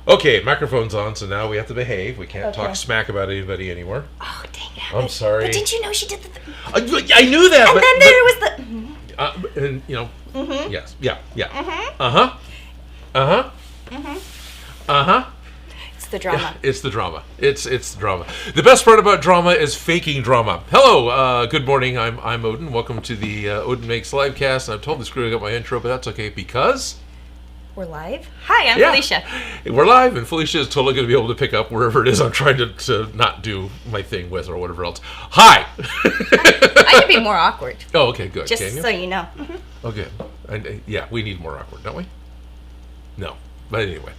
Okay, microphone's on, so now we have to behave. We can't talk smack about anybody anymore. Oh, dang it. I'm sorry. But didn't you know she did the... I knew that, and then there was the... and, you know, yes, yeah. It's the drama. It's the drama. It's the drama. The best part about drama is faking drama. Hello, good morning. I'm Odin. Welcome to the Odin Makes livecast. I'm totally screwing up my intro, but that's okay because... We're live? Hi, I'm Felicia. We're live, and Felicia is totally going to be able to pick up wherever it is I'm trying to not do my thing with or whatever else. Hi! I can be more awkward. Oh, okay, good. Just so you know. Okay. And, yeah, we need more awkward, don't we? No. But anyway.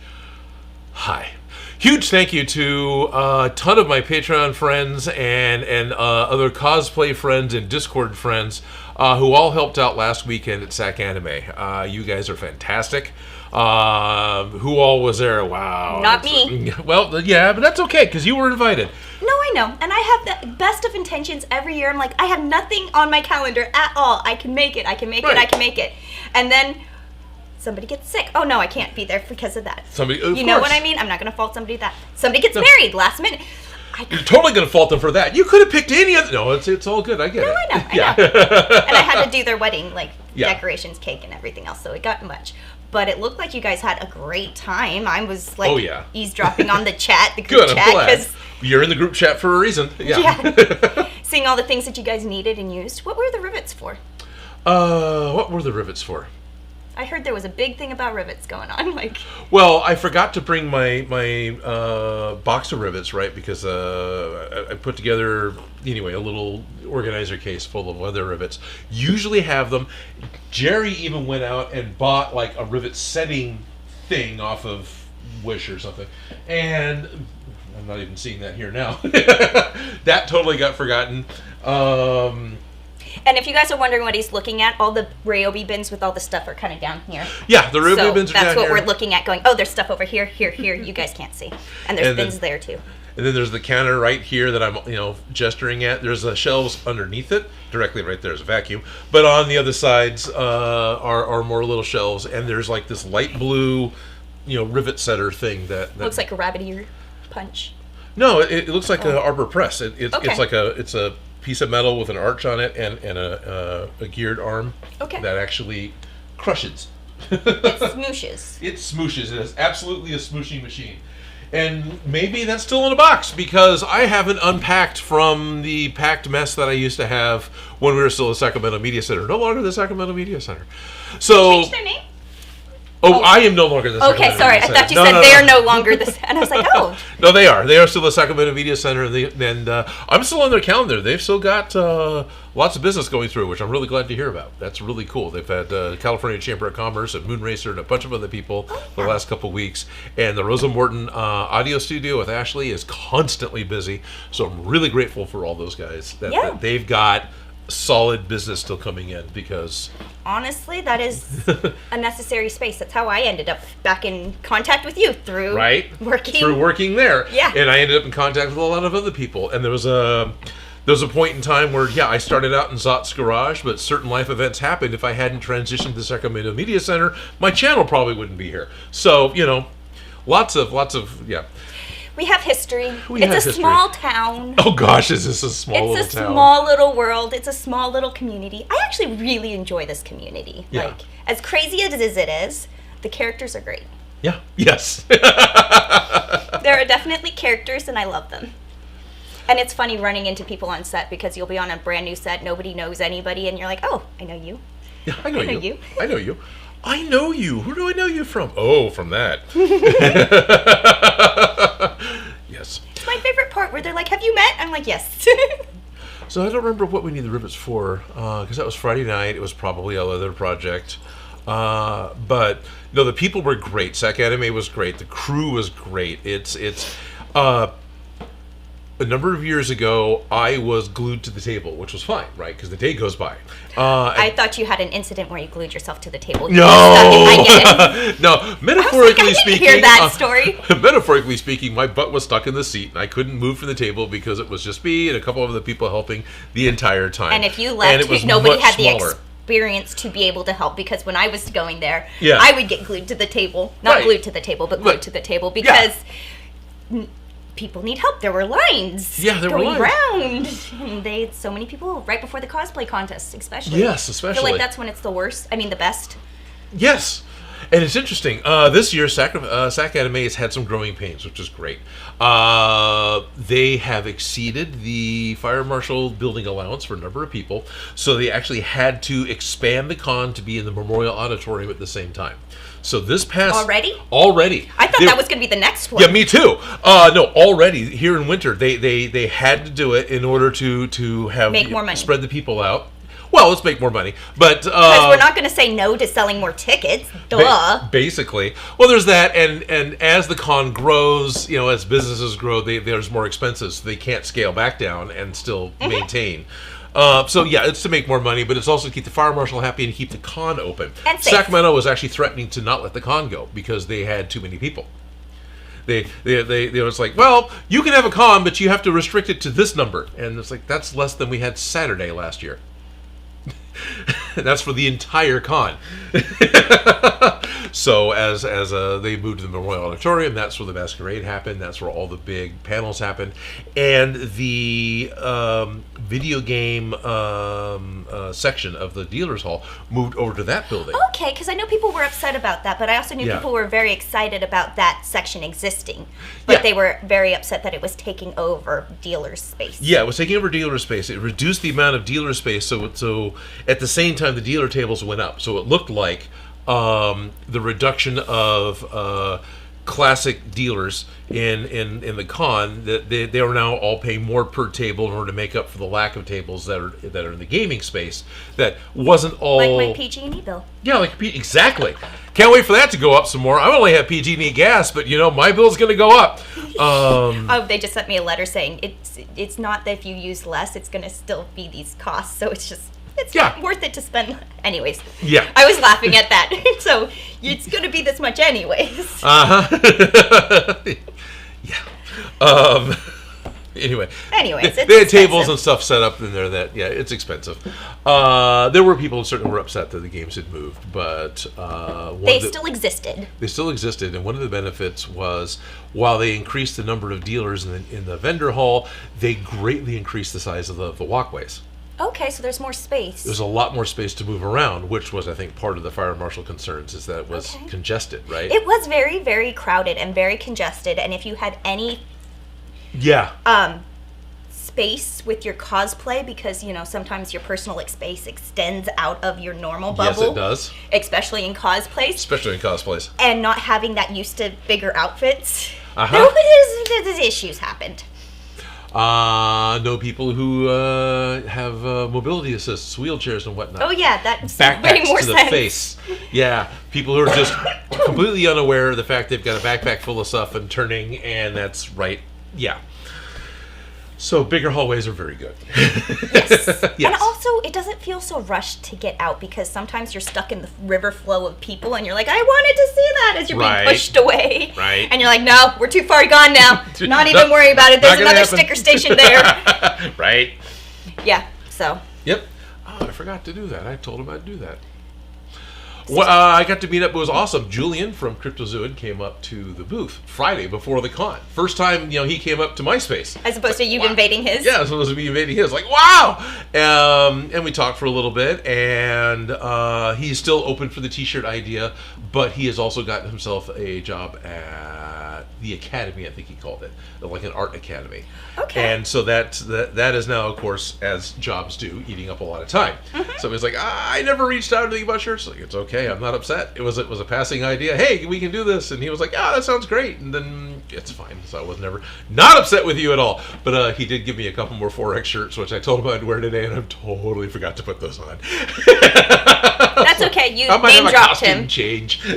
Hi. Huge thank you to a ton of my Patreon friends and other cosplay friends and Discord friends who all helped out last weekend at Sac Anime. You guys are fantastic. Who all was there? Wow. Not me. Well, yeah, but that's okay because you were invited. No, I know. And I have the best of intentions every year. I'm like, I have nothing on my calendar at all. I can make it. I can make it. And then... somebody gets sick. Oh no, I can't be there because of that. You know what I mean? I'm not going to fault somebody that. Somebody gets married last minute. You're totally going to fault them for that. You could have picked any other. No, it's all good. I get it. I know. And I had to do their wedding, decorations, cake, and everything else, so it got much. But it looked like you guys had a great time. I was eavesdropping on the chat, the group chat. I'm glad. You're in the group chat for a reason. Yeah. Seeing all the things that you guys needed and used. What were the rivets for? What were the rivets for? I heard there was a big thing about rivets going on. Well, I forgot to bring my box of rivets, right? Because I put together anyway a little organizer case full of leather rivets. Usually have them. Jerry even went out and bought like a rivet setting thing off of Wish or something, and I'm not even seeing that here now. That totally got forgotten. And if you guys are wondering what he's looking at, all the Ryobi bins with all the stuff are kind of down here. Yeah, the Ryobi bins are down here. That's what we're looking at going, oh, there's stuff over here, here, here. You guys can't see. And there's bins there, too. And then there's the counter right here that I'm, gesturing at. There's shelves underneath it. Directly right there is a vacuum. But on the other sides are more little shelves. And there's like this light blue, rivet setter thing that looks like a rabbit ear punch. No, it looks like an Arbor Press. It's a piece of metal with an arch on it and a geared arm that actually crushes. It smooshes. It smooshes. It is absolutely a smooshing machine. And maybe that's still in a box because I haven't unpacked from the packed mess that I used to have when we were still at Sacramento Media Center. No longer the Sacramento Media Center. So, they changed their name? Oh, I am no longer the Sacramento Media Center. I thought you said they're no longer the... And I was like, oh. No, they are. They are still the Sacramento Media Center, and I'm still on their calendar. They've still got lots of business going through, which I'm really glad to hear about. That's really cool. They've had California Chamber of Commerce and Moonracer and a bunch of other people for the last couple of weeks. And the Rosa Morton audio studio with Ashley is constantly busy. So I'm really grateful for all those guys that they've got solid business still coming in because honestly that is a necessary space. That's how I ended up back in contact with you through working there. And I ended up in contact with a lot of other people, and there was a point in time where I started out in Zot's garage, but certain life events happened. If I hadn't transitioned to Sacramento Media Center, my channel probably wouldn't be here. So lots of we have history. It's a small town. Oh gosh, is this a small little town? It's a small little world. It's a small little community. I actually really enjoy this community. Yeah. As crazy as it is, the characters are great. Yeah. Yes. There are definitely characters, and I love them. And it's funny running into people on set because you'll be on a brand new set, nobody knows anybody, and you're like, oh, I know you. Yeah, I know you. I know you. I know you. Who do I know you from? Oh, from that. Yes. It's my favorite part where they're like, have you met? I'm like, yes. So I don't remember what we need the rivets for because that was Friday night. It was probably a leather project. But the people were great. Sac Anime was great. The crew was great. It's a number of years ago, I was glued to the table, which was fine, right? Because the day goes by. I thought you had an incident where you glued yourself to the table. No, I get it. No. Metaphorically speaking, hear that story. Metaphorically speaking, my butt was stuck in the seat, and I couldn't move from the table because it was just me and a couple of other people helping the entire time. And if you left, nobody had the experience to be able to help, because when I was going there, Yeah. I would get glued to the table. Not Right. glued to the table, but glued to the table, because people need help. There were lines going round. And they had so many people right before the cosplay contest, especially. Yes, especially. I feel like that's when it's the worst. I mean, the best. Yes. And it's interesting. This year, Sac Anime has had some growing pains, which is great. They have exceeded the fire marshal building allowance for a number of people, so they actually had to expand the con to be in the Memorial Auditorium at the same time. So this past... Already? I thought that was going to be the next one. Yeah, me too. No, already here in winter, they had to do it in order to have... Make more money. Spread the people out. Well, let's make more money, but... Because we're not going to say no to selling more tickets. Duh. Basically. Well, there's that, and as the con grows, as businesses grow, there's more expenses, so they can't scale back down and still maintain. So yeah, it's to make more money, but it's also to keep the fire marshal happy and keep the con open. And safe. Sacramento was actually threatening to not let the con go because they had too many people. They was like, well, you can have a con, but you have to restrict it to this number, and it's like, that's less than we had Saturday last year. That's for the entire con. So as they moved to the Memorial Auditorium, that's where the masquerade happened. That's where all the big panels happened, and the video game section of the dealers hall moved over to that building. Okay, because I know people were upset about that, but I also knew people were very excited about that section existing. But they were very upset that it was taking over dealer space. Yeah, it was taking over dealer space. It reduced the amount of dealer space, so at the same time the dealer tables went up. So it looked like the reduction of classic dealers in the con, that they are now all paying more per table in order to make up for the lack of tables that are in the gaming space. That wasn't all like my PG&E bill. Yeah, exactly. Can't wait for that to go up some more. I only have PG&E gas, but my bill's going to go up. They just sent me a letter saying it's not that if you use less, it's going to still be these costs. So it's just. It's not worth it to spend. Anyways. Yeah. I was laughing at that. So it's going to be this much anyways. Yeah. Anyways, they had tables and stuff set up in there that, it's expensive. There were people who certainly were upset that the games had moved, but... they still existed. They still existed, and one of the benefits was, while they increased the number of dealers in the vendor hall, they greatly increased the size of the walkways. Okay, so there's more space. There's a lot more space to move around, which was, I think, part of the fire marshal concerns, is that it was congested, right? It was very, very crowded and very congested, and if you had any space with your cosplay, because sometimes your personal space extends out of your normal bubble. Yes, it does. Especially in cosplays. And not having that used to bigger outfits. Those issues happened. Know people who have mobility assists, wheelchairs and whatnot. Oh yeah, that's backpacks more to the face. Yeah, people who are just completely unaware of the fact they've got a backpack full of stuff and turning, and that's right. Yeah. So bigger hallways are very good. Yes. And also, it doesn't feel so rushed to get out, because sometimes you're stuck in the river flow of people and you're like, I wanted to see that, as you're being pushed away. Right. And you're like, no, we're too far gone now. Not even worry about it. There's another sticker station there. Right. Yeah, so. Yep. Oh, I forgot to do that. I told him I'd do that. Well, I got to meet up. It was awesome. Julian from Cryptozoid came up to the booth Friday before the con. First time, he came up to my space. As opposed to you invading his? Yeah, as opposed to me invading his. Like, wow! And we talked for a little bit, and he's still open for the t-shirt idea, but he has also gotten himself a job at the academy, I think he called it, like an art academy. Okay. And so that is now, of course, as jobs do, eating up a lot of time. Mm-hmm. So he's like, I never reached out to think about shirts. Like, it's okay, I'm not upset. It was a passing idea. Hey, we can do this. And he was like, that sounds great. And then it's fine. So I was never not upset with you at all. But he did give me a couple more 4X shirts, which I told him I'd wear today, and I totally forgot to put those on. That's okay. You name dropped him. Change. You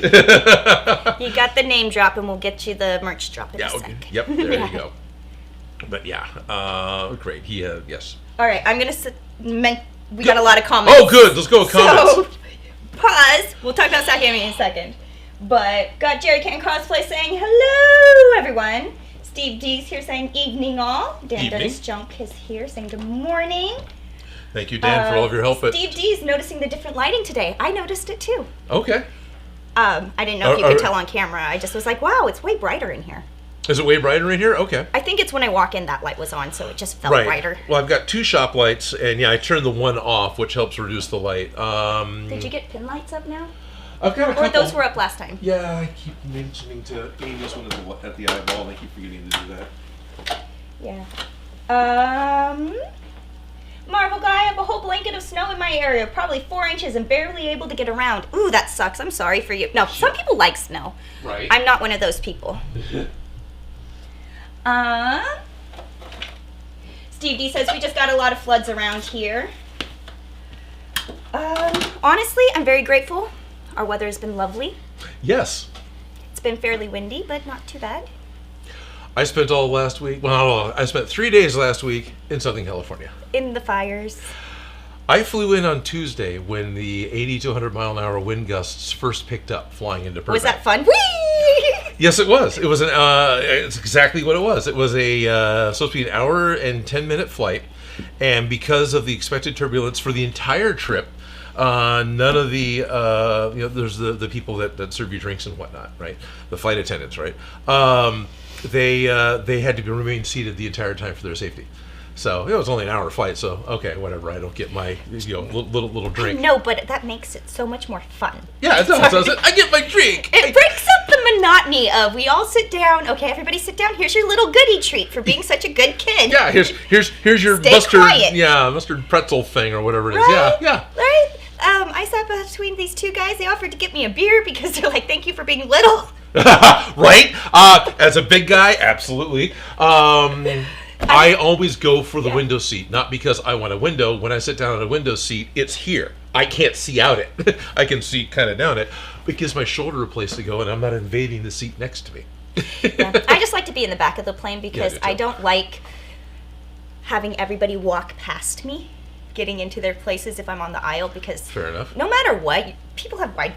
got the name drop, and we'll get you the merch drop in a sec. Yep, there you go. But great. He yes. All right, I'm gonna we got a lot of comments. Oh, good. Let's go with comments. So, pause. We'll talk about Sac Anime in a second. But got Jerry Can Cosplay saying hello, everyone. Steve D's here saying evening all. Dan Dennis Junk is here saying good morning. Thank you, Dan, for all of your help. Steve D's noticing the different lighting today. I noticed it too. Okay. I didn't know if you could tell on camera. I just was like, wow, it's way brighter in here. Is it way brighter in here? Okay. I think it's when I walk in that light was on, so it just felt brighter. Well, I've got 2 shop lights, and yeah, I turned the one off, which helps reduce the light. Did you get pin lights up now? I've got a couple. Or those were up last time? Yeah, I keep mentioning to Amy this one at the eyeball, and I keep forgetting to do that. Yeah. Marvel guy, I have a whole blanket of snow in my area, probably 4 inches, and barely able to get around. Ooh, that sucks. I'm sorry for you. No, some people like snow. Right. I'm not one of those people. Steve D says we just got a lot of floods around here. Honestly, I'm very grateful. Our weather has been lovely. Yes. It's been fairly windy, but not too bad. I spent all last week, well, I spent 3 days last week in Southern California. In the fires. I flew in on Tuesday when the 80 to 100 mile an hour wind gusts first picked up flying into Burbank. Was that fun? Whee! Yes, it was. It was it's exactly what it was. It was supposed to be an hour and 10-minute flight, and because of the expected turbulence for the entire trip, none of the there's the people that serve you drinks and whatnot, right? The flight attendants, right? They had to remain seated the entire time for their safety. So it was only an hour flight, so okay, whatever. I don't get my little drink. No, but that makes it so much more fun. Yeah, it does. I get my drink. It breaks up the monotony of we all sit down. Okay, everybody sit down. Here's your little goodie treat for being such a good kid. Yeah, here's your mustard pretzel thing or whatever it is. Right? Yeah. Right. I sat between these 2 guys. They offered to get me a beer because they're like, "Thank you for being little." Right? As a big guy, absolutely. I always go for the window seat, not because I want a window. When I sit down on a window seat, it's here. I can't see out it. I can see kind of down it. It gives my shoulder a place to go, and I'm not invading the seat next to me. I just like to be in the back of the plane because I don't like having everybody walk past me, getting into their places if I'm on the aisle, because fair enough. No matter what, people have wide.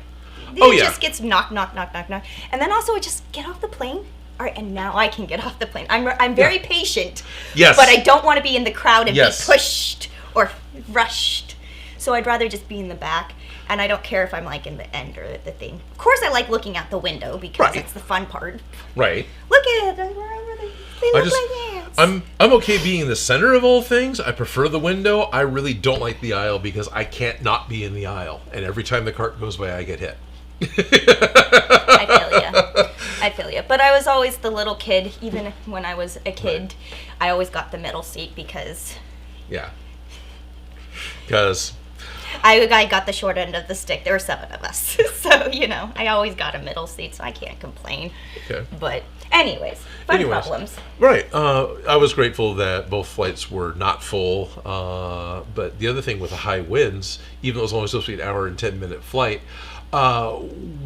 It just gets knock. And then also, just get off the plane. All right, and now I can get off the plane. I'm very patient. Yes. But I don't want to be in the crowd and be pushed or rushed. So I'd rather just be in the back. And I don't care if I'm like in the end or the thing. Of course, I like looking out the window because it's the fun part. Right. Look at it. We're over there. They look like ants. I'm okay being in the center of all things. I prefer the window. I really don't like the aisle because I can't not be in the aisle. And every time the cart goes by, I get hit. I feel you. But I was always the little kid, even when I was a kid. Right. I always got the middle seat because... Yeah. Because... I got the short end of the stick. There were 7 of us. So, I always got a middle seat, so I can't complain. Okay. But anyways, problems. Right. I was grateful that both flights were not full. But the other thing with the high winds, even though it was only supposed to be an hour and 10-minute flight,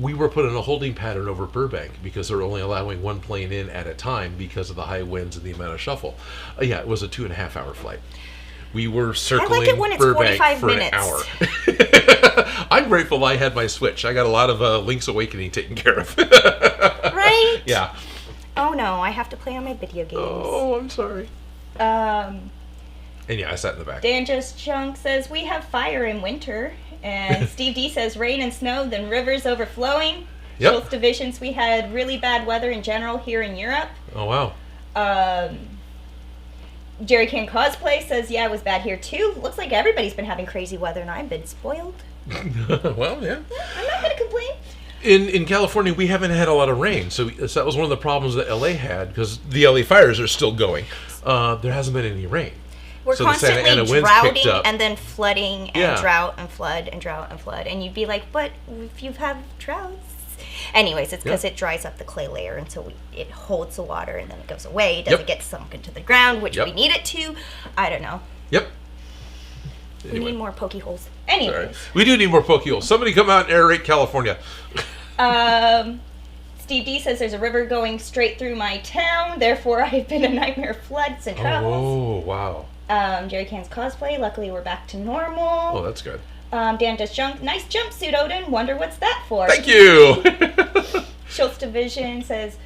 we were put in a holding pattern over Burbank because they're only allowing 1 plane in at a time because of the high winds and the amount of shuffle. It was a 2.5-hour flight. We were circling Burbank for an hour. I'm grateful I had my Switch. I got a lot of Link's Awakening taken care of. Right? Yeah. Oh no, I have to play on my video games. Oh, I'm sorry. And yeah, I sat in the back. Dan Just Junk says, we have fire in winter. And Steve D says, rain and snow, then rivers overflowing. Yep. Schultz Divisions, we had really bad weather in general here in Europe. Oh, wow. Jerry Can Cosplay says, yeah, it was bad here too. Looks like everybody's been having crazy weather and I've been spoiled. Well, yeah. I'm not going to complain. In California, we haven't had a lot of rain. So that was one of the problems that LA had because the LA fires are still going. There hasn't been any rain. We're constantly droughting and then flooding and drought and flood and drought and flood. And you'd be like, but if you have droughts. Anyways, it's because it dries up the clay layer and so it holds the water and then it goes away. It doesn't get sunk into the ground, which we need it to. I don't know. Yep. Anyway. We need more pokey holes. Anyways. We do need more pokey holes. Somebody come out and aerate California. Steve D says there's a river going straight through my town. Therefore, I've been a nightmare of floods and travels. Oh, wow. Jerry Can's Cosplay. Luckily, we're back to normal. Oh, that's good. Dan Does Junk. Nice jumpsuit, Odin. Wonder what's that for. Thank you. Schultz Division says,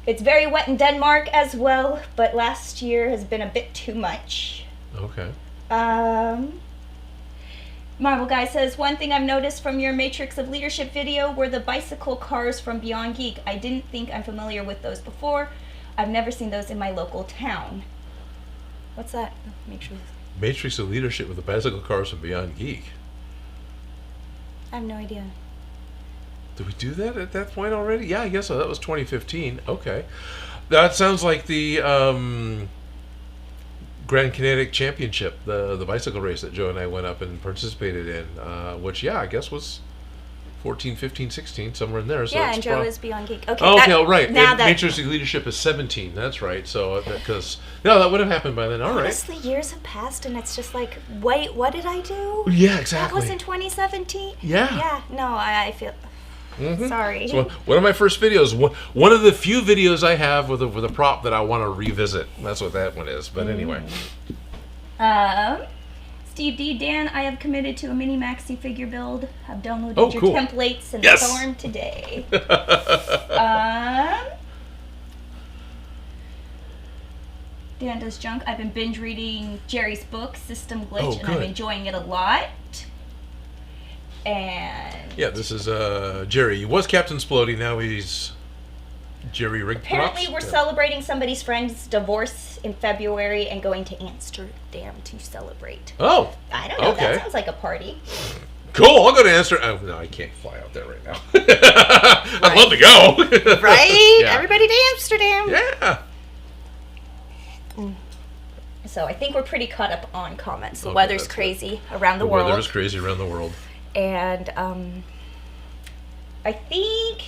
it's very wet in Denmark as well, but last year has been a bit too much. Okay. Marvel Guy says, one thing I've noticed from your Matrix of Leadership video were the bicycle cars from Beyond Geek. I didn't think I'm familiar with those before. I've never seen those in my local town. What's that? Matrix of Leadership with the bicycle cars from Beyond Geek. I have no idea. Did we do that at that point already? Yeah, I guess so. That was 2015. Okay. That sounds like the Grand Kinetic Championship, the bicycle race that Joe and I went up and participated in, which, yeah, I guess was 14, 15, 16, somewhere in there. So yeah, and Joe is Beyond Geek. Okay, right. Now Matrix of Leadership is 17. That's right. So, because, no, that would have happened by then. All right. Honestly, years have passed, and it's just like, wait, what did I do? Yeah, exactly. That was in 2017? Yeah. Yeah, no, I feel... Mm-hmm. Sorry. So one of my first videos, one of the few videos I have with a prop that I want to revisit. That's what that one is. But anyway. Steve D. Dan, I have committed to a mini maxi figure build. I've downloaded your cool. templates and form today. Dan Does Junk. I've been binge reading Jerry's book, System Glitch, and I'm enjoying it a lot. And yeah, this is Jerry. He was Captain Splody, now he's Jerry Rig Apparently Props. We're celebrating somebody's friend's divorce in February and going to Amsterdam to celebrate. Oh. I don't know, that sounds like a party. Cool, I'll go to Amsterdam. Oh, no, I can't fly out there right now. I'd love to go. Right? Yeah. Everybody to Amsterdam. Yeah. So I think we're pretty caught up on comments. The weather's crazy around the world. The weather's crazy around the world. And I think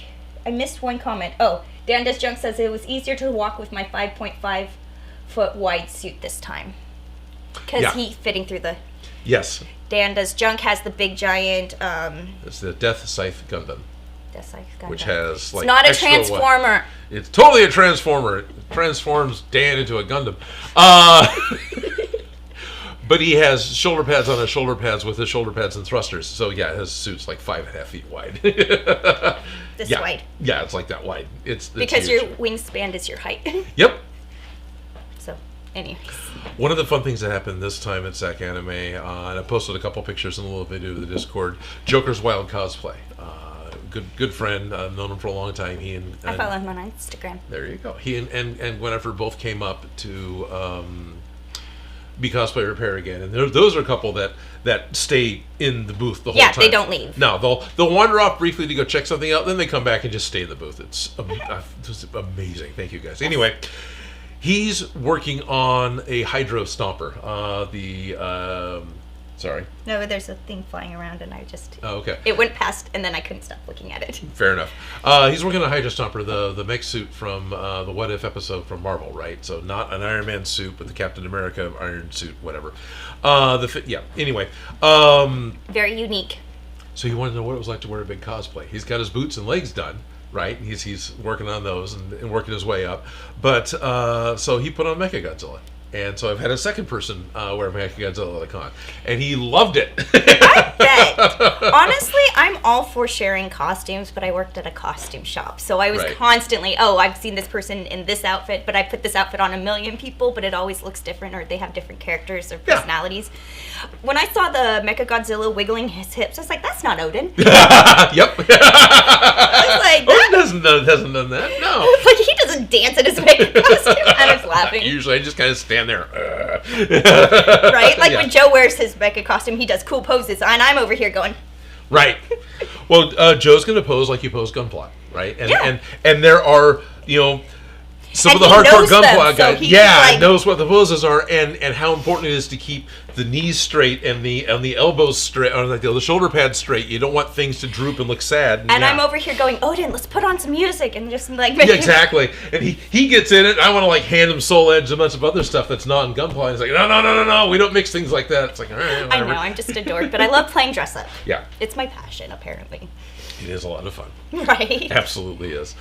I missed one comment. Oh, Dan Does Junk says it was easier to walk with my 5.5 foot wide suit this time. Because he's fitting through the... Yes. Dan Does Junk has the big giant... it's the Death Scythe Gundam. Death Scythe Gundam. Which has like... It's not a transformer. It's totally a transformer. It transforms Dan into a Gundam. But he has shoulder pads on his shoulder pads with his shoulder pads and thrusters. So yeah, his suit's like 5.5 feet wide. This wide. Yeah, it's like that wide. It's because huge. your wingspan is your height. Yep. So, anyways. One of the fun things that happened this time at Sac Anime, and I posted a couple pictures and a little video to the Discord. Joker's Wild Cosplay. Good friend. I've known him for a long time. I follow him on Instagram. There you go. He and Gwennifer both came up to be Cosplay Repair again, and those are a couple that stay in the booth the whole time. Yeah, they don't leave. No, they'll wander off briefly to go check something out, then they come back and just stay in the booth. It's amazing. Thank you guys. Anyway, he's working on a Hydro Stomper. Sorry. No, but there's a thing flying around, and I just... Oh, okay. It went past, and then I couldn't stop looking at it. Fair enough. He's working on a Hydro Stomper, the mech suit from the What If episode from Marvel, right? So not an Iron Man suit, but the Captain America Iron suit, whatever. Anyway. Very unique. So he wanted to know what it was like to wear a big cosplay. He's got his boots and legs done, right? He's working on those and working his way up. But, so he put on Mechagodzilla. And so I've had a second person wear Mechagodzilla at a con, and he loved it. I bet. Honestly, I'm all for sharing costumes, but I worked at a costume shop, so I was constantly, I've seen this person in this outfit, but I put this outfit on a million people, but it always looks different, or they have different characters or personalities. When I saw the Mechagodzilla wiggling his hips, I was like, that's not Odin. Yep. I was like, Odin hasn't done that, no. Like, he doesn't dance in his Mecha costume. I was laughing. Usually I just kind of stand there. Right? Like when Joe wears his Mecha costume, he does cool poses, and I'm over here going... Right. Well, Joe's going to pose like you pose Gunpla, right? And there are, some of the hardcore Gunpla guys, knows what the poses are and how important it is to keep the knees straight and the elbows straight, or the shoulder pads straight. You don't want things to droop and look sad. And I'm over here going, Odin, let's put on some music and just like... Yeah, exactly. And he gets in it. I want to like hand him Soul Edge and a bunch of other stuff that's not in Gunpla. He's like, no, we don't mix things like that. It's like, all right, whatever. I know, I'm just a dork, but I love playing dress up. Yeah. It's my passion, apparently. It is a lot of fun. Right. Absolutely is.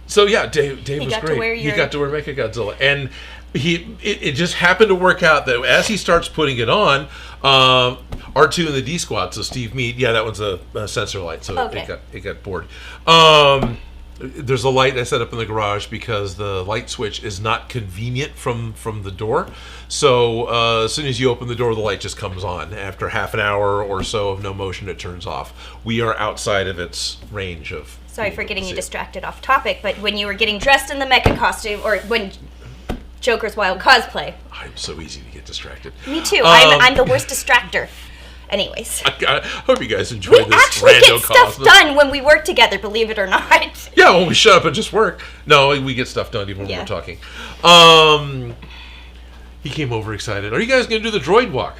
So yeah, Dave was great. He got to wear Mechagodzilla, and it just happened to work out that as he starts putting it on, R2 and the D Squad. So Steve Mead, that one's a sensor light, so it got bored. There's a light I set up in the garage because the light switch is not convenient from the door. So as soon as you open the door, the light just comes on. After half an hour or so of no motion, it turns off. We are outside of its range of... Sorry for getting you distracted off topic, but when you were getting dressed in the mecha costume, or when Joker's Wild Cosplay... I'm so easy to get distracted. Me too. I'm the worst distractor. Anyways. I hope you guys enjoyed this rando We actually get stuff done when we work together, believe it or not. Yeah, when we shut up and just work. No, we get stuff done even when we're talking. He came over excited. Are you guys going to do the droid walk?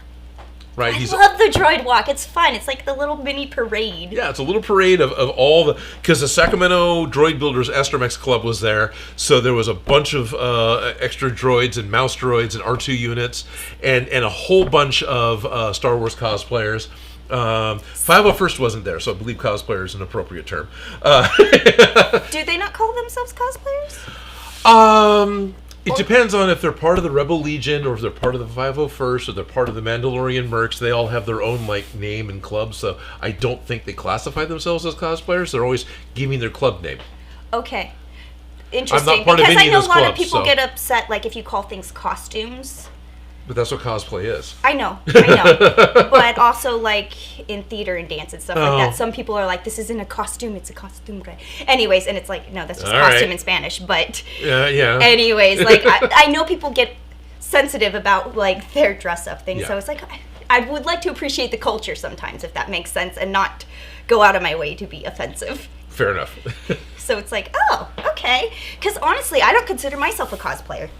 Right, I love the droid walk. It's fun. It's like the little mini parade. Yeah, it's a little parade of all the... Because the Sacramento Droid Builders Astromex Club was there, so there was a bunch of extra droids and mouse droids and R2 units, and a whole bunch of Star Wars cosplayers. 501st wasn't there, so I believe cosplayer is an appropriate term. Do they not call themselves cosplayers? It depends on if they're part of the Rebel Legion or if they're part of the 501st or they're part of the Mandalorian Mercs. They all have their own name and club, so I don't think they classify themselves as cosplayers. They're always giving their club name. Okay. Interesting. I'm not part because of any I know of a those lot clubs, of people so. get upset if you call things costumes. But that's what cosplay is. I know. But also in theater and dance and stuff like that, some people are like, this isn't a costume, it's a costume. Anyways, and it's like, no, that's just costume in Spanish. But anyways, I know people get sensitive about their dress up things. So it's like, I would like to appreciate the culture sometimes, if that makes sense, and not go out of my way to be offensive. Fair enough. So it's like, oh, okay. Because honestly, I don't consider myself a cosplayer.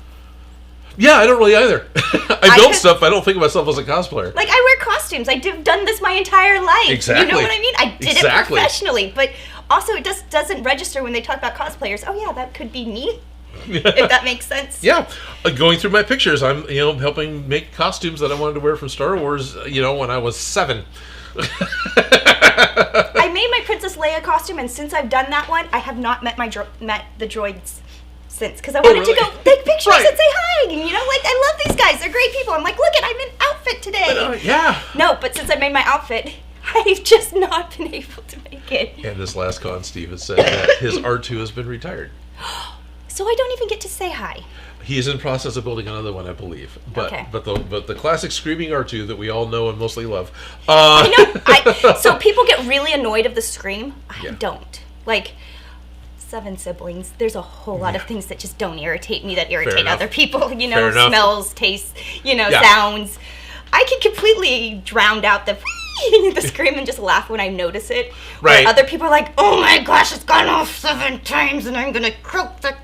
Yeah, I don't really either. I build stuff. I don't think of myself as a cosplayer. I wear costumes. I've done this my entire life. Exactly. You know what I mean? I did it professionally. But also, it just doesn't register when they talk about cosplayers. Oh, yeah, that could be me. If that makes sense. Yeah. Going through my pictures, I'm helping make costumes that I wanted to wear from Star Wars, when I was 7. I made my Princess Leia costume, and since I've done that one, I have not met the droids since, because I wanted to go take pictures and say hi. I love these guys. They're great people. I'm like, look I'm in outfit today. Yeah. No, but since I made my outfit, I've just not been able to make it. And this last con, Steve has said that his R2 has been retired. So I don't even get to say hi. He is in process of building another one, I believe. But okay. but the classic screaming R2 that we all know and mostly love. I know. So people get really annoyed of the scream. I don't. 7 siblings. There's a whole lot of things that just don't irritate me that irritate other people. Smells, tastes, sounds. I can completely drown out the scream and just laugh when I notice it. Right. Where other people are like, oh my gosh, it's gone off 7 times and I'm going to croak that.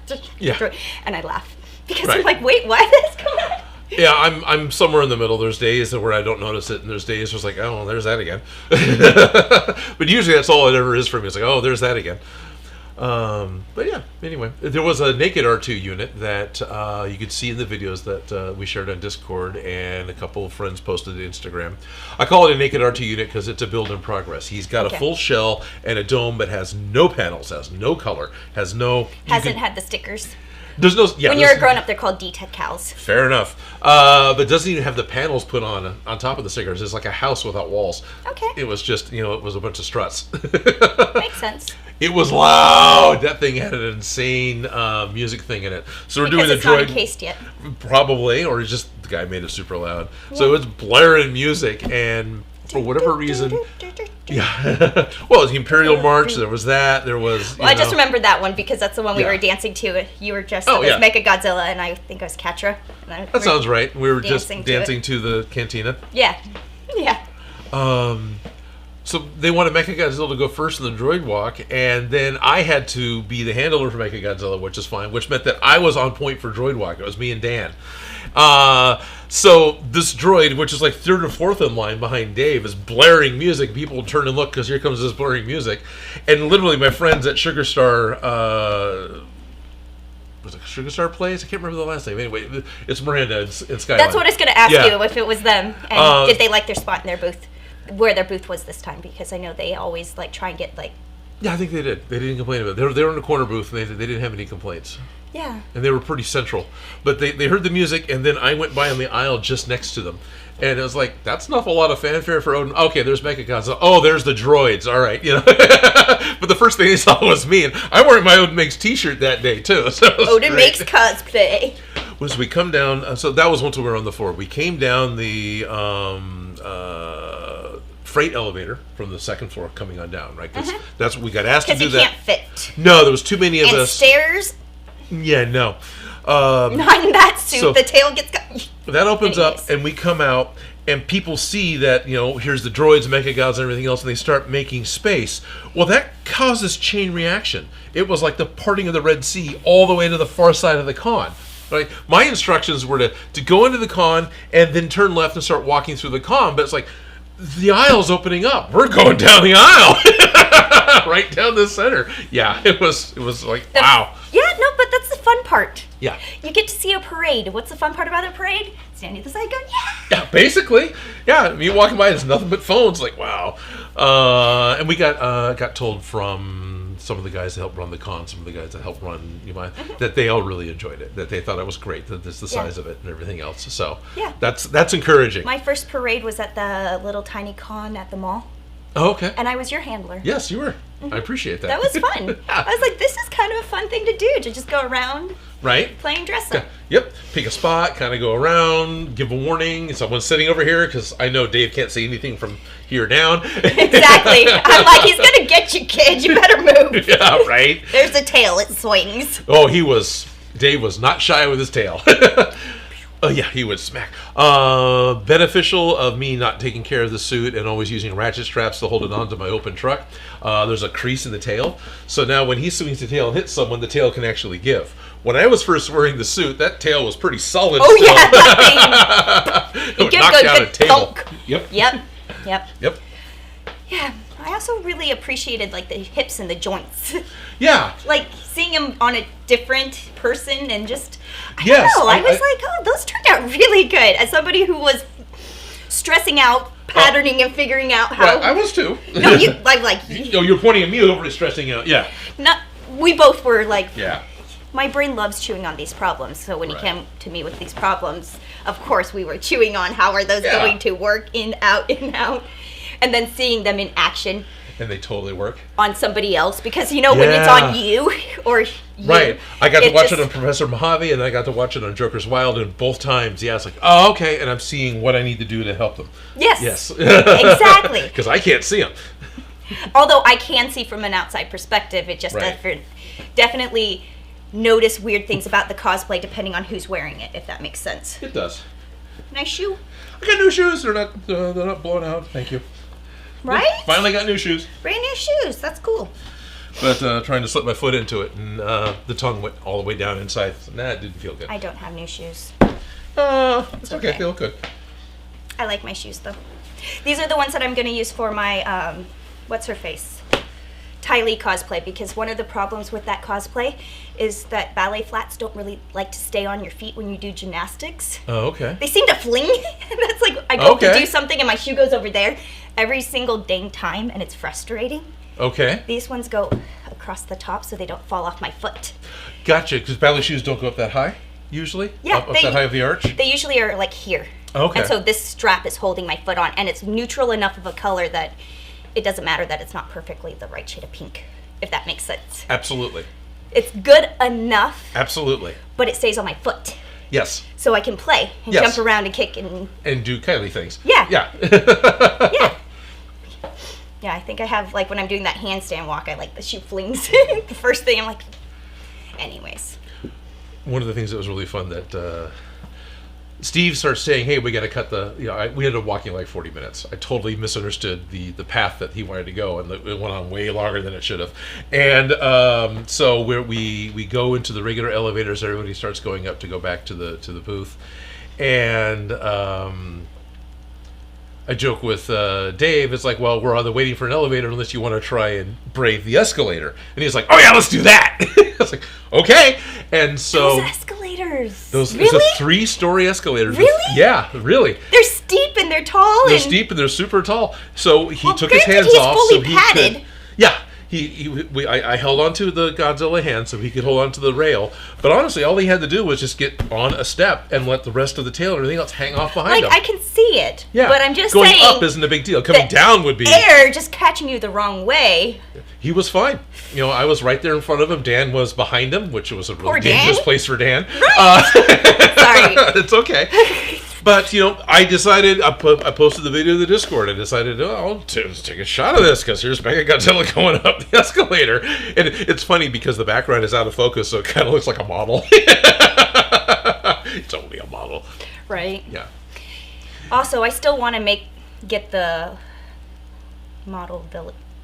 And I laugh. Because I'm like, wait, what is going on? Yeah, I'm somewhere in the middle. There's days where I don't notice it, and there's days where it's like, oh, there's that again. But usually that's all it ever is for me. It's like, oh, there's that again. But yeah, anyway, there was a naked R2 unit that you could see in the videos that we shared on Discord, and a couple of friends posted to Instagram. I call it a naked R2 unit because it's a build in progress. He's got a full shell and a dome, but has no panels, has no color, hasn't had the stickers. There's no. Yeah, when you're a grown-up, they're called decals. Fair enough. But doesn't even have the panels put on top of the stickers. It's like a house without walls. Okay. It was just, it was a bunch of struts. Makes sense. It was loud. That thing had an insane music thing in it. So we're doing the droid. Not encased yet. Probably, or just the guy made it super loud. Yeah. So it's blaring music, and for whatever reason, well, the Imperial March. There was that. There was. Well, I just remembered that one because that's the one we were dancing to. You were dressed up as Mecha Godzilla, and I think I was Katra. That sounds right. We were just dancing to the cantina. Yeah. So they wanted Mechagodzilla to go first in the droid walk, and then I had to be the handler for Mechagodzilla, which is fine, which meant that I was on point for droid walk. It was me and Dan. So this droid, which is like 3rd or 4th in line behind Dave, is blaring music. People turn and look because here comes this blaring music. And literally my friends at Sugar Star... was it Sugar Star Plays? I can't remember the last name. Anyway, it's Miranda and Skyline. That's what I was going to ask you, if it was them. And did they like their spot in their booth? Where their booth was this time, because I know they always try and get Yeah, I think they did. They didn't complain about it. They were in the corner booth, and they didn't have any complaints. Yeah. And they were pretty central. But they heard the music, and then I went by on the aisle just next to them. And it was like, that's not a lot of fanfare for Odin. Okay, there's Mechagods. Oh, there's the droids. All right, But the first thing they saw was me, and I'm wearing my Odin Makes t-shirt that day too. So Odin Makes cosplay. Was we come down? So that was once we were on the floor. We came down the freight elevator from the second floor, coming on down. Right, because that's what we got asked to do. Because you can't fit. No, there was too many of us. And stairs. Yeah, no. Not in that suit. So the tail gets cut. That opens up, and we come out, and people see that, here's the droids, Mechagods, and everything else, and they start making space. Well, that causes chain reaction. It was like the parting of the Red Sea all the way to the far side of the con. Right? My instructions were to go into the con and then turn left and start walking through the con, but it's like, the aisle's opening up. We're going down the aisle. Right down the center. Yeah, it was like, wow. Yeah, no, but that's the fun part. Yeah. You get to see a parade. What's the fun part about a parade? Standing at the side going, yeah. Yeah, basically. Yeah, me walking by, there's nothing but phones. Like, wow. And we got told from some of the guys that helped run the con, some of the guys that helped run that they all really enjoyed it, that they thought it was great, that this the size of it and everything else. So that's encouraging. My first parade was at the little tiny con at the mall. Oh, okay. And I was your handler. Yes, you were. I appreciate that. That was fun. I was like, this is kind of a fun thing to do, to just go around playing dress up. Yep. Pick a spot, kind of go around, give a warning. Someone's sitting over here, because I know Dave can't see anything from here down. Exactly. I'm like, he's going to get you, kid. You better move. Yeah, right. There's a tail. It swings. Oh, Dave was not shy with his tail. Oh, yeah, he would smack. Beneficial of me not taking care of the suit and always using ratchet straps to hold it onto my open truck. There's a crease in the tail. So now when he swings the tail and hits someone, the tail can actually give. When I was first wearing the suit, that tail was pretty solid. Oh, still. Yeah, that thing. It would knock down a table. Yep. Yeah. I also really appreciated, like, the hips and the joints. Yeah. Like, seeing him on a different person and just, I was like, oh, those turned out really good. As somebody who was stressing out, patterning, and figuring out how. Right, I was too. No, you're pointing at me over stressing out, yeah. We both were like, yeah. My brain loves chewing on these problems, so when he came to me with these problems, of course we were chewing on how are those going to work, in, out, and then seeing them in action. And they totally work. On somebody else, because when it's on you, or you. Right. I got to watch it on Professor Mojave, and I got to watch it on Joker's Wild, and both times, it's like, oh, okay, and I'm seeing what I need to do to help them. Yes. Exactly. Because I can't see them. Although I can see from an outside perspective, it just definitely notice weird things about the cosplay depending on who's wearing it, if that makes sense. It does. Nice shoe. I got new shoes. They're not blown out. Thank you. Right? Yeah, finally got new shoes. Brand new shoes. That's cool. But trying to slip my foot into it, and the tongue went all the way down inside. So, it didn't feel good. I don't have new shoes. It's okay. They look good. I like my shoes, though. These are the ones that I'm going to use for my, what's-her-face? Ty Lee cosplay, because one of the problems with that cosplay is that ballet flats don't really like to stay on your feet when you do gymnastics. Oh, okay. They seem to fling. That's like, I go to do something and my shoe goes over there every single dang time, and it's frustrating. Okay. These ones go across the top so they don't fall off my foot. Gotcha, because ballet shoes don't go up that high, usually? Yeah. Up that high of the arch? They usually are like here. Okay. And so this strap is holding my foot on, and it's neutral enough of a color that it doesn't matter that it's not perfectly the right shade of pink, if that makes sense. Absolutely. It's good enough. Absolutely. But it stays on my foot. Yes. So I can play and jump around and kick and do Kylie things. Yeah. Yeah. Yeah. Yeah, I think I have, like, when I'm doing that handstand walk, I like the shoe flings. The first thing, I'm like, anyways. One of the things that was really fun that Steve starts saying, hey, we got to cut we ended up walking like 40 minutes. I totally misunderstood the path that he wanted to go, and it went on way longer than it should have. And so we go into the regular elevators, everybody starts going up to go back to the booth. And I joke with Dave, it's like, well, we're on the waiting for an elevator unless you want to try and brave the escalator. And he's like, oh yeah, let's do that. I was like, okay. And so those escalators. It's a 3-story escalator. Really? Yeah, really. They're steep and they're tall. They're steep and they're super tall. So he took his hands he's off fully so he padded. could. Yeah. I held onto the Godzilla hand so he could hold onto the rail. But honestly, all he had to do was just get on a step and let the rest of the tail and everything else hang off behind him. I can see see it. Yeah. But I'm just going saying... Going up isn't a big deal. Coming down would be... air just catching you the wrong way. He was fine. You know, I was right there in front of him. Dan was behind him, which was a really dangerous place for Dan. Right. Sorry. It's okay. But, you know, I decided, I posted the video to the Discord. I decided, I'll take a shot of this, because here's Mechagodzilla going up the escalator. And it's funny because the background is out of focus, so it kind of looks like a model. It's only a model. Right. Yeah. Also, I still want to get the model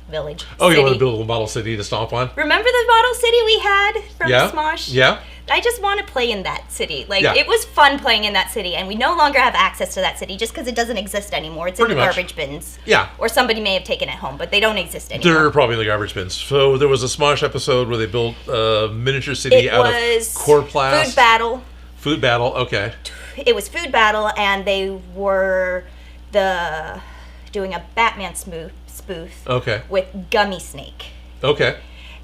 village. Oh, you want to build a model city to stomp on? Remember the model city we had from Smosh? Yeah. I just want to play in that city. It was fun playing in that city, and we no longer have access to that city just because it doesn't exist anymore. It's in the garbage bins. Yeah. Or somebody may have taken it home, but they don't exist anymore. They're probably in the garbage bins. So there was a Smosh episode where they built a miniature city out of Corplast. Food Battle, okay. It was Food Battle, and they were doing a Batman spoof with Gummy Snake. Okay.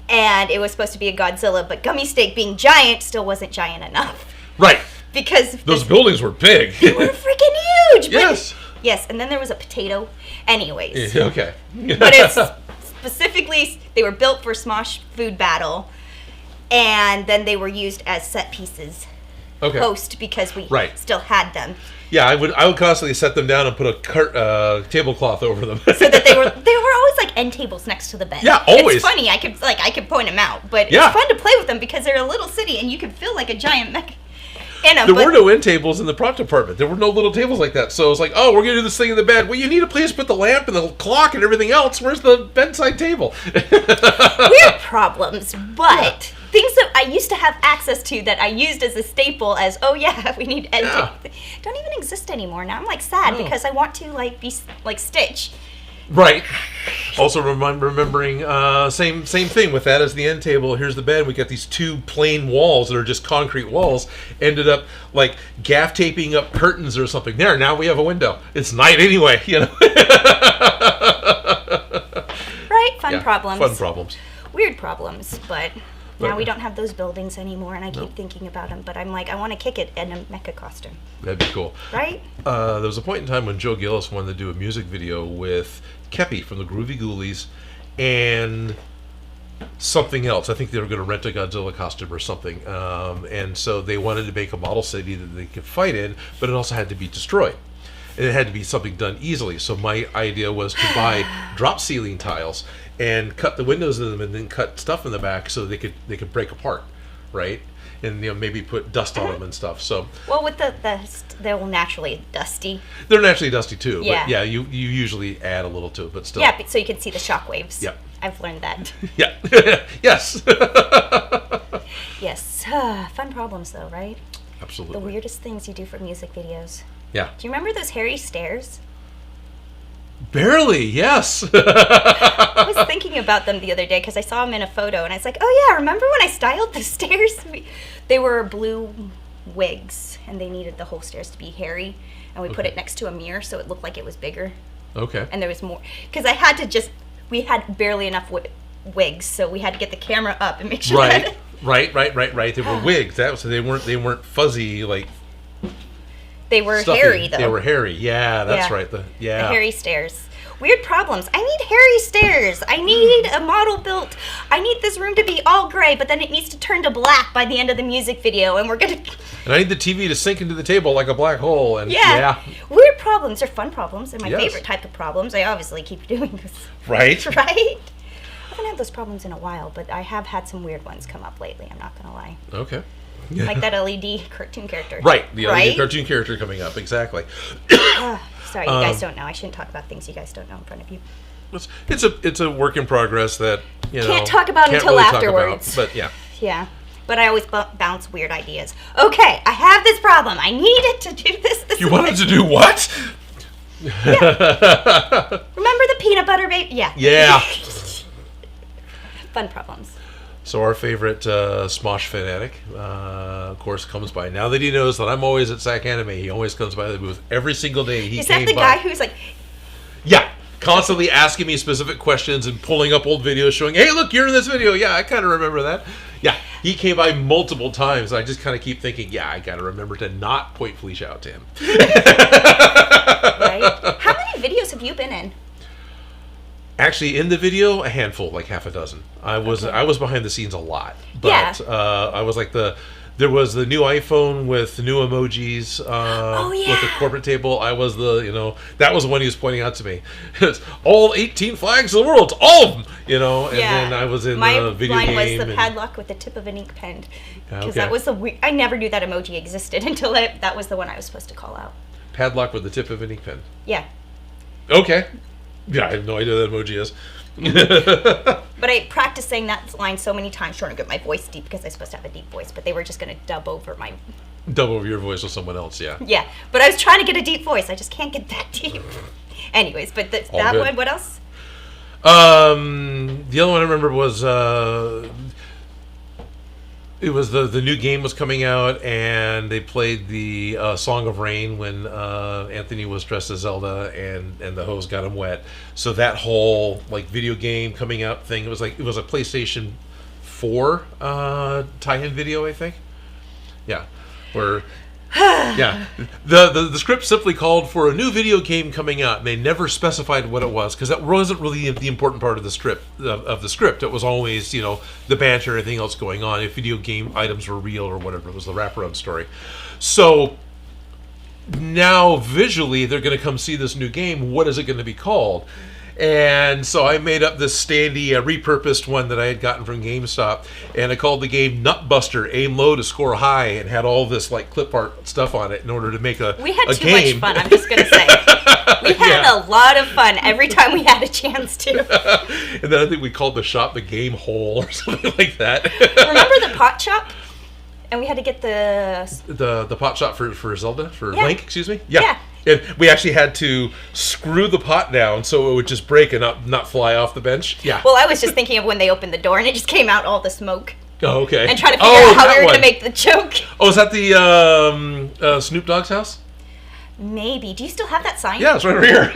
And it was supposed to be a Godzilla, but Gummy Snake being giant still wasn't giant enough. Right. Because those buildings were big. They were freaking huge. Yes. Yes, and then there was a potato. Anyways. Okay. But it's specifically, they were built for Smosh Food Battle, and then they were used as set pieces. Post, because we still had them. Yeah, I would constantly set them down and put a tablecloth over them. So that they were always like end tables next to the bed. Yeah, always. It's funny. I could point them out, but it's fun to play with them because they're a little city and you can feel like a giant mech in them. There were no end tables in the prop department. There were no little tables like that. So it was like, oh, we're gonna do this thing in the bed. Well, you need a place to put the lamp and the clock and everything else. Where's the bedside table? Weird problems, but. Things that I used to have access to that I used as a staple as, we need end tables. Don't even exist anymore. Now I'm like sad because I want to be like Stitch. Right. Also remembering same thing with that as the end table. Here's the bed. We got these two plain walls that are just concrete walls. Ended up like gaff taping up curtains or something. There, now we have a window. It's night anyway, you know. Right? Fun problems. Fun problems. Weird problems, but now we don't have those buildings anymore, and I keep thinking about them. But I'm like, I want to kick it in a mecha costume. That'd be cool. Right? There was a point in time when Joe Gillis wanted to do a music video with Kepi from the Groovy Ghoulies and something else. I think they were going to rent a Godzilla costume or something. And so they wanted to make a model city that they could fight in, but it also had to be destroyed. And it had to be something done easily. So my idea was to buy drop ceiling tiles and cut the windows in them and then cut stuff in the back so they could break apart, right? And maybe put dust on them and stuff. So with they're naturally dusty. They're naturally dusty too. Yeah. But you usually add a little to it, but still. Yeah, so you can see the shock waves. Yep. I've learned that. Yeah. Yes. Yes. Fun problems though, right? Absolutely. The weirdest things you do for music videos. Yeah. Do you remember those hairy stairs? Barely, yes. I was thinking about them the other day because I saw them in a photo, and I was like, oh yeah, remember when I styled the stairs? They were blue wigs, and they needed the whole stairs to be hairy, and we put it next to a mirror so it looked like it was bigger. Okay. And there was more, because we had barely enough wigs, so we had to get the camera up and make sure that... Right. They were wigs, so they weren't fuzzy, like... They were stuffy. hairy, though. They were hairy. Yeah, that's right. The hairy stairs. Weird problems. I need hairy stairs. I need a model built. I need this room to be all gray, but then it needs to turn to black by the end of the music video, and we're gonna... And I need the TV to sink into the table like a black hole. And Weird problems. They're fun problems. They're my favorite type of problems. I obviously keep doing this. Right. Right? I haven't had those problems in a while, but I have had some weird ones come up lately. I'm not gonna lie. Okay. Like that LED cartoon character. Right, the LED cartoon character coming up, exactly. Sorry, you guys don't know. I shouldn't talk about things you guys don't know in front of you. It's a work in progress that, can't talk about until really afterwards. But yeah. Yeah. But I always bounce weird ideas. Okay, I have this problem. I needed to do this. You wanted to do what? Yeah. Remember the peanut butter baby? Yeah. Yeah. Fun problems. So our favorite Smosh fanatic, of course, comes by. Now that he knows that I'm always at Sac Anime, he always comes by the booth every single day. Is that the guy who's like... Yeah, constantly asking me specific questions and pulling up old videos showing, hey, look, you're in this video. Yeah, I kind of remember that. Yeah. he came by multiple times. I just kind of keep thinking, yeah, I got to remember to not point Felicia out to him. Right? How many videos have you been in? Actually, in the video, a handful, like half a dozen. I was behind the scenes a lot, but I was like there was the new iPhone with the new emojis with the corporate table. I was that was the one he was pointing out to me. It's all 18 flags of the world, all of them, and then I was in the video game. Mine was the padlock with the tip of an ink pen, because that was I never knew that emoji existed until that was the one I was supposed to call out. Padlock with the tip of an ink pen. Yeah. Okay. Yeah, I have no idea what that emoji is. But I practiced saying that line so many times trying to get my voice deep, because I'm supposed to have a deep voice, but they were just going to dub over your voice with someone else, yeah. Yeah, but I was trying to get a deep voice. I just can't get that deep. Anyways, but that one, what else? The other one I remember was it was the new game was coming out, and they played the Song of Rain when Anthony was dressed as Zelda, and the hose got him wet. So that whole video game coming out thing, it was a PlayStation 4 tie-in video, I think. Yeah, where the script simply called for a new video game coming out, and they never specified what it was, because that wasn't really the important part of the script. It was always the banter and everything else going on. If video game items were real or whatever, it was the wraparound story. So now visually they're going to come see this new game. What is it going to be called? And so I made up this standy, repurposed one that I had gotten from GameStop, and I called the game Nutbuster, aim low to score high, and had all this clip art stuff on it in order to make a game. We had too much fun, I'm just going to say. We had a lot of fun every time we had a chance to. And then I think we called the shop the Game Hole or something like that. Remember the pot shop? And we had to get the pot shop for Zelda, for Link, excuse me? Yeah. And we actually had to screw the pot down so it would just break and not fly off the bench. Yeah. Well, I was just thinking of when they opened the door and it just came out all the smoke. Oh, okay. And trying to figure out how we were going to make the joke. Oh, is that the Snoop Dogg's house? Maybe. Do you still have that sign? Yeah, it's right over here.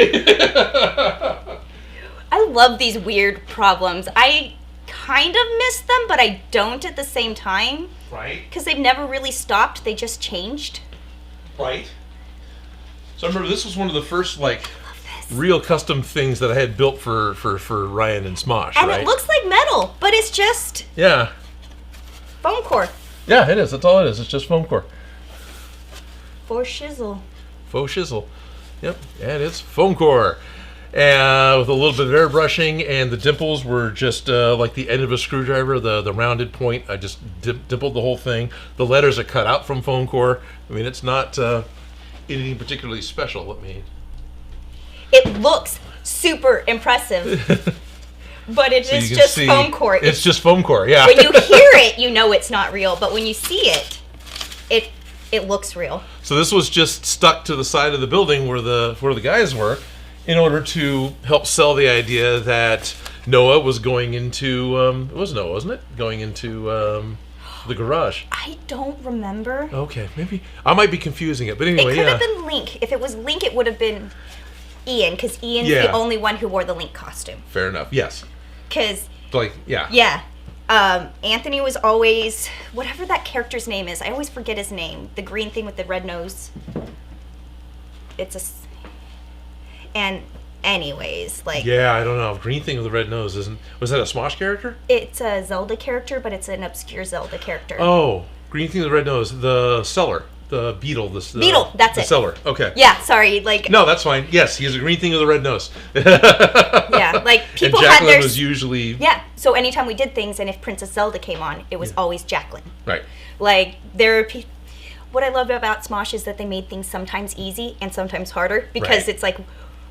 I love these weird problems. I kind of miss them, but I don't at the same time. Right. Because they've never really stopped. They just changed. Right. So I remember this was one of the first real custom things that I had built for Ryan and Smosh. And it looks like metal, but it's just foam core. Yeah, it is. That's all it is. It's just foam core. Faux shizzle. Yep, and it's foam core. With a little bit of airbrushing, and the dimples were just like the end of a screwdriver, the rounded point. I just dimpled the whole thing. The letters are cut out from foam core. I mean, it's not anything particularly special. It looks super impressive, but it is just foam core. It's just foam core, yeah. When you hear it, you know it's not real, but when you see it, it looks real. So this was just stuck to the side of the building where the guys were, in order to help sell the idea that Noah was going into it was Noah, wasn't it? Going into the garage. I don't remember. Okay, maybe I might be confusing it, but anyway, it could have been Link. If it was Link, it would have been Ian, because Ian's the only one who wore the Link costume. Fair enough. Yes. Because yeah. Anthony was always whatever that character's name is. I always forget his name. The green thing with the red nose. Anyways, yeah, I don't know. Green thing with the red nose was that a Smosh character? It's a Zelda character, but it's an obscure Zelda character. Oh, green thing with the red nose, the seller, the beetle, beetle. That's the it. Seller. Okay. Yeah, sorry. No, that's fine. Yes, he's a green thing with a red nose. Yeah, people and Jacqueline had their was usually So anytime we did things, and if Princess Zelda came on, it was always Jacqueline. Right. There are people. What I love about Smosh is that they made things sometimes easy and sometimes harder, because it's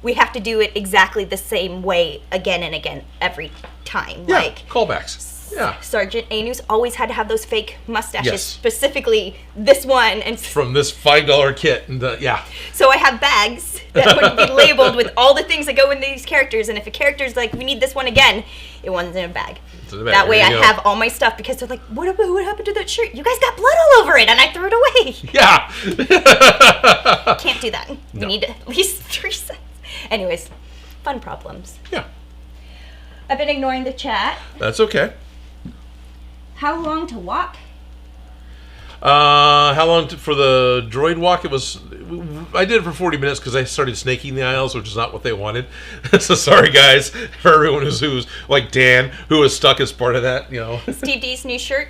we have to do it exactly the same way again and again every time. Yeah, callbacks. Yeah. Sergeant Anus always had to have those fake mustaches, specifically this one. And from this $5 kit. And So I have bags that would be labeled with all the things that go in these characters, and if a character's like, we need this one again, it one's in a bag. That way I have all my stuff, because they're like, what happened to that shirt? You guys got blood all over it, and I threw it away. Yeah. Can't do that. No. We need at least 3 sets. Anyways, fun problems. Yeah. I've been ignoring the chat. That's okay. How long to walk? How long for the droid walk? I did it for 40 minutes because I started snaking the aisles, which is not what they wanted. So sorry, guys, for everyone who's like Dan, who was stuck as part of that. Steve D's new shirt.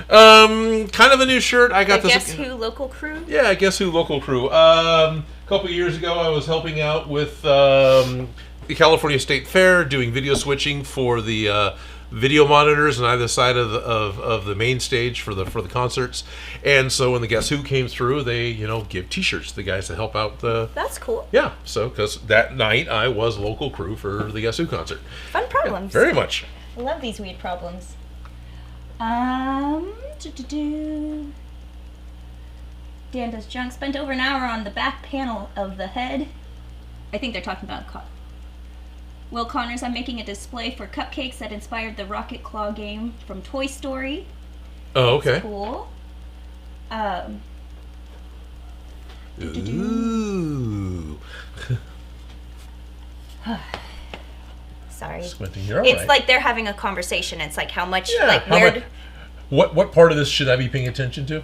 Kind of a new shirt. I got this. Guess Who local crew? Yeah, Guess Who local crew. A couple of years ago, I was helping out with the California State Fair, doing video switching for the video monitors on either side of the main stage for the concerts. And so when the Guess Who came through, they give T-shirts to the guys to help out the. That's cool. Yeah, so because that night I was local crew for the Guess Who concert. Fun problems. Yeah, very much. I love these weird problems. Dan does junk. Spent over an hour on the back panel of the head. I think they're talking about Will Connors. I'm making a display for cupcakes that inspired the Rocket Claw game from Toy Story. Oh, okay. That's cool. Ooh. Sorry. Squinting. You're all it's right. like they're having a conversation. It's like how much, what part of this should I be paying attention to?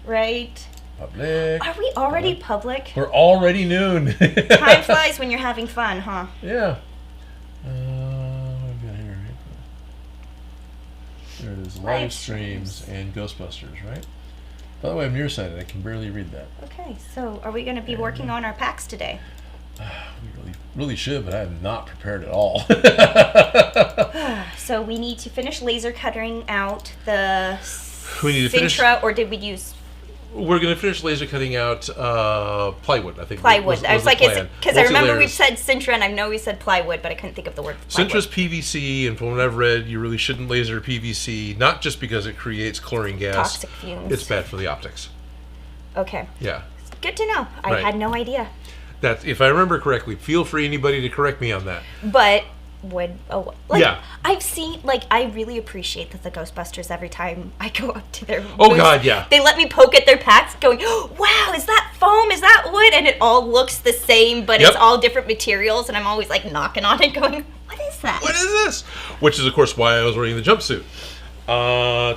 Right. Public. Are we already public? We're already noon. Time flies when you're having fun, huh? Yeah. What have we got here? There it is. Live streams and Ghostbusters, right? By the way, I'm nearsighted. I can barely read that. Okay, so are we going to be working on our packs today? We really should, but I am not prepared at all. So we need to finish laser cutting out the we need to Sintra, or did we use... We're going to finish laser cutting out plywood, I think. Plywood. I was like, because I remember we've said Sintra, and I know we said plywood, but I couldn't think of the word plywood. Sintra's PVC, and from what I've read, you really shouldn't laser PVC, not just because it creates chlorine gas. Toxic fumes. It's bad for the optics. Okay. Yeah. Good to know. I had no idea. That, if I remember correctly, feel free anybody to correct me on that. But yeah. I've seen, I really appreciate that the Ghostbusters, every time I go up to their Oh booth, God, yeah. They let me poke at their packs going, oh, wow, is that foam? Is that wood? And it all looks the same, but it's all different materials, and I'm always knocking on it going, what is that? What is this? Which is, of course, why I was wearing the jumpsuit.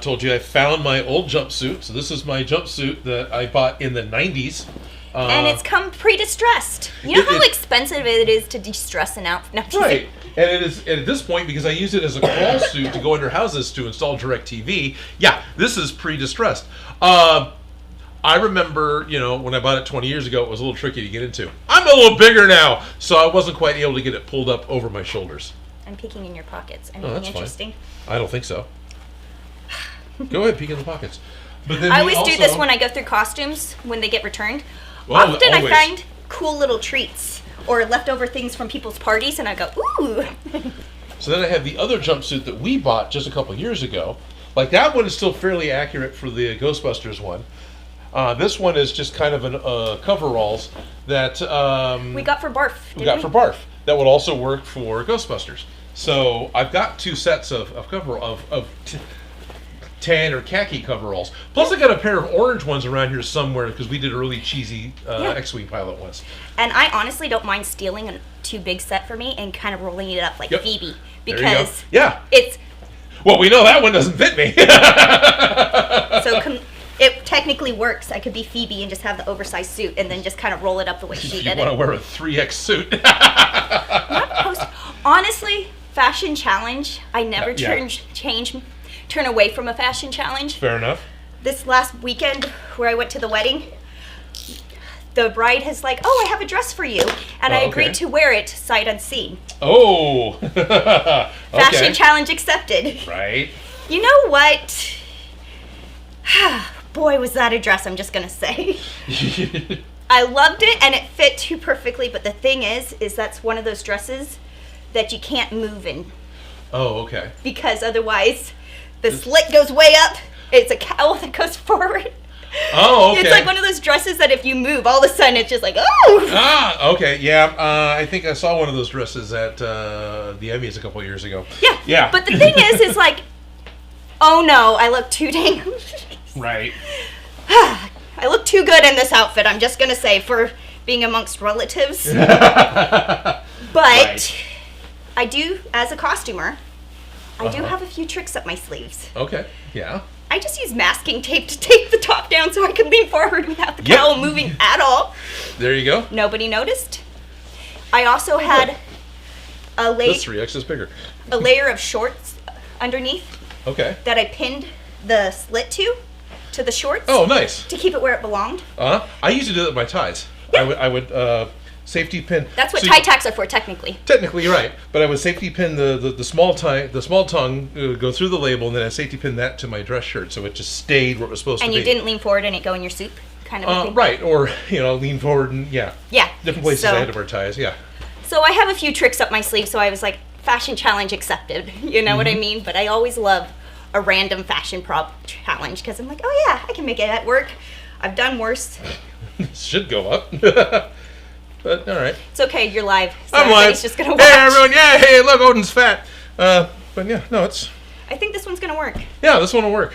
Told you I found my old jumpsuit. So this is my jumpsuit that I bought in the 90s. And it's come pre-distressed. You know how expensive it is to de-stress an outfit? Right. And it is, and at this point, because I use it as a crawl suit to go under houses to install DirecTV, yeah, this is pre-distressed. I remember, when I bought it 20 years ago, it was a little tricky to get into. I'm a little bigger now, so I wasn't quite able to get it pulled up over my shoulders. I'm peeking in your pockets. Anything interesting? Fine. I don't think so. Go ahead, peek in the pockets. But then I always do this when I go through costumes, when they get returned. Well, often I find cool little treats or leftover things from people's parties, and I go, ooh. So then I have the other jumpsuit that we bought just a couple years ago. That one is still fairly accurate for the Ghostbusters one. This one is just kind of an coveralls that we got for Barf. For Barf. That would also work for Ghostbusters. So I've got two sets of tan or khaki coveralls. Plus I got a pair of orange ones around here somewhere because we did a really cheesy X-Wing pilot once. And I honestly don't mind stealing a too big set for me and kind of rolling it up like Phoebe. Because it's... Well, we know that one doesn't fit me. So it technically works. I could be Phoebe and just have the oversized suit and then just kind of roll it up the way she did it. You want to wear a 3X suit. Honestly, fashion challenge, I never turn away from a fashion challenge. Fair enough. This last weekend where I went to the wedding, the bride has I have a dress for you. And I agreed to wear it sight unseen. Oh. Fashion challenge accepted. Right. You know what? Boy, was that a dress, I'm just going to say. I loved it and it fit too perfectly. But the thing is that's one of those dresses that you can't move in. Oh, okay. Because otherwise... The slit goes way up. It's a cowl that goes forward. Oh, okay. It's one of those dresses that if you move, all of a sudden it's just oh! Ah, okay. Yeah, I think I saw one of those dresses at the Emmys a couple of years ago. Yeah. Yeah. But the thing is oh no, I look too dang... Right. I look too good in this outfit, I'm just going to say, for being amongst relatives. But I do, as a costumer... I do have a few tricks up my sleeves. Okay, yeah. I just use masking tape to tape the top down so I can lean forward without the cowl moving at all. There you go. Nobody noticed. I also had a layer. This 3X is bigger. A layer of shorts underneath. Okay. That I pinned the slit to the shorts. Oh, nice. To keep it where it belonged. I used to do that with my ties. Yeah. I would safety pin. That's what tie tacks are for, technically. Technically, you're right. But I would safety pin the small tongue, go through the label, and then I safety pin that to my dress shirt, so it just stayed where it was supposed to be. And you didn't lean forward and it go in your soup, kind of thing. Right, or lean forward and yeah, different places I had to wear ties. Yeah. So I have a few tricks up my sleeve. So I was like, fashion challenge accepted. You know what I mean? But I always love a random fashion prop challenge because I'm like, oh yeah, I can make it at work. I've done worse. Should go up. But all right. It's okay, you're live. So I'm live. Just gonna watch. Hey everyone! Yeah, hey, look, Odin's fat. But yeah, no, it's. I think this one's gonna work. Yeah, this one will work.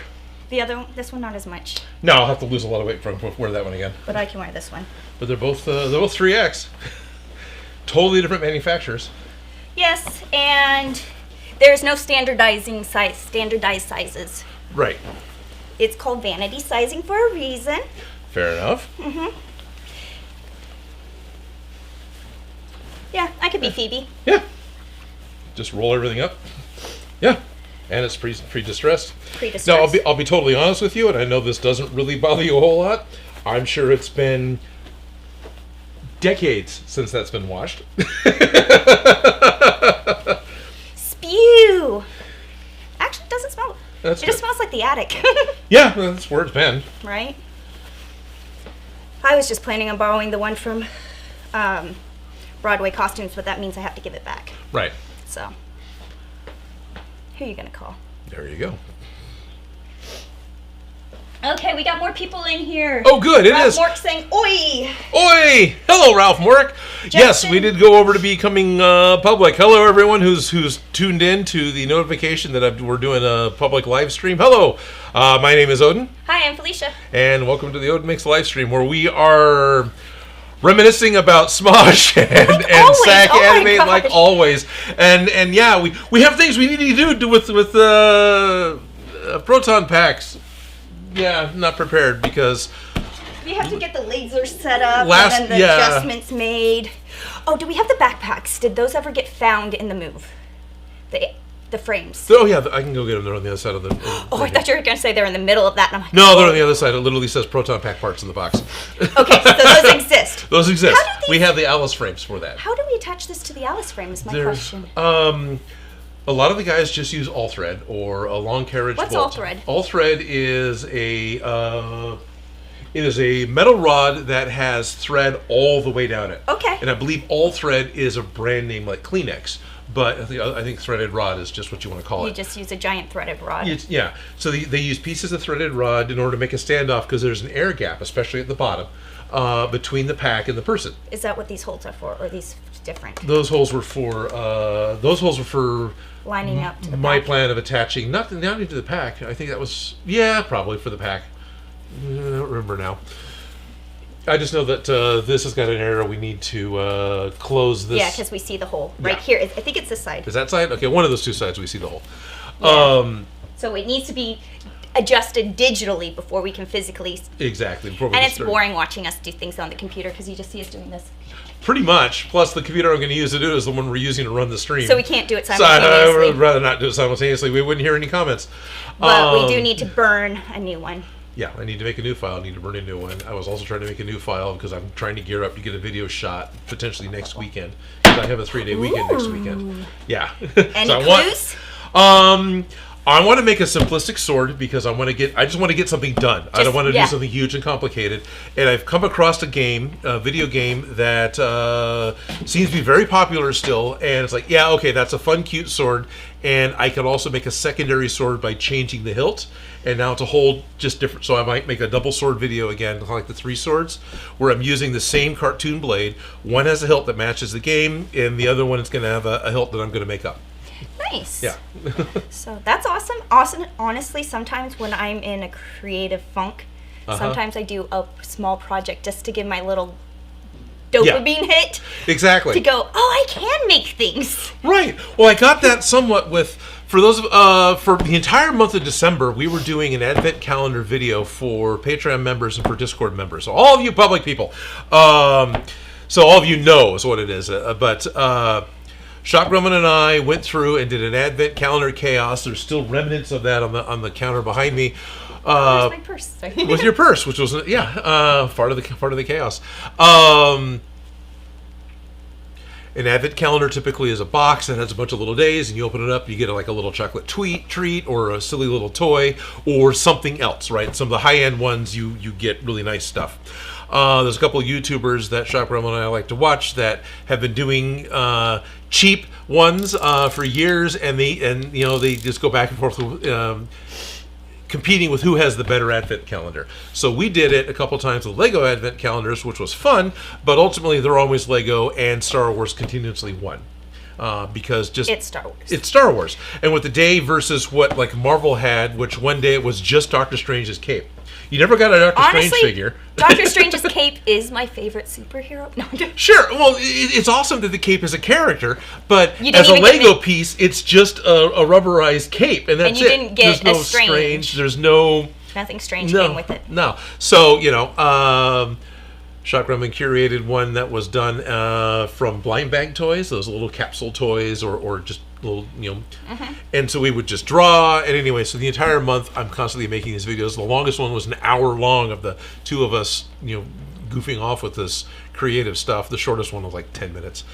The other one, this one not as much. No, I'll have to lose a lot of weight from wear that one again. But I can wear this one. But they're both 3X. Totally different manufacturers. Yes, and there's no standardized sizes. Right. It's called vanity sizing for a reason. Fair enough. Yeah, I could be Phoebe. Yeah. Just roll everything up. Yeah. And it's pre-distressed. Pre-distressed. Now, I'll be totally honest with you, and I know this doesn't really bother you a whole lot. I'm sure it's been decades since that's been washed. Spew. Actually, it doesn't smell. It just smells like the attic. Yeah, that's where it's been. Right. I was just planning on borrowing the one from Broadway Costumes, but that means I have to give it back. Right. So, who are you gonna call? There you go. Okay, we got more people in here. Oh, good. Ralph It is. Mork saying, "Oi!" Oi! Hello, Ralph Mork. Yes, we did go over to becoming public. Hello, everyone who's tuned in to the notification that we're doing a public live stream. Hello, my name is Odin. Hi, I'm Felicia. And welcome to the Odin Makes live stream, where we are reminiscing about Smosh and Sac Anime, like always. And yeah, we have things we need to do with Proton Packs. Yeah, not prepared because we have to get the lasers set up and then the adjustments made. Oh, do we have the backpacks? Did those ever get found in the move? The frames. Oh yeah, I can go get them. They're on the other side of the. Oh, I thought you were going to say they're in the middle of that. And I'm like, no, they're on the other side. It literally says Proton Pack parts in the box. Okay, so those exist. Those exist. We have the Alice frames for that. How do we attach this to the Alice frame? Is my question. A lot of the guys just use all thread or a long carriage bolt. What's all thread? All thread is a metal rod that has thread all the way down it. Okay. And I believe all thread is a brand name like Kleenex, but I think threaded rod is just what you want to call it. You just use a giant threaded rod. Yeah. So they use pieces of threaded rod in order to make a standoff because there's an air gap, especially at the bottom, between the pack and the person. Is that what these holes are for, or are these different? Those holes were for lining up to the my pack. plan of attaching not into the pack. I think that was probably for the pack. I don't remember now. I just know that this has got an error. We need to close this. Yeah, because we see the hole right here. I think it's this side. Is that side? Okay, one of those two sides we see the hole. Yeah. So it needs to be adjusted digitally before we can physically. Exactly. And it's boring watching us do things on the computer because you just see us doing this. Pretty much. Plus, the computer I'm going to use to do is the one we're using to run the stream. So we can't do it simultaneously. So I would rather not do it simultaneously. We wouldn't hear any comments. But we do need to burn a new one. Yeah, I need to make a new file. I need to burn a new one. I was also trying to make a new file because I'm trying to gear up to get a video shot potentially next weekend. Because I have a 3-day weekend next weekend. Yeah. Any clues? I want to make a simplistic sword because I just want to get something done. I don't want to do something huge and complicated. And I've come across a video game that seems to be very popular still. And it's like, yeah, okay, that's a fun, cute sword. And I can also make a secondary sword by changing the hilt. And now to hold just different. So I might make a double sword video again, like the 3 swords, where I'm using the same cartoon blade. One has a hilt that matches the game, and the other one is going to have a hilt that I'm going to make up. Nice. Yeah. So that's awesome. Awesome. Honestly, sometimes when I'm in a creative funk, sometimes I do a small project just to give my little dopamine hit. Exactly. To go, oh, I can make things. Right. Well, I got that somewhat with For those for the entire month of December, we were doing an advent calendar video for Patreon members and for Discord members. So all of you public people, so all of you know is what it is. But Shock Grumman and I went through and did an advent calendar chaos. There's still remnants of that on the counter behind me. Where's my purse? With your purse, which was part of the chaos. An advent calendar typically is a box that has a bunch of little days, and you open it up, you get like a little chocolate treat, or a silly little toy, or something else, right? Some of the high-end ones, you get really nice stuff. There's a couple of YouTubers that Shock Grumman and I like to watch that have been doing cheap ones for years, and they just go back and forth with, competing with who has the better advent calendar. So we did it a couple times with Lego advent calendars, which was fun, but ultimately they're always Lego, and Star Wars continuously won. Because it's Star Wars. It's Star Wars. And with the day versus what like Marvel had, which one day it was just Doctor Strange's cape. You never got a Doctor Strange figure. Doctor Strange's cape is my favorite superhero. No, sure. Well, it's awesome that the cape is a character, but as a Lego piece, it's just a rubberized cape, and that's it. And you didn't get There's no strange. There's no... Nothing strange came with it. No. So, Shock Grumman curated one that was done from blind bag toys, those little capsule toys, or just little, and so we would just draw, and anyway, so the entire month I'm constantly making these videos. The longest one was an hour long of the two of us, goofing off with this creative stuff. The shortest one was like 10 minutes.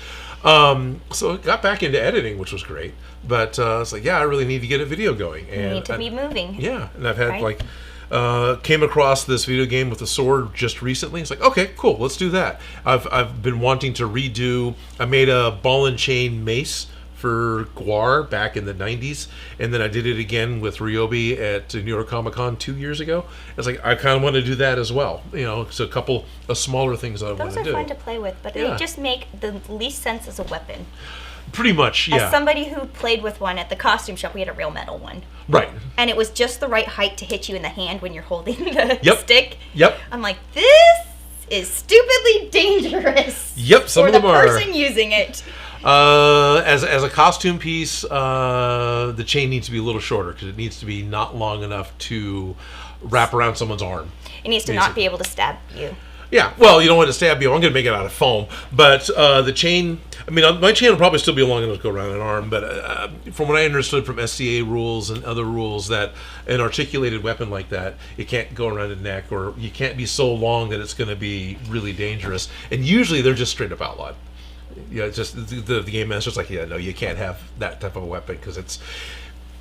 So I got back into editing, which was great, but it's like, I really need to get a video going. And you need to be moving. Yeah, and I've had came across this video game with a sword just recently. It's like, okay, cool, let's do that. I've been wanting to redo. I made a ball and chain mace for Guar back in the 90s, and then I did it again with Ryobi at New York Comic Con 2 years ago. It's like, I kind of want to do that as well. So a couple of smaller things I want to do. Those are fun to play with, but they just make the least sense as a weapon. Pretty much, yeah. As somebody who played with one at the costume shop, we had a real metal one. Right. And it was just the right height to hit you in the hand when you're holding the stick. Yep. I'm like, this is stupidly dangerous. Yep, some of them are. For the person using it. As a costume piece, the chain needs to be a little shorter because it needs to be not long enough to wrap around someone's arm. It needs to not be able to stab you. Yeah, well, you don't want to stab you. I'm going to make it out of foam. But the chain, my chain will probably still be long enough to go around an arm. But from what I understood from SCA rules and other rules, that an articulated weapon like that, it can't go around a neck, or you can't be so long that it's going to be really dangerous. And usually they're just straight up outlawed. It's just the game master's like, no, you can't have that type of a weapon because it's,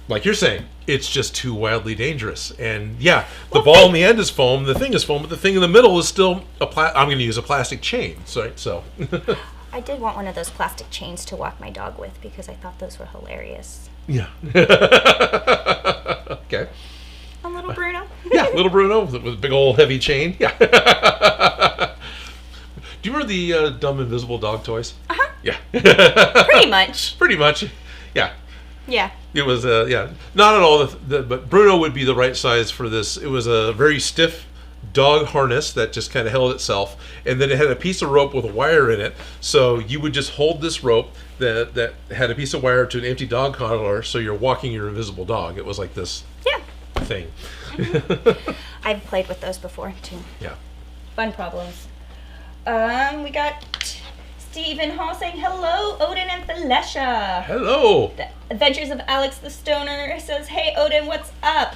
like you're saying, it's just too wildly dangerous. And the ball in the end is foam, the thing is foam, but the thing in the middle is still I'm going to use a plastic chain. So I did want one of those plastic chains to walk my dog with because I thought those were hilarious. Yeah. Okay. A little Bruno. Yeah, little Bruno with a big old heavy chain. Yeah. Do you remember the dumb invisible dog toys? Uh-huh. Yeah. Pretty much. Pretty much. Yeah. Yeah. It was, not at all, but Bruno would be the right size for this. It was a very stiff dog harness that just kind of held itself, and then it had a piece of rope with a wire in it. So you would just hold this rope that had a piece of wire to an empty dog collar, so you're walking your invisible dog. It was like this thing. Mm-hmm. I've played with those before, too. Yeah. Fun problems. We got Stephen Hall saying, hello, Odin and Felicia. Hello. The Adventures of Alex the Stoner says, hey, Odin, what's up?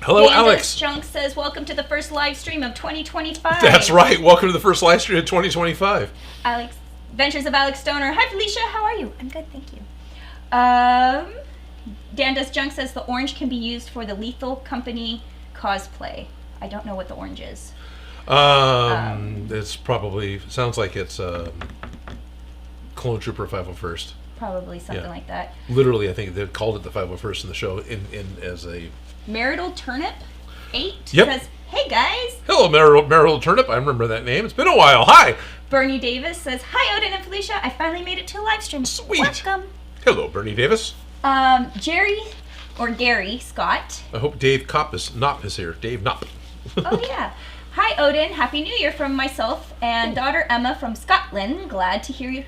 Hello, Alex. Junk says, welcome to the first live stream of 2025. That's right. Welcome to the first live stream of 2025. Alex, Adventures of Alex Stoner. Hi, Felicia. How are you? I'm good, thank you. Dan Does Junk says, the orange can be used for the Lethal Company cosplay. I don't know what the orange is. It's probably, sounds like it's Clone Trooper 501st. Probably something like that. Literally, I think they called it the 501st in the show in as a... Marital Turnip 8 says, hey guys. Hello, Marital Turnip. I remember that name. It's been a while. Hi. Bernie Davis says, hi, Odin and Felicia. I finally made it to a live stream. Sweet. Welcome. Hello, Bernie Davis. Gary Scott. I hope Dave Knopp is here. Dave Knopp. Oh, yeah. Hi, Odin. Happy New Year from myself and daughter Emma from Scotland. Glad to hear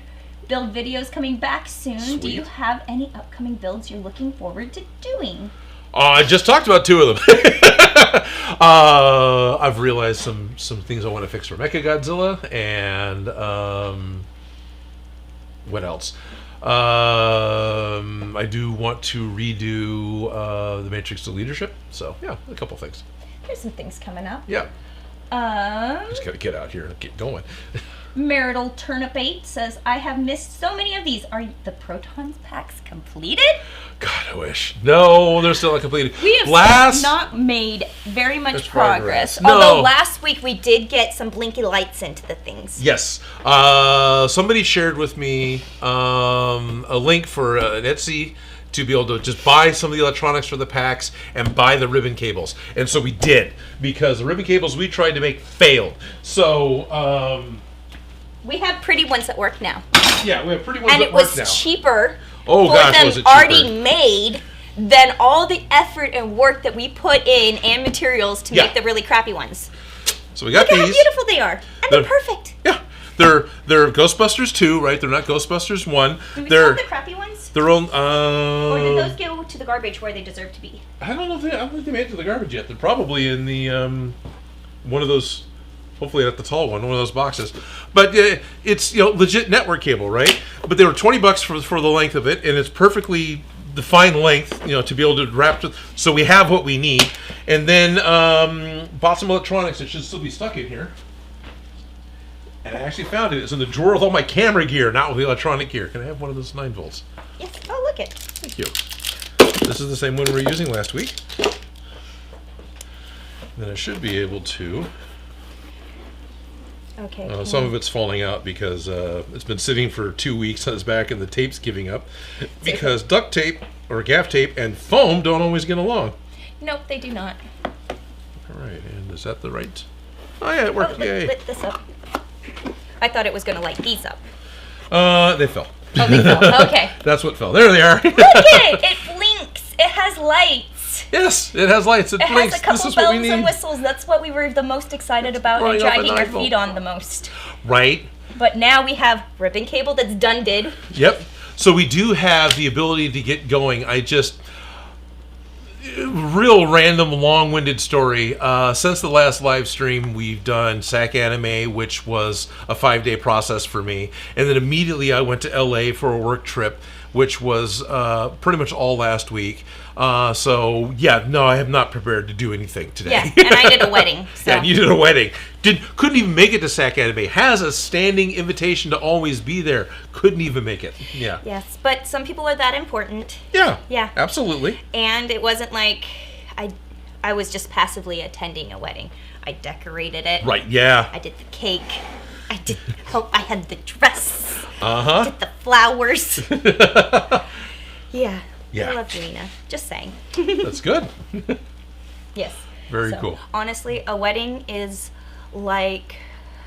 build videos coming back soon. Sweet. Do you have any upcoming builds you're looking forward to doing? I just talked about 2 of them. I've realized some things I want to fix for Mechagodzilla, and what else? I do want to redo the Matrix to Leadership. So yeah, a couple things. There's some things coming up. Yeah. Just gotta get out here and get going. Marital Turnip 8 says, I have missed so many of these. Are the Proton Packs completed? God, I wish. No, they're still not completed. We have not made very much progress. No. Although last week we did get some blinky lights into the things. Yes. Somebody shared with me a link for an Etsy to be able to just buy some of the electronics for the packs and buy the ribbon cables. And so we did, because the ribbon cables we tried to make failed. So... we have pretty ones that work now. Yeah, we have pretty ones that work now. And it was cheaper for them already made than all the effort and work that we put in and materials to make the really crappy ones. So we got Look these. Look how beautiful they are. And they're perfect. Yeah. They're Ghostbusters 2, right? They're not Ghostbusters 1. Do we still have the crappy ones? Their own. Or did those go to the garbage where they deserve to be? I don't know if I don't think they made it to the garbage yet. They're probably in the one of those. Hopefully not the tall one of those boxes. But it's legit network cable, right? But they were $20 for the length of it, and it's perfectly defined length, to be able to wrap it. So we have what we need. And then bought some electronics that should still be stuck in here. And I actually found it. It's in the drawer with all my camera gear, not with the electronic gear. Can I have one of those 9 volts? Yes. Oh, look it. Thank you. This is the same one we were using last week. Then I should be able to... Okay. Some of it's falling out because it's been sitting for 2 weeks on its back and the tape's giving up. Because duct tape or gaff tape and foam don't always get along. Nope, they do not. All right, and is that the right... Oh yeah, it worked. Yay. Lit this up. I thought it was going to light these up. They fell. Oh, they fell. Okay. That's what fell. There they are. Look at it. It blinks. It has lights. Yes, it has lights. It blinks. Has a couple this is what we bells need. and whistles. That's what we were the most excited about and dragging our feet on the most. Right. But now we have ribbon cable that's done did. Yep. So we do have the ability to get going. Real random, long-winded story. Since the last live stream, we've done Sac Anime, which was a 5-day process for me. And then immediately I went to LA for a work trip, which was pretty much all last week. I have not prepared to do anything today. Yeah, and I did a wedding. So. Yeah, and you did a wedding. Couldn't even make it to Sac Anime. Has a standing invitation to always be there. Couldn't even make it. Yeah. Yes, but some people are that important. Yeah. Yeah. Absolutely. And it wasn't like I was just passively attending a wedding. I decorated it. Right. Yeah. I did the cake. I had the dress. Uh-huh. Did the flowers. Yeah. Yeah. I love Julina. Just saying. That's good. Yes. Very cool. Honestly, a wedding is like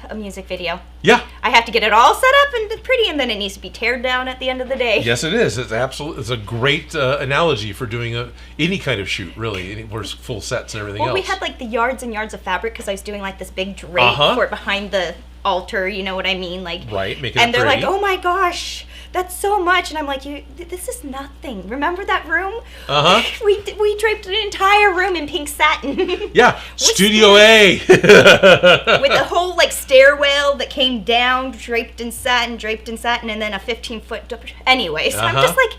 a music video. Yeah. I have to get it all set up and pretty, and then it needs to be teared down at the end of the day. Yes, it is. It's a great analogy for doing any kind of shoot, really. Where's full sets and everything else. Well, we had like the yards and yards of fabric because I was doing like this big drape for behind the altar. You know what I mean? Like right. Making and it they're pretty. like, "Oh my gosh, that's so much," and I'm like, this is nothing. Remember that room? We draped an entire room in pink satin. Yeah, Studio A. With the whole like stairwell that came down, draped in satin, and then a 15-foot. Anyways, I'm just like,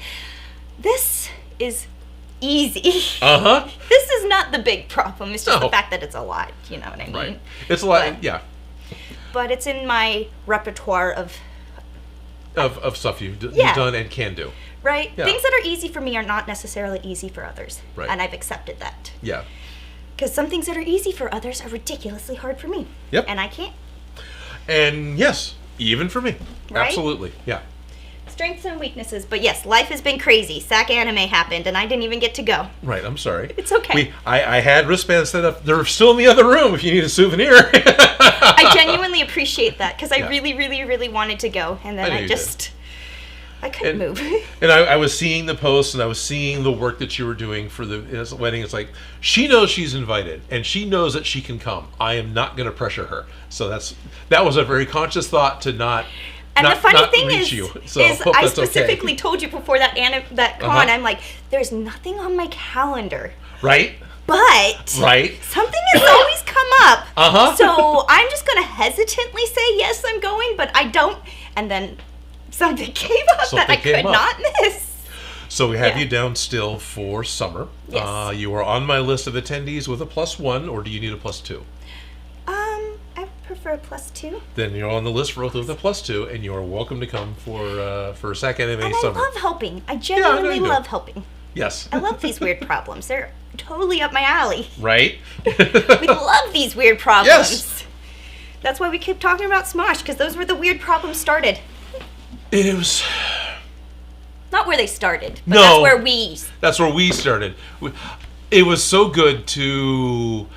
this is easy. This is not the big problem. It's just the fact that it's a lot. You know what I mean? Right. It's a lot. Yeah. But it's in my repertoire of stuff you've done and can do. Right? Yeah. Things that are easy for me are not necessarily easy for others. Right. And I've accepted that. Yeah. Because some things that are easy for others are ridiculously hard for me. Yep. And I can't. And yes, even for me. Right? Absolutely. Yeah. Strengths and weaknesses. But yes, life has been crazy. Sac Anime happened and I didn't even get to go. Right, I'm sorry. It's okay. I had wristbands set up. They're still in the other room if you need a souvenir. I genuinely appreciate that because I really, really, really wanted to go. And then I couldn't move. And I was seeing the posts and I was seeing the work that you were doing for the wedding. It's like, she knows she's invited and she knows that she can come. I am not going to pressure her. So that was a very conscious thought to not And the funny thing is I specifically okay. told you before that con, I'm like, there's nothing on my calendar. Right. But something has always come up. So I'm just going to hesitantly say, yes, I'm going, but I don't. And then something came up that I could not miss. So we have you down still for summer. Yes. You are on my list of attendees with a +1, or do you need a +2? I prefer a +2. Then you're on the list with a +2, and you are welcome to come for Sac Anime Summer. I love helping. I genuinely love helping. Yes. I love these weird problems. They're totally up my alley. Right? We love these weird problems. Yes. That's why we keep talking about Smosh, because those were the weird problems started. It was... Not where they started, but that's where we started. It was so good to...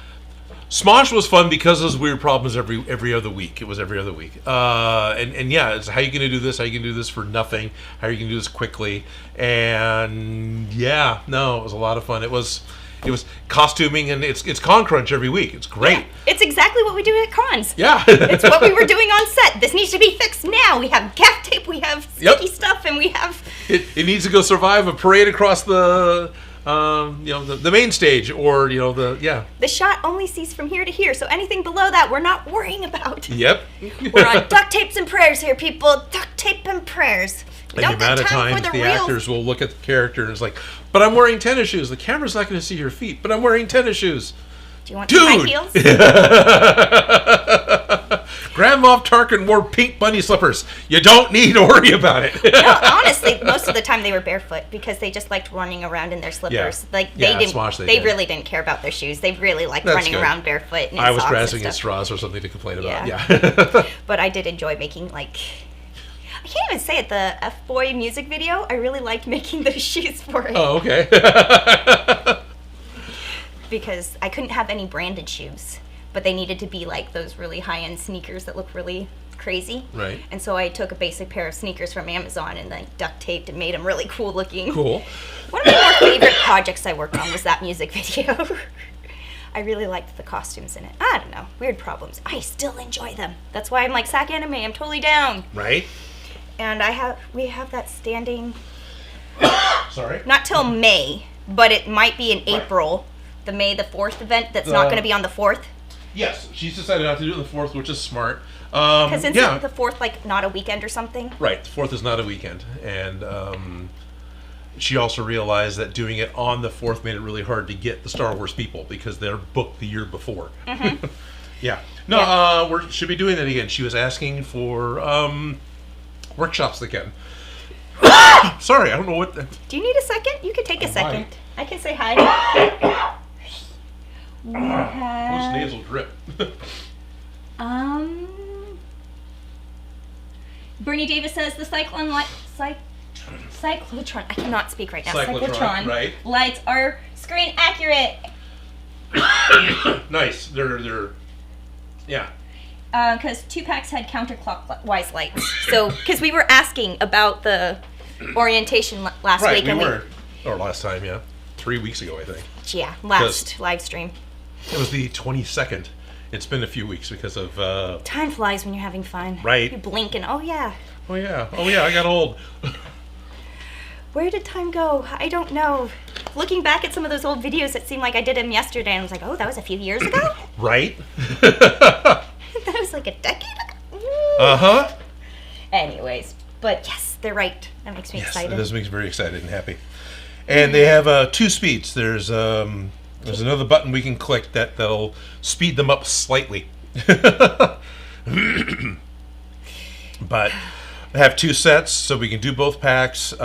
Smosh was fun because those weird problems every other week. It was every other week. And yeah, it's how you going to do this, how you can do this for nothing, how are you going to do this quickly. And yeah, no, it was a lot of fun. It was costuming, and it's Con Crunch every week. It's great. Yeah, it's exactly what we do at cons. Yeah. It's what we were doing on set. This needs to be fixed now. We have gaff tape, we have sticky stuff, and we have... It needs to go survive a parade across the... the main stage, or the shot only sees from here to here, so anything below that we're not worrying about. Yep. We're on duct tapes and prayers here, people. Duct tape and prayers. And the amount of times the actors will look at the character and it's like, but I'm wearing tennis shoes. The camera's not going to see your feet, but I'm wearing tennis shoes. Do you want to see my heels? Grand Moff Tarkin wore pink bunny slippers. You don't need to worry about it. No, honestly, most of the time they were barefoot because they just liked running around in their slippers. Yeah. Like they really didn't care about their shoes. They really liked running around barefoot. I was grasping at straws or something to complain about. Yeah. But I did enjoy making I can't even say it. The F-Boy music video, I really liked making those shoes for it. Oh, okay. Because I couldn't have any branded shoes, but they needed to be like those really high-end sneakers that look really crazy. Right. And so I took a basic pair of sneakers from Amazon and then duct taped and made them really cool looking. Cool. One of my more favorite projects I worked on was that music video. I really liked the costumes in it. I don't know. Weird problems. I still enjoy them. That's why I'm like, Sac Anime, I'm totally down. Right. And we have that standing... Sorry? Not till May, but it might be in April. The May the 4th event that's not going to be on the 4th. Yes, she's decided not to do it on the 4th, which is smart. Because isn't the 4th not a weekend or something? Right, the 4th is not a weekend. And she also realized that doing it on the 4th made it really hard to get the Star Wars people because they're booked the year before. Mm-hmm. Yeah. No, we should be doing that again. She was asking for workshops again. Sorry, I don't know what... Do you need a second? You can take a second. Might. I can say hi. What's nasal drip? Bernie Davis says the cyclotron. I cannot speak right now. Cyclotron Lights are screen accurate. Nice. They're yeah. Because 2 packs had counterclockwise lights. So, because we were asking about the orientation last week. Or last time, yeah. 3 weeks ago, I think. Yeah, last live stream. It was the 22nd. It's been a few weeks because of... Time flies when you're having fun. Right. You blink and, oh yeah, I got old. Where did time go? I don't know. Looking back at some of those old videos, it seemed like I did them yesterday, and I was like, oh, that was a few years ago? Right? That was like a decade ago? Uh-huh. Anyways, but yes, they're right. That makes me excited. Yes, this makes me very excited and happy. And they have 2 speeds. There's another button we can click that'll speed them up slightly. But I have 2 sets, so we can do both packs. We've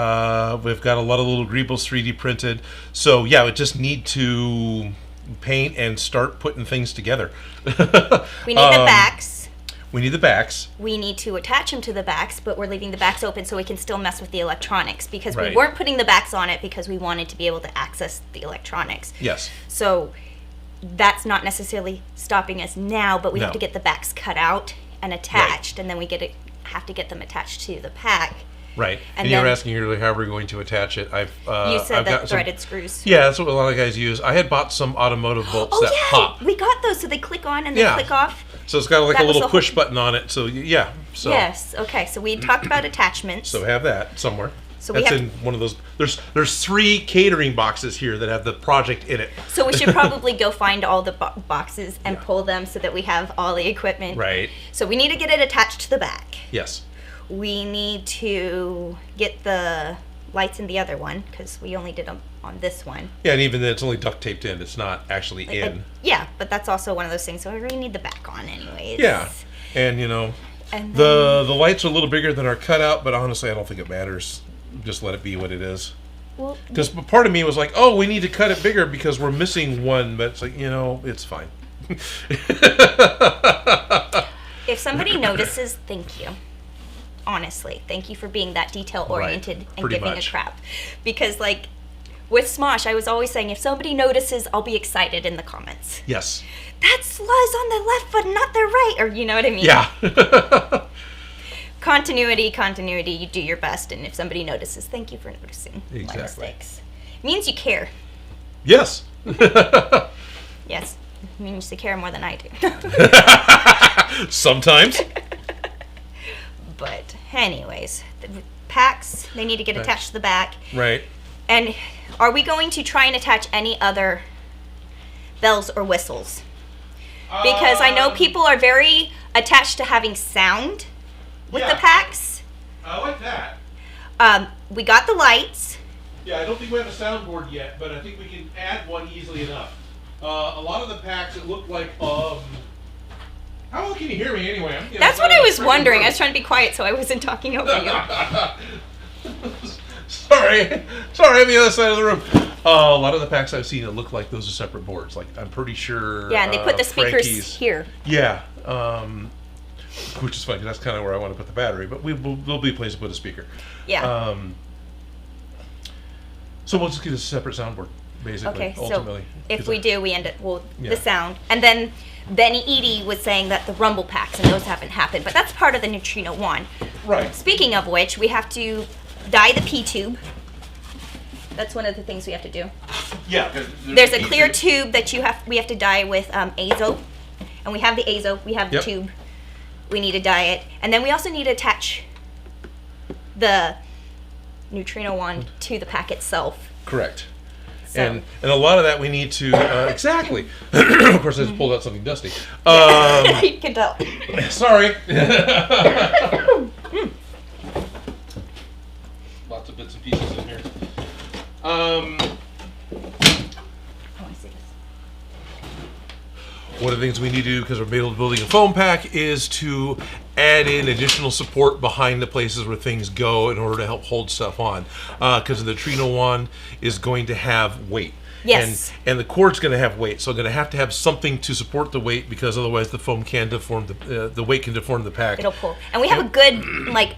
got a lot of little greebles 3D printed. So yeah, we just need to paint and start putting things together. We need the backs. We need the backs. We need to attach them to the backs, but we're leaving the backs open so we can still mess with the electronics because we weren't putting the backs on it because we wanted to be able to access the electronics. Yes. So that's not necessarily stopping us now, but we have to get the backs cut out and attached, and then we have to get them attached to the pack. Right. And you were asking earlier how we're going to attach it. You said that threaded screws. Yeah, that's what a lot of guys use. I had bought some automotive bolts that pop. We got those, so they click on and they click off. So it's got like a little push button on it. So yeah. So yes. Okay. So we talked about attachments. So have that somewhere. So that's in one of those. There's 3 catering boxes here that have the project in it. So we should probably go find all the boxes and pull them so that we have all the equipment. Right. So we need to get it attached to the back. Yes. We need to get the lights in the other one because we only did them on this one. Yeah, and even then it's only duct taped in. It's not actually in. Yeah, but that's also one of those things. So we really need the back on anyways. Yeah, and and the lights are a little bigger than our cutout, but honestly, I don't think it matters. Just let it be what it is. Well, because part of me was like, oh, we need to cut it bigger because we're missing one, but it's like, it's fine. If somebody notices, thank you. Honestly, thank you for being that detail oriented and giving a crap. Because with Smosh, I was always saying, if somebody notices, I'll be excited in the comments. Yes. That's Luz on the left foot, not the right, or you know what I mean? Yeah. Continuity, you do your best, and if somebody notices, thank you for noticing my mistakes. It means you care. Yes. Yes, it means you care more than I do. Sometimes. But anyways, the packs, they need to get attached to the back. Right. And are we going to try and attach any other bells or whistles? Because I know people are very attached to having sound with the packs. I like that. We got the lights. Yeah, I don't think we have a soundboard yet, but I think we can add one easily enough. A lot of the packs, it looked like, how well can you hear me anyway? That's what I was wondering. I was trying to be quiet so I wasn't talking over you. Sorry, I'm the other side of the room. A lot of the packs I've seen, it look like those are separate boards. Like, I'm pretty sure. Yeah, and they put the speakers here. Yeah, which is funny because that's kind of where I want to put the battery, but there'll be a place to put a speaker. Yeah. So we'll just get a separate soundboard, basically. Okay, ultimately. So if we do, we end up the sound, and then Edie was saying that the rumble packs and those haven't happened, but that's part of the Neutrino One. Right. Speaking of which, we have to dye the P tube. That's one of the things we have to do. Yeah. There's a clear tube that we have to dye with azo, and we have the azo. We have the tube. We need to dye it, and then we also need to attach the Neutrino One to the pack itself. Correct. So. And a lot of that we need to exactly. Of course, I just pulled out something dusty. You can tell. Sorry. Lots of bits and pieces in here. I see this. One of the things we need to do, because we're building a foam pack, is to add in additional support behind the places where things go in order to help hold stuff on. Because the Neutrino One is going to have weight. Yes. And the cord's going to have weight, so I'm going to have something to support the weight, because otherwise the foam can deform the weight can deform the pack. It'll pull. And we have a good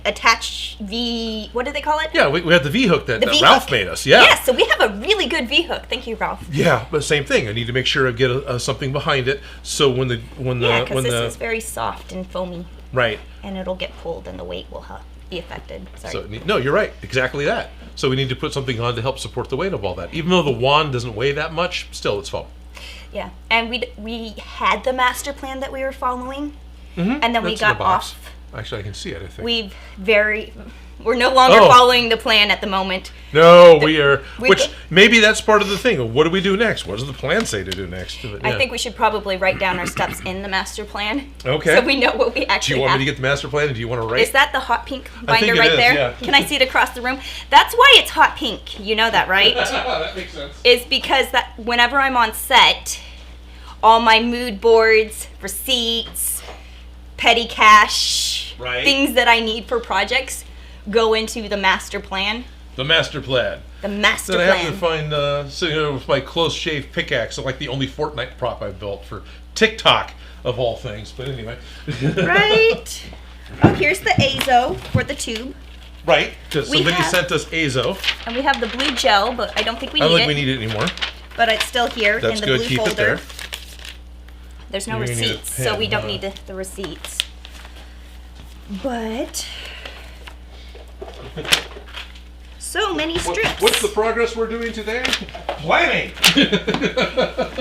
attached V. What do they call it? Yeah, we have the V hook that Ralph made us. Yeah. Yes, so we have a really good V hook. Thank you, Ralph. Yeah, but same thing. I need to make sure I get something behind it, so when because this is very soft and foamy. Right. And it'll get pulled, and the weight will be affected. Sorry. So no, you're right. Exactly that. So we need to put something on to help support the weight of all that. Even though the wand doesn't weigh that much, still it's foam. Yeah, and we had the master plan that we were following, and then we got off. Actually, I can see it. I think we're no longer following the plan at the moment. No, we are. Which maybe that's part of the thing. What do we do next? What does the plan say to do next? Yeah. I think we should probably write down our steps in the master plan. Okay. So we know what we actually. Do you want me to get the master plan, and do you want to write? Is that the hot pink binder right there? Yeah. Can I see it across the room? That's why it's hot pink. You know that, right? That makes sense. Is because that whenever I'm on set, all my mood boards, receipts, petty cash, things that I need for projects go into the master plan. The master plan. The master plan. Then I happen to find sitting here with my close shave pickaxe, like the only Fortnite prop I've built for TikTok of all things. But anyway. Right. Oh, here's the azo for the tube. Right, because somebody sent us azo. And we have the blue gel, but I don't think we need it. I don't think we need it anymore. But it's still here in the blue Keep folder. It there. There's no receipts, so we don't need the receipts. But so many strips. What's the progress we're doing today? Planning.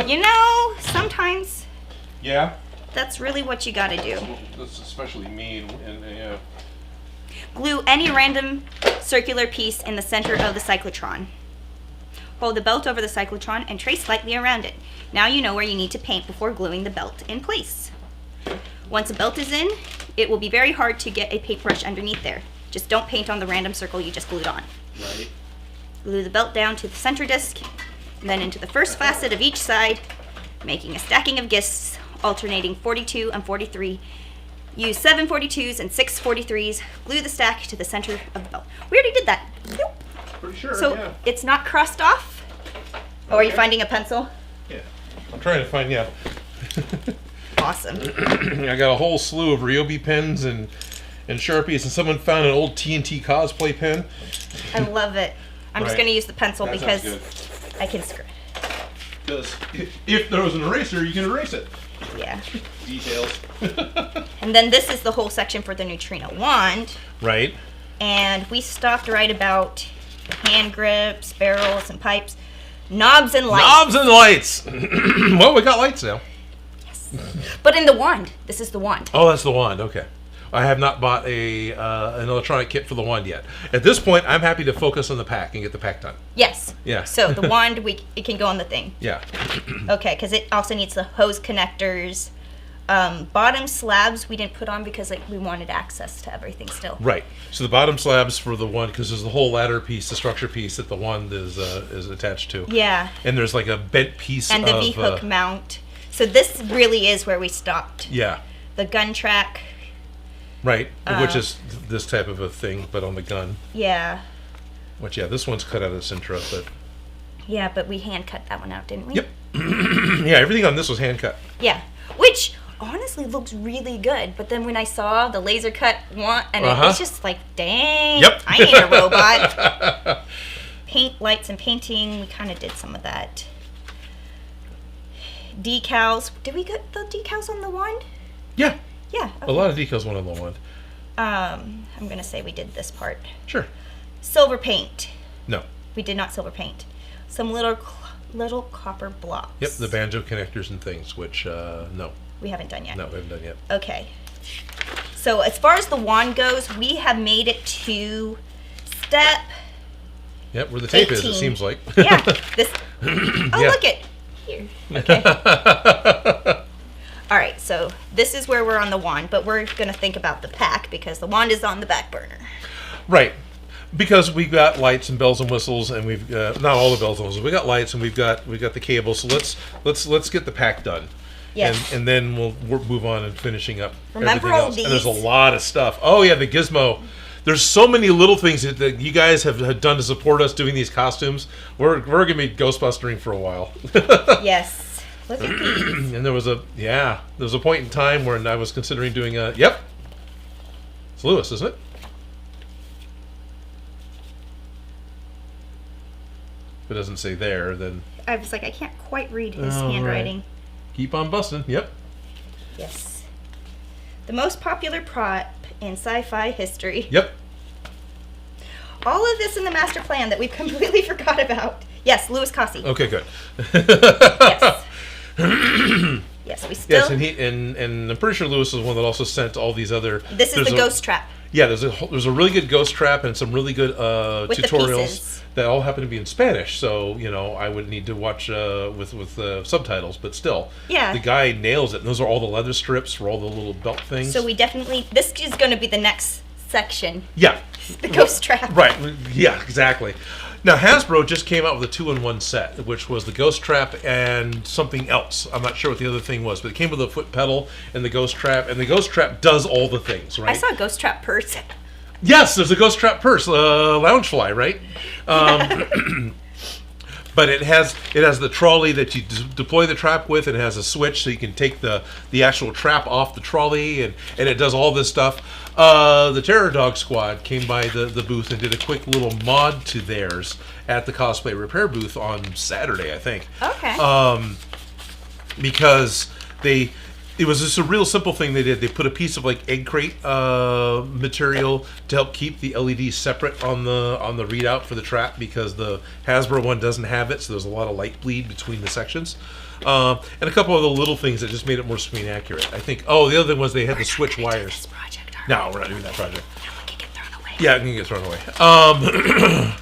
You know, sometimes. Yeah. that's really what you got to do. That's especially mean. And glue any random circular piece in the center of the cyclotron. Hold the belt over the cyclotron and trace slightly around it. Now you know where you need to paint before gluing the belt in place. Once a belt is in, it will be very hard to get a paintbrush underneath there. Just don't paint on the random circle you just glued on. Right. Glue the belt down to the center disc, and then into the first facet of each side, making a stacking of discs alternating 42 and 43. Use 7 42s and 6 43s. Glue the stack to the center of the belt. We already did that. Pretty sure, so yeah. It's not crossed off? Oh, are you finding a pencil? Yeah. I'm trying to find, yeah. Awesome. I got a whole slew of Ryobi pens and Sharpies, and someone found an old TNT cosplay pen. I love it. I'm just going to use the pencil that because I can screw. Because if there was an eraser, you can erase it. Yeah. Details. And then this is the whole section for the neutrino wand. Right. And we stopped right about hand grips, barrels, and pipes. Knobs and lights. Knobs and lights. Well, we got lights now. Yes. But in the wand. This is the wand. Oh, that's the wand. Okay. I have not bought an electronic kit for the wand yet. At this point, I'm happy to focus on the pack and get the pack done. Yes. Yeah. So the wand, it can go on the thing. Yeah. Okay, because it also needs the hose connectors. Bottom slabs we didn't put on because we wanted access to everything still. Right. So the bottom slabs for the wand, because there's the whole ladder piece, the structure piece that the wand is attached to. Yeah. And there's like a bent piece and the V-hook mount. So this really is where we stopped. Yeah. The gun track. Right, which is this type of a thing, but on the gun. Yeah. Which, yeah, this one's cut out of Sintra, but... Yeah, but we hand cut that one out, didn't we? Yep. Yeah, everything on this was hand cut. Yeah, which honestly looks really good. But then when I saw the laser cut one, and it was just like, dang, yep. I ain't a robot. Paint, lights, and painting, we kind of did some of that. Decals. Did we get the decals on the wand? Yeah. Yeah. Okay. A lot of decals went on the wand. I'm going to say we did this part. Sure. Silver paint. No. We did not silver paint. Some little copper blocks. Yep, the banjo connectors and things, which, no. We haven't done yet. No, we haven't done yet. Okay. So as far as the wand goes, we have made it to step... Yep, where the tape 18. is, it seems like. Yeah. This. Oh, yeah. Look it. Here. Okay. All right, so this is where we're on the wand, but we're going to think about the pack because the wand is on the back burner. Right. Because we've got lights and bells and whistles, and we've not all the bells and whistles. We got lights and we've got the cable. So let's get the pack done. Yes. And then we'll move on and finishing up Remember everything all else. these? And there's a lot of stuff. Oh yeah, the gizmo. There's so many little things that you guys have done to support us doing these costumes. We're gonna be Ghostbustering for a while. Yes. Look at these. And there was a point in time when I was considering doing a yep. It's Lewis, isn't it? If it doesn't say there, then I was like, I can't quite read his handwriting. Right. Keep on busting. Yep. Yes. The most popular prop in sci-fi history. Yep. All of this in the master plan that we completely forgot about. Yes, Louis Cossey. Okay, good. Yes. Yes, we still. Yes, and I'm pretty sure Lewis is one that also sent all these other. This is the ghost trap. Yeah, there's a really good ghost trap and some really good With tutorials that all happen to be in Spanish. So I would need to watch with subtitles, but still, yeah, the guy nails it. And those are all the leather strips for all the little belt things. So we definitely this is going to be the next section. Yeah, the ghost trap. Right. Yeah, exactly. Now, Hasbro just came out with a 2-in-1 set, which was the Ghost Trap and something else. I'm not sure what the other thing was, but it came with a foot pedal and the Ghost Trap, and the Ghost Trap does all the things, right? I saw a Ghost Trap purse. Yes, there's a Ghost Trap purse, Loungefly, right? But it has the trolley that you deploy the trap with. It has a switch so you can take the actual trap off the trolley, and it does all this stuff. The Terror Dog Squad came by the booth and did a quick little mod to theirs at the Cosplay Repair booth on Saturday, I think. Okay. Because It was just a real simple thing they did. They put a piece of like egg crate material to help keep the LEDs separate on the readout for the trap, because the Hasbro one doesn't have it, so there's a lot of light bleed between the sections. And a couple of the little things that just made it more screen accurate. I think. Oh, the other thing was they had to switch wires. No, we're not doing that project. It can get thrown away. Yeah, it can get thrown away.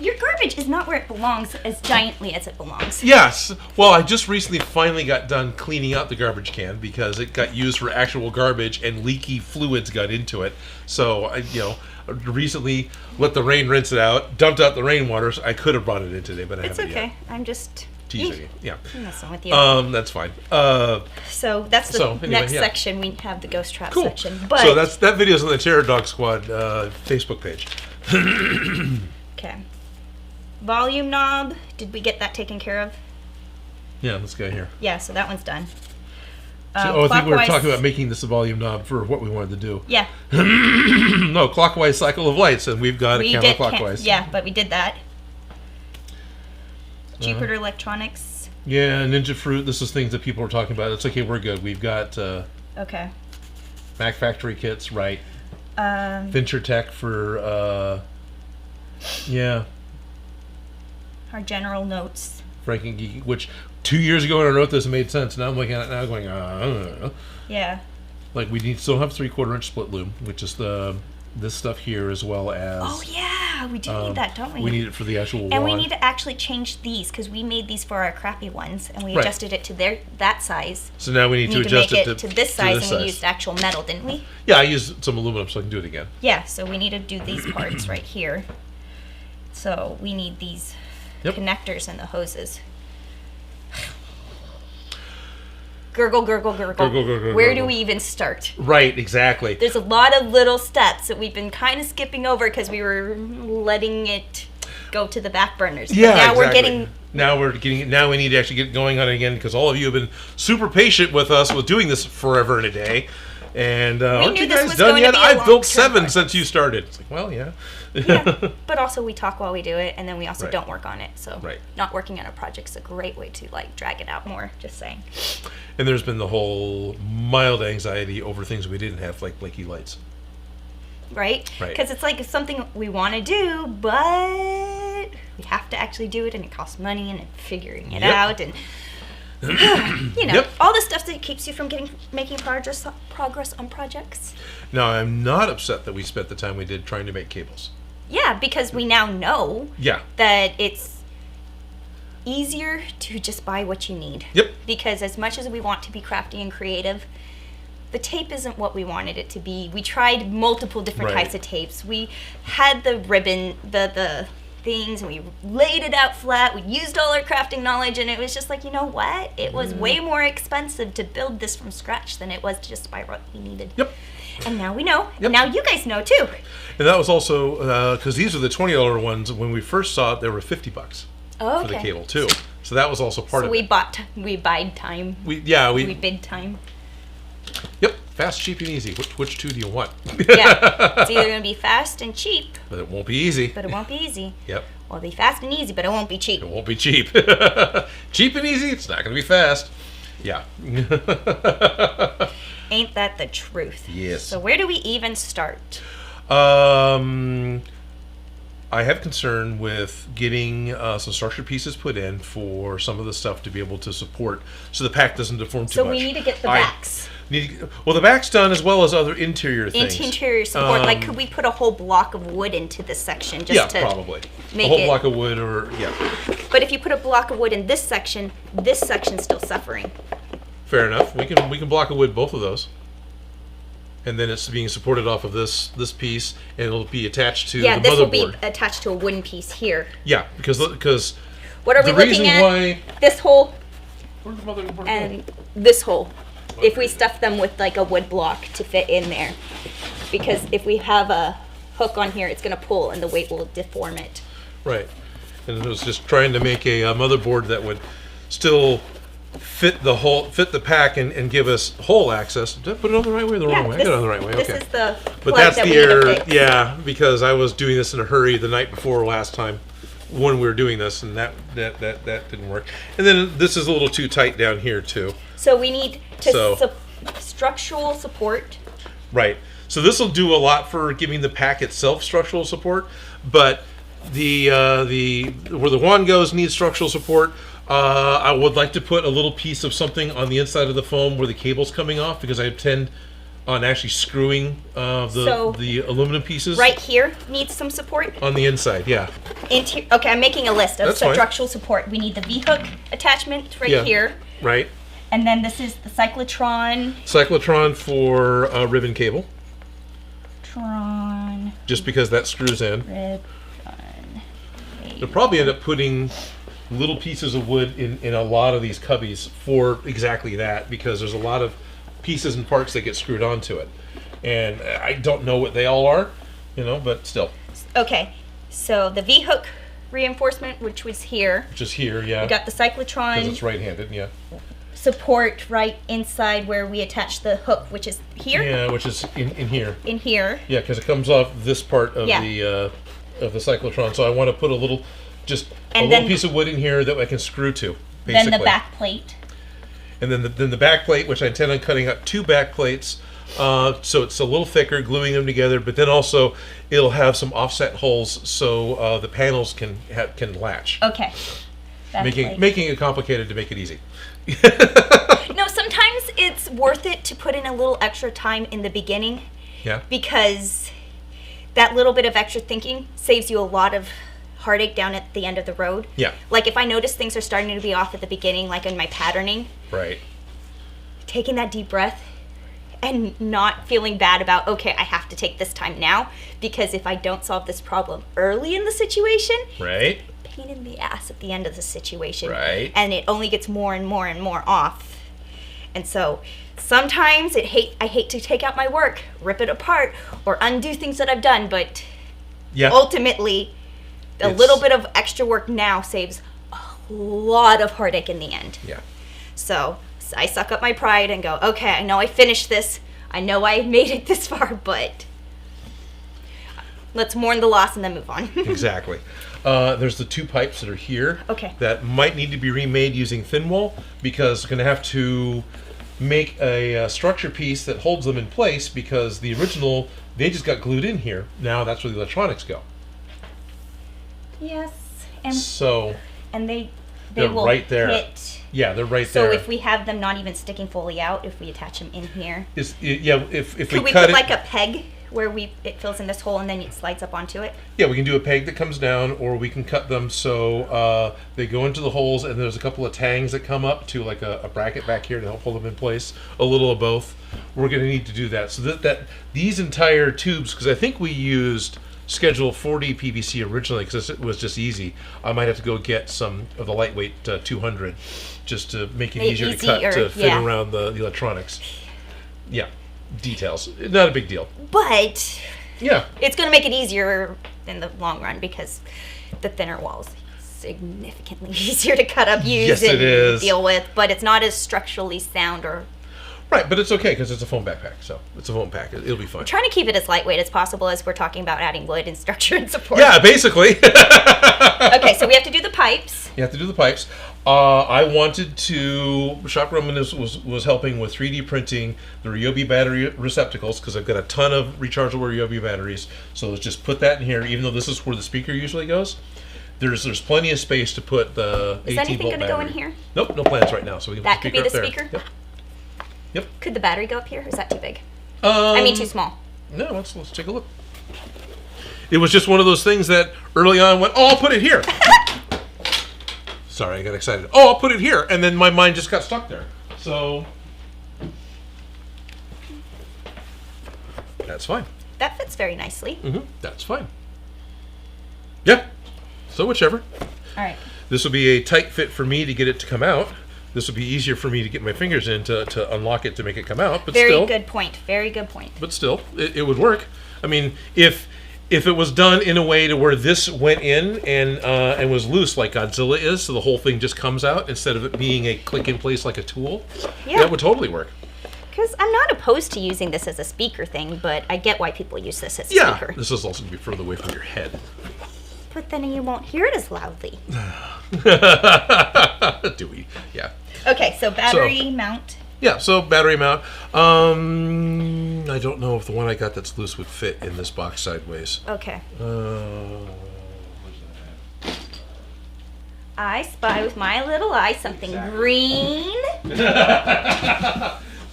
Your garbage is not where it belongs as giantly as it belongs. Yes. Well, I just recently finally got done cleaning out the garbage can because it got used for actual garbage and leaky fluids got into it. So I, recently let the rain rinse it out, dumped out the rainwater. So I could have brought it in today, but I haven't. It's okay. Yet. I'm just teasing you. Yeah. I'm messing with you. That's fine. So that's the next section. We have the ghost trap section. But so that video's on the Terror Dog Squad Facebook page. Okay. Volume knob, did we get that taken care of? Yeah, this guy here. Yeah, so that one's done. I think we were talking about making this a volume knob for what we wanted to do. Yeah. No, clockwise cycle of lights, and we've got it counterclockwise. Yeah, but we did that. Jupiter Electronics. Yeah, Ninja Fruit, this is things that people are talking about. It's okay, we're good. We've got okay. Mac Factory kits, right. Venture Tech for yeah. Our general notes. Frank and Geeky, which 2 years ago when I wrote this, it made sense. Now I'm looking at it now going, I don't know. Yeah. Like we still have 3/4 inch split loom, which is this stuff here, as well as. Oh yeah, we do need that, don't we? We need it for the actual. And we need to actually change these because we made these for our crappy ones, and we adjusted it to that size. So now we need to adjust it to this size, and we used actual metal, didn't we? Yeah, I used some aluminum so I can do it again. Yeah, so we need to do these parts right here. So we need these connectors and the hoses. Gurgle, gurgle, gurgle. Gurgle, gurgle. Where do we even start? Right, exactly. There's a lot of little steps that we've been kind of skipping over because we were letting it go to the back burners. Yeah, now exactly. Now we need to actually get going on it again because all of you have been super patient with us with doing this forever and a day. And aren't you guys done yet? I've built 7 since you started. It's like, well, yeah. Yeah, but also we talk while we do it, and then we also don't work on it. So not working on a project's a great way to drag it out more. Just saying. And there's been the whole mild anxiety over things we didn't have, like blinky lights. Right? Because it's like something we want to do, but we have to actually do it, and it costs money, and figuring it out, and all the stuff that keeps you from making progress on projects. Now, I'm not upset that we spent the time we did trying to make cables. Yeah, because we now know that it's easier to just buy what you need. Yep. Because as much as we want to be crafty and creative, the tape isn't what we wanted it to be. We tried multiple different types of tapes. We had the ribbon, the things, and we laid it out flat. We used all our crafting knowledge, and it was just like, you know what? It was way more expensive to build this from scratch than it was to just buy what we needed. Yep. And now we know. Yep. And now you guys know too. And that was also because these are the $20 ones. When we first saw it, they were $50 for the cable too. So that was also part of it. We bide time. We bid time. Yep. Fast, cheap, and easy. Which two do you want? Yeah. It's either going to be fast and cheap. But it won't be easy. Yep. Well, it'll be fast and easy, but it won't be cheap. It won't be cheap. Cheap and easy, it's not going to be fast. Yeah. Ain't that the truth? Yes. So where do we even start? I have concern with getting some structure pieces put in for some of the stuff to be able to support so the pack doesn't deform too much. So we need to get the backs. Well, the back's done as well as other interior things. Interior support. Could we put a whole block of wood into this section just to probably. Make a whole block of wood But if you put a block of wood in this section's still suffering. Fair enough. We can block of wood both of those. And then it's being supported off of this piece, and it'll be attached to the motherboard. Yeah, this will be attached to a wooden piece here. Yeah, because what are we looking at? This hole. Where's the motherboard? And this hole. If we stuff them with a wood block to fit in there, because if we have a hook on here, it's going to pull, and the weight will deform it. Right, and it was just trying to make a motherboard that would still fit the pack and give us hole access. Did I put it on the right way or the wrong way? I got it on the right way. This okay. Is the but that's the error. Yeah, because I was doing this in a hurry the night before last time, when we were doing this, and that didn't work. And then this is a little too tight down here too. So we need to structural support. Right. So this will do a lot for giving the pack itself structural support, but the where the wand goes needs structural support. I would like to put a little piece of something on the inside of the foam where the cable's coming off, because I intend on actually screwing the aluminum pieces. Right here needs some support? On the inside, yeah. Okay, I'm making a list of structural support. We need the V-hook attachment here. Right. And then this is the cyclotron. Cyclotron for ribbon cable. Tron. Just because that screws in. Ribbon. They'll probably end up putting little pieces of wood in a lot of these cubbies for exactly that, because there's a lot of pieces and parts that get screwed onto it. And I don't know what they all are, but still. Okay, so the V-hook reinforcement, which was here. Which is here, yeah. We got the cyclotron. Because it's right-handed, yeah. Support right inside where we attach the hook, which is here. Yeah, which is in here. In here. Yeah, because it comes off this part of the cyclotron. So I want to put a little piece of wood in here that I can screw to. Basically. Then the back plate. And then the back plate, which I intend on cutting up 2 back plates, so it's a little thicker, gluing them together. But then also it'll have some offset holes so the panels can latch. Okay. Making it complicated to make it easy. No, sometimes it's worth it to put in a little extra time in the beginning. Yeah. Because that little bit of extra thinking saves you a lot of heartache down at the end of the road. Yeah. Like if I notice things are starting to be off at the beginning, like in my patterning. Right. Taking that deep breath and not feeling bad about, okay, I have to take this time now, because if I don't solve this problem early in the situation. Right. Pain in the ass at the end of the situation. Right. And it only gets more and more and more off. And so sometimes I hate to take out my work, rip it apart, or undo things that I've done, but ultimately a little bit of extra work now saves a lot of heartache in the end. Yeah. So I suck up my pride and go, okay, I know I finished this. I know I made it this far, but let's mourn the loss and then move on. Exactly. There's the 2 pipes that are here. Okay. That might need to be remade using thin wool, because we're going to have to make a structure piece that holds them in place, because the original, they just got glued in here. Now that's where the electronics go. Yes. And they will right there. Hit. Yeah, they're right there. So if we have them not even sticking fully out, if we attach them in here. If could we put like a peg where it fills in this hole and then it slides up onto it? Yeah, we can do a peg that comes down, or we can cut them so they go into the holes, and there's a couple of tangs that come up to like a bracket back here to help hold them in place. A little of both. We're going to need to do that. So that these entire tubes, because I think we used Schedule 40 PVC originally because it was just easy. I might have to go get some of the lightweight 200 just to make it easier to cut to fit around the electronics. Yeah, details. Not a big deal. But it's going to make it easier in the long run, because the thinner walls significantly easier to cut up, use, and deal with, but it's not as structurally sound or... Right, but it's okay because it's a foam backpack, so it's a foam pack. It'll be fine. I'm trying to keep it as lightweight as possible as we're talking about adding wood and structure and support. Yeah, basically. Okay, so we have to do the pipes. You have to do the pipes. I wanted to... Shock Roman was helping with 3D printing the Ryobi battery receptacles, because I've got a ton of rechargeable Ryobi batteries. So let's just put that in here, even though this is where the speaker usually goes. There's plenty of space to put the 18-volt battery. Is anything going to go in here? Nope, no plans right now. So we can that put could be the there. speaker? Yep. Could the battery go up here, or is that too big? I mean, too small. No, let's take a look. It was just one of those things that early on went, oh, I'll put it here. Sorry, I got excited. Oh, I'll put it here. And then my mind just got stuck there. So that's fine. That fits very nicely. Mm-hmm. That's fine. Yeah. So whichever. All right. This will be a tight fit for me to get it to come out. This will be easier for me to get my fingers in to unlock it to make it come out. But very good point. Very good point. But still, it would work. I mean, if it was done in a way to where this went in and was loose like Godzilla is, so the whole thing just comes out instead of it being a click in place like a tool, that would totally work. Because I'm not opposed to using this as a speaker thing, but I get why people use this as a speaker. This is also going to be further away from your head. but then you won't hear it as loudly. Do we? Yeah. Okay, so battery mount. Yeah, so battery mount. I don't know if the one I got that's loose would fit in this box sideways. Okay. Where's that at? I spy with my little eye something green.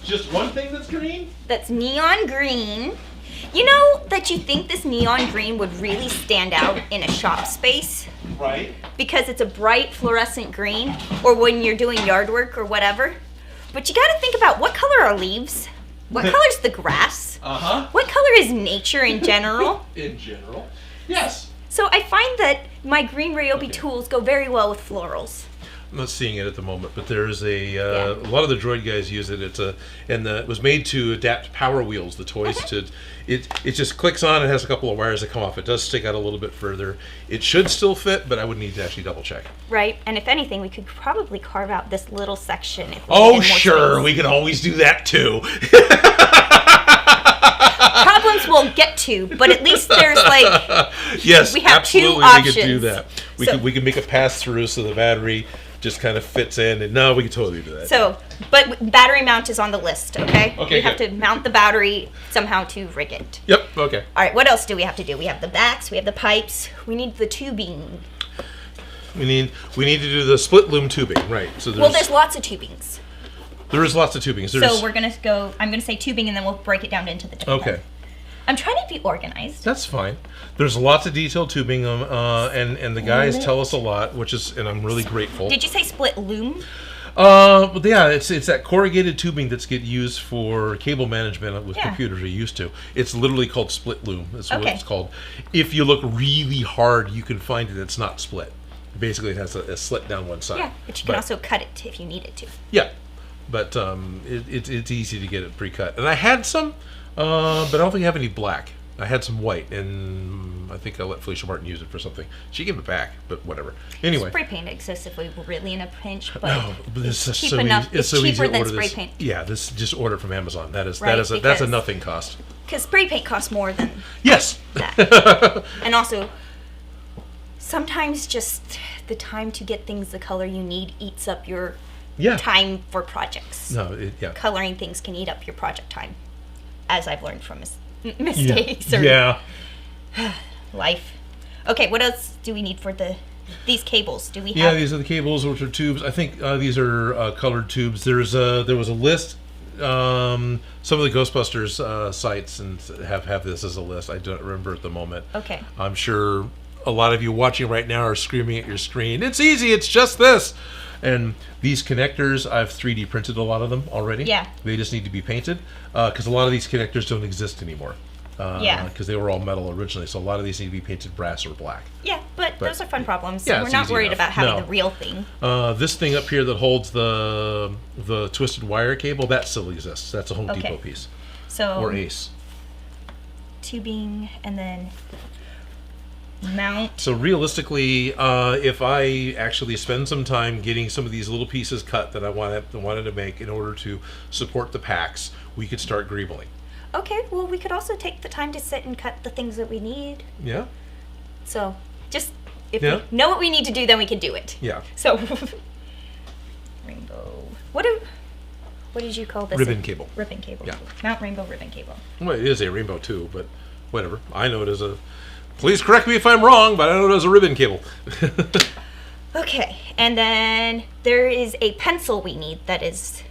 Just one thing that's green? That's neon green. You know that you think this neon green would really stand out in a shop space? Right. Because it's a bright fluorescent green, or when you're doing yard work or whatever. But you gotta think about what color are leaves? What color's the grass? Uh-huh. What color is nature in general? In general. Yes. So I find that my green Ryobi tools go very well with florals. I'm not seeing it at the moment, but there's a lot of the droid guys use it. It was made to adapt Power Wheels, the toys. It just clicks on. It has a couple of wires that come off. It does stick out a little bit further. It should still fit, but I would need to actually double check. Right, and if anything, we could probably carve out this little section. If we oh, sure, we can always do that too. Problems we'll get to, but at least there's like yes, we have absolutely, two options. we could do that. We can make a pass through so the battery just kind of fits in, and no, we can totally do that. So, but battery mount is on the list, okay? Okay, we have to mount the battery somehow to rig it. Yep, okay. All right, what else do we have to do? We have the backs, we have the pipes, we need the tubing. We need to do the split loom tubing, right? So there's lots of tubings. There is lots of tubing. So I'm gonna say tubing, and then we'll break it down into the different Okay. ones. I'm trying to be organized. That's fine. There's lots of detailed tubing, and the guys tell us a lot, and I'm really grateful. Did you say split loom? Well, yeah, it's that corrugated tubing that's get used for cable management with computers are used to. It's literally called split loom. That's what it's called. If you look really hard, you can find it. It's not split. Basically, it has a slit down one side. Yeah, but you can also cut it if you needed to. Yeah, but it's easy to get it pre-cut. And I had some, but I don't think I have any black. I had some white, and I think I let Felicia Martin use it for something. She gave it back, but whatever. Anyway. Spray paint exists if we were really in a pinch, but this it's is cheap enough. It's so cheaper easy to than order spray this. paint. Yeah, this just order from Amazon. That's a nothing cost. Because spray paint costs more than yes. that. And also, sometimes just the time to get things the color you need eats up your time for projects. No, Coloring things can eat up your project time, as I've learned from mistakes. Life. Okay, what else do we need for these cables? Do we have? Yeah, these are the cables, which are tubes. I think these are colored tubes. There was a list. Some of the Ghostbusters sites and have this as a list. I don't remember at the moment. Okay. I'm sure a lot of you watching right now are screaming at your screen, "It's easy, it's just this." And these connectors, I've 3D printed a lot of them already. Yeah. They just need to be painted because a lot of these connectors don't exist anymore. Because they were all metal originally, so a lot of these need to be painted brass or black. Yeah, but those are fun problems. So yeah, we're not worried enough. about having the real thing. This thing up here that holds the twisted wire cable, that still exists. That's a Home Depot piece. So or Ace. Tubing and then mount. So realistically, if I actually spend some time getting some of these little pieces cut that I wanted to make in order to support the packs, we could start greebling. Okay, well, we could also take the time to sit and cut the things that we need. Yeah. So, just if we know what we need to do, then we can do it. Yeah. So, rainbow. What did you call this? Ribbon cable. Ribbon cable. Yeah. Mount rainbow ribbon cable. Well, it is a rainbow too, but whatever. I know it as a. Please correct me if I'm wrong, but I know it as a ribbon cable. Okay, and then there is a pencil we need that is.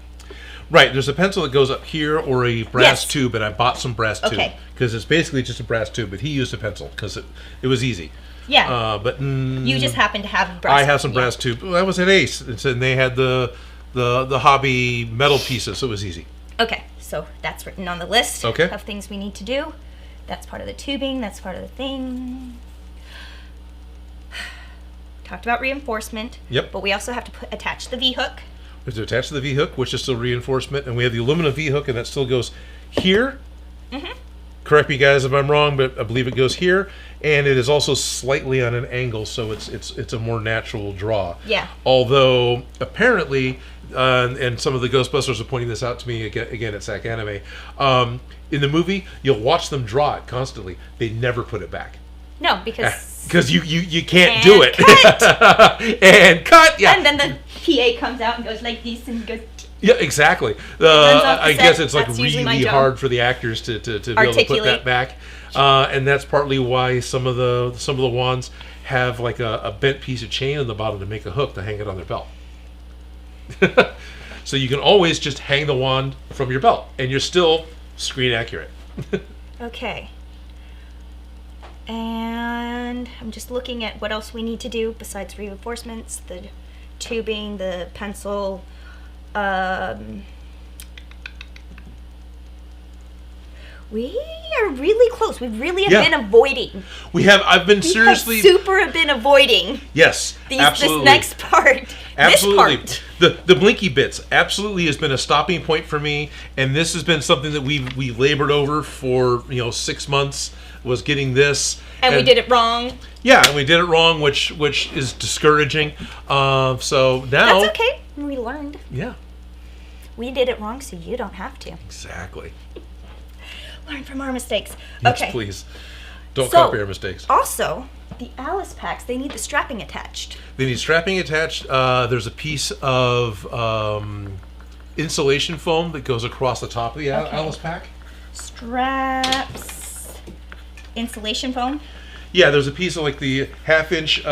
Right, there's a pencil that goes up here or a brass tube, and I bought some brass tube because it's basically just a brass tube, but he used a pencil because it was easy. Yeah. But you just happen to have brass. I have some brass tube. Well, I was at Ace, and they had the hobby metal pieces, so it was easy. Okay, so that's written on the list of things we need to do. That's part of the tubing. That's part of the thing. Talked about reinforcement. Yep. But we also have to attach the V-hook. We have to attach to the V-hook, which is still reinforcement, and we have the aluminum V-hook, and that still goes here. Mm-hmm. Correct me, guys, if I'm wrong, but I believe it goes here, and it is also slightly on an angle, so it's a more natural draw. Yeah. Although apparently, and some of the Ghostbusters are pointing this out to me again at Sac Anime, in the movie you'll watch them draw it constantly. They never put it back. No, because Because you can't do it. Cut. And cut. Yeah. And then the PA comes out and goes like this and goes. Yeah, exactly. I guess it's like really hard for the actors to be able to put that back, and that's partly why some of the wands have like a bent piece of chain on the bottom to make a hook to hang it on their belt. So you can always just hang the wand from your belt, and you're still screen accurate. Okay. And I'm just looking at what else we need to do besides reinforcements, the tubing, the pencil. We are really close. We really have been avoiding. We have. I've been seriously. Have been avoiding. Yes, absolutely. This next part. Absolutely. This part. The blinky bits absolutely has been a stopping point for me, and this has been something that we labored over for 6 months. Was getting this. And we did it wrong. Yeah, and we did it wrong, which is discouraging. So now that's okay. We learned. Yeah. We did it wrong, so you don't have to. Exactly. Learn from our mistakes. Yes, okay. Please. Don't copy our mistakes. Also, the Alice packs, they need the strapping attached. They need strapping attached. There's a piece of insulation foam that goes across the top of the Alice pack. Straps. Insulation foam? Yeah, there's a piece of like the 1/2-inch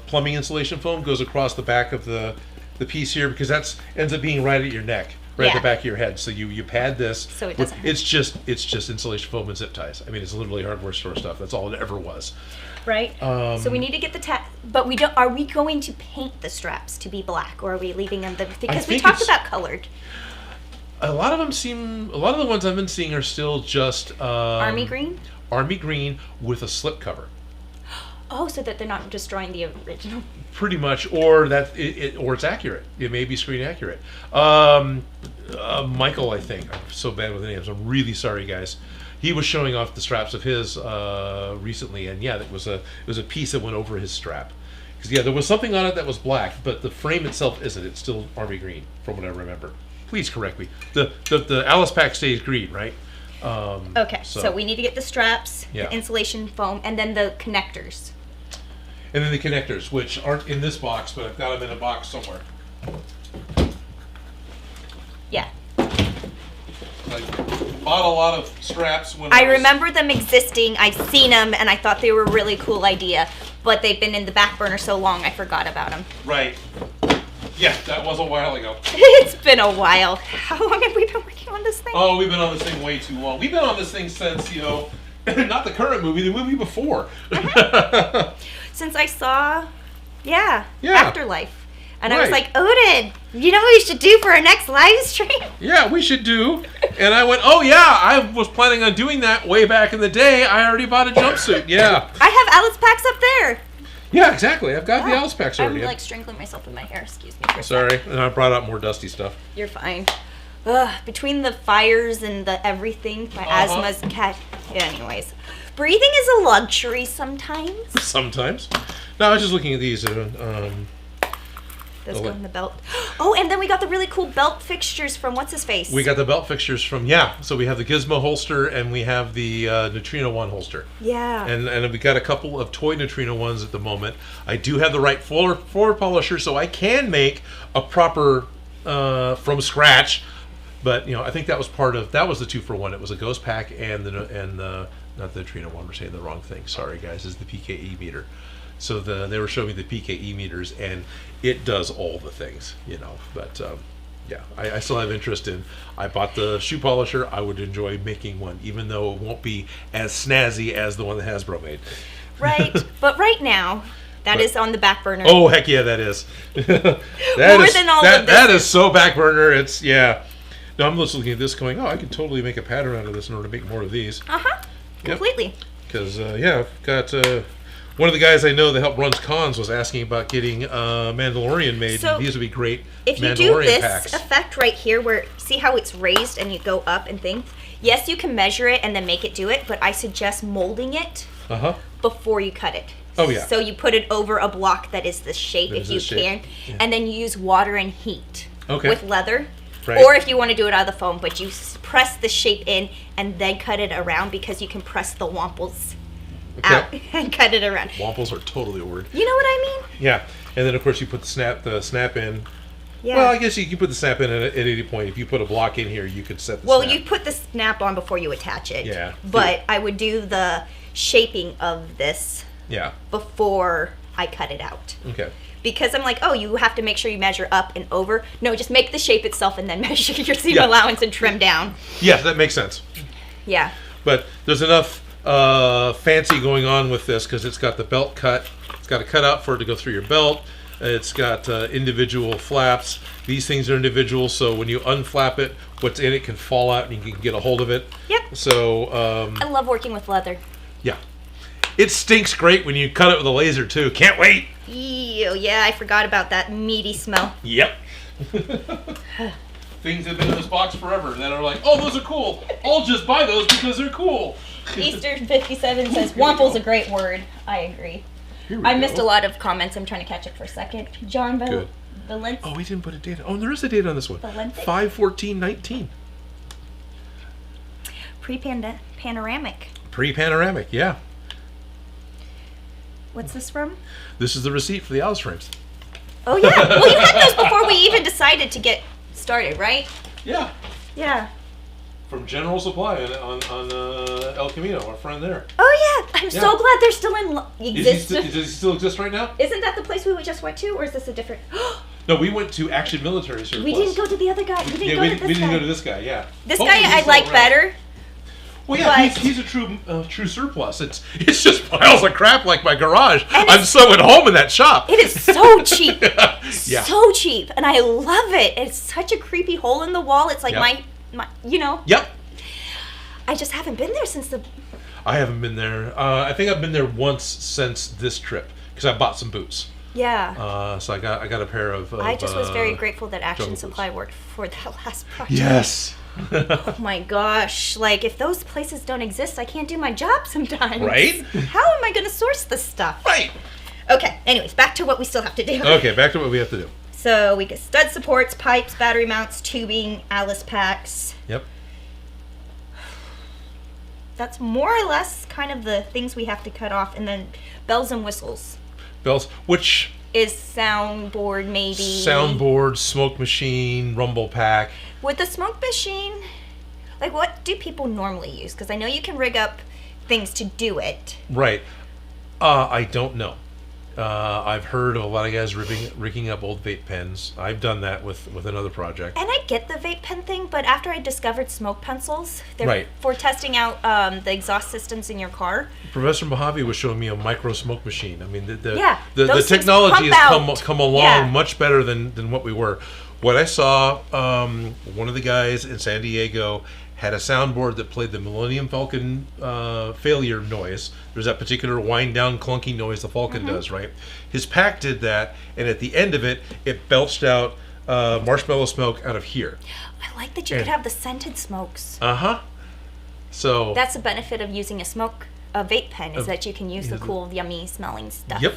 plumbing insulation foam goes across the back of the piece here, because that's ends up being right at your neck, right at the back of your head. So you pad this. So it doesn't. It's just insulation foam and zip ties. I mean, it's literally hardware store stuff. That's all it ever was. Right. So we need to get the but we don't. Are we going to paint the straps to be black, or are we leaving them because we talked about colored? A lot of the ones I've been seeing are still just army green. Army green with a slip cover. Oh, so that they're not destroying the original. Pretty much, or or it's accurate. It may be screen accurate. Michael, I think. I'm so bad with the names. I'm really sorry, guys. He was showing off the straps of his recently, and it was a piece that went over his strap. Because there was something on it that was black, but the frame itself isn't. It's still army green, from what I remember. Please correct me. The Alice pack stays green, right? Okay, so we need to get the straps, the insulation foam, and then the connectors. And then the connectors, which aren't in this box, but I've got them in a box somewhere. Yeah. I bought a lot of straps when I remember them existing. I've seen them, and I thought they were a really cool idea. But they've been in the back burner so long, I forgot about them. Right. Yeah, that was a while ago. It's been a while. How long have we been working on this thing? Oh, we've been on this thing way too long. We've been on this thing since, not the current movie, the movie before. Since I saw, Afterlife. And I was like, Odin, you know what we should do for our next live stream? Yeah, we should do. And I went, oh yeah, I was planning on doing that way back in the day. I already bought a jumpsuit, yeah. I have Alice packs up there. Yeah, exactly. I've got the Alice packs already. I'm like strangling myself with my hair, excuse me. Sorry, and I brought out more dusty stuff. You're fine. Between the fires and the everything, my asthma's anyways. Breathing is a luxury sometimes. Sometimes. No, I was just looking at these. Those go in the belt. Oh, and then we got the really cool belt fixtures from what's-his-face. We got the belt fixtures from, so we have the Gizmo holster and we have the Neutrino One holster. Yeah. And we got a couple of toy Neutrino Ones at the moment. I do have the right floor polisher, so I can make a proper from scratch. But, I think that was that was the 2-for-1. It was a Ghost Pack and not the Neutrino One, we're saying the wrong thing. Sorry, guys, is the PKE meter. So they were showing me the PKE meters, and it does all the things, But I still have interest in. I bought the shoe polisher. I would enjoy making one, even though it won't be as snazzy as the one that Hasbro made. Right, but right now, that is on the back burner. Oh heck yeah, that is. That is so back burner. It's No, I'm just looking at this, going, I could totally make a pattern out of this in order to make more of these. Completely. Because I've got. One of the guys I know that helped runs cons was asking about getting Mandalorian made. So these would be great Mandalorian packs. If you do this effect right here, where see how it's raised and you go up and things? Yes, you can measure it and then make it do it, but I suggest molding it before you cut it. Oh yeah. So you put it over a block that is the shape if you can, and then you use water and heat with leather. Right. Or if you want to do it out of the foam, but you press the shape in and then cut it around because you can press the wamples out and cut it around. Wamples are totally a word. You know what I mean? Yeah. And then, of course, you put the snap in. Yeah. Well, I guess you can put the snap in at any point. If you put a block in here, you could set the snap. Well, you put the snap on before you attach it. Yeah. But I would do the shaping of this before I cut it out. Okay. Because I'm like, oh, you have to make sure you measure up and over. No, just make the shape itself and then measure your seam allowance and trim down. Yeah, that makes sense. Yeah. But there's enough fancy going on with this because it's got the belt cut. It's got a cutout for it to go through your belt. It's got individual flaps. These things are individual, so when you unflap it, what's in it can fall out and you can get a hold of it. Yep. So I love working with leather. Yeah. It stinks great when you cut it with a laser, too. Can't wait. Ew, yeah, I forgot about that meaty smell. Yep. Things have been in this box forever that are like, oh, those are cool. I'll just buy those because they're cool. Easter57 says, Wample's a great word. I agree. I missed a lot of comments. I'm trying to catch up for a second. John Valente. Oh, we didn't put a date. Oh, there is a date on this one. 5/14/19. Pre-panoramic. Pre-panoramic, yeah. What's this from? This is the receipt for the Alice frames. Oh, yeah. Well, you had those before we even decided to get started, right? Yeah. Yeah. From General Supply on El Camino, our friend there. Oh, yeah. I'm so glad they're still in existence. Does he still exist right now? Isn't that the place we just went to, or is this a different... No, we went to Action Military Surplus. We didn't go to the other guy. We didn't go to this guy, yeah. This guy I like better. Well, yeah, he's a true surplus. It's just piles of crap like my garage. I'm so at home in that shop. It is so cheap. Yeah. So cheap. And I love it. It's such a creepy hole in the wall. It's like my you know. Yep. I just haven't been there since the... I haven't been there. I think I've been there once since this trip because I bought some boots. Yeah. So I got a pair of I just was very grateful that Action Supply worked for that last project. Yes. Oh my gosh. Like, if those places don't exist, I can't do my job sometimes. Right? How am I going to source this stuff? Right. Okay, anyways, back to what we still have to do. Okay, back to what we have to do. So we get stud supports, pipes, battery mounts, tubing, Alice packs. Yep. That's more or less kind of the things we have to cut off, and then bells and whistles. Bells, which... is soundboard, maybe. Soundboard, smoke machine, rumble pack. With the smoke machine, like, what do people normally use? Because I know you can rig up things to do it. Right. I don't know. I've heard of a lot of guys rigging up old vape pens. I've done that with another project. And I get the vape pen thing, but after I discovered smoke pencils, right, for testing out the exhaust systems in your car. Professor Mojave was showing me a micro smoke machine. I mean, the technology has come along much better than what we were. What I saw, one of the guys in San Diego had a soundboard that played the Millennium Falcon failure noise. There's that particular wind down clunky noise the Falcon does, right? His pack did that, and at the end of it, it belched out marshmallow smoke out of here. I like that you could have the scented smokes. So that's the benefit of using a vape pen, is that you can use the cool, yummy smelling stuff. Yep.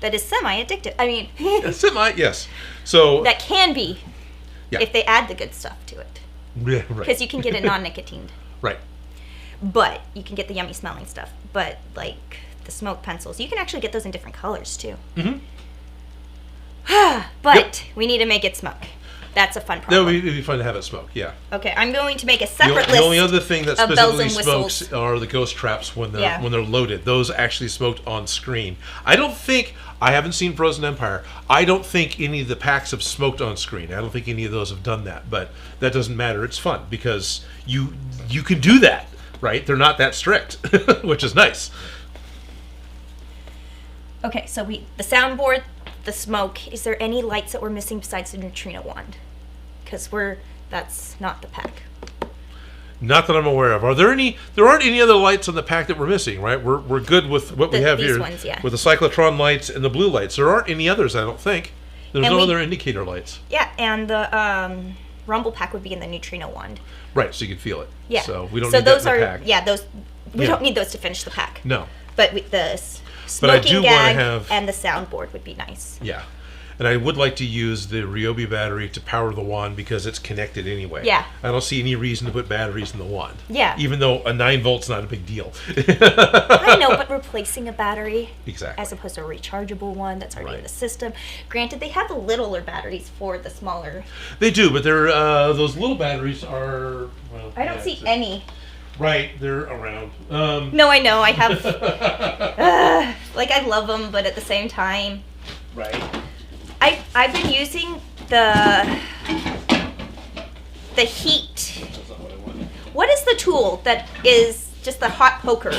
That is semi-addictive. I mean, yes. So that can be, if they add the good stuff to it. Yeah, right. Because you can get it non-nicotined. Right. But you can get the yummy smelling stuff. But like the smoke pencils, you can actually get those in different colors too. But we need to make it smoke. That's a fun problem. No, it'd be fun to have it smoke. Yeah. Okay, I'm going to make a separate list. The only other thing that specifically smokes are the ghost traps when they're loaded. Those actually smoked on screen. I haven't seen Frozen Empire. I don't think any of the packs have smoked on screen. I don't think any of those have done that. But that doesn't matter. It's fun because you can do that, right? They're not that strict, which is nice. Okay, so the soundboard, the smoke. Is there any lights that we're missing besides the neutrino wand? Because that's not the pack. Not that I'm aware of. There aren't any other lights on the pack that we're missing, right? We're good with what we have here. Ones, yeah. With the cyclotron lights and the blue lights. There aren't any others, I don't think. There's no other indicator lights. Yeah, and the rumble pack would be in the neutrino wand. Right, so you can feel it. Yeah. So we don't need that in the pack. Yeah, we don't need those to finish the pack. No. But the smoking gag and the soundboard would be nice. Yeah. And I would like to use the Ryobi battery to power the wand because it's connected anyway. Yeah. I don't see any reason to put batteries in the wand. Yeah. Even though a 9 volt's not a big deal. I know, but replacing a battery as opposed to a rechargeable one that's already in the system. Granted, they have the littler batteries for the smaller. They do, but they're those little batteries are. Well, I don't see any. Right, they're around. No, I know. I have. Like, I love them, but at the same time. Right. I've been using the heat. That's not what I wanted. What is the tool that is just the hot poker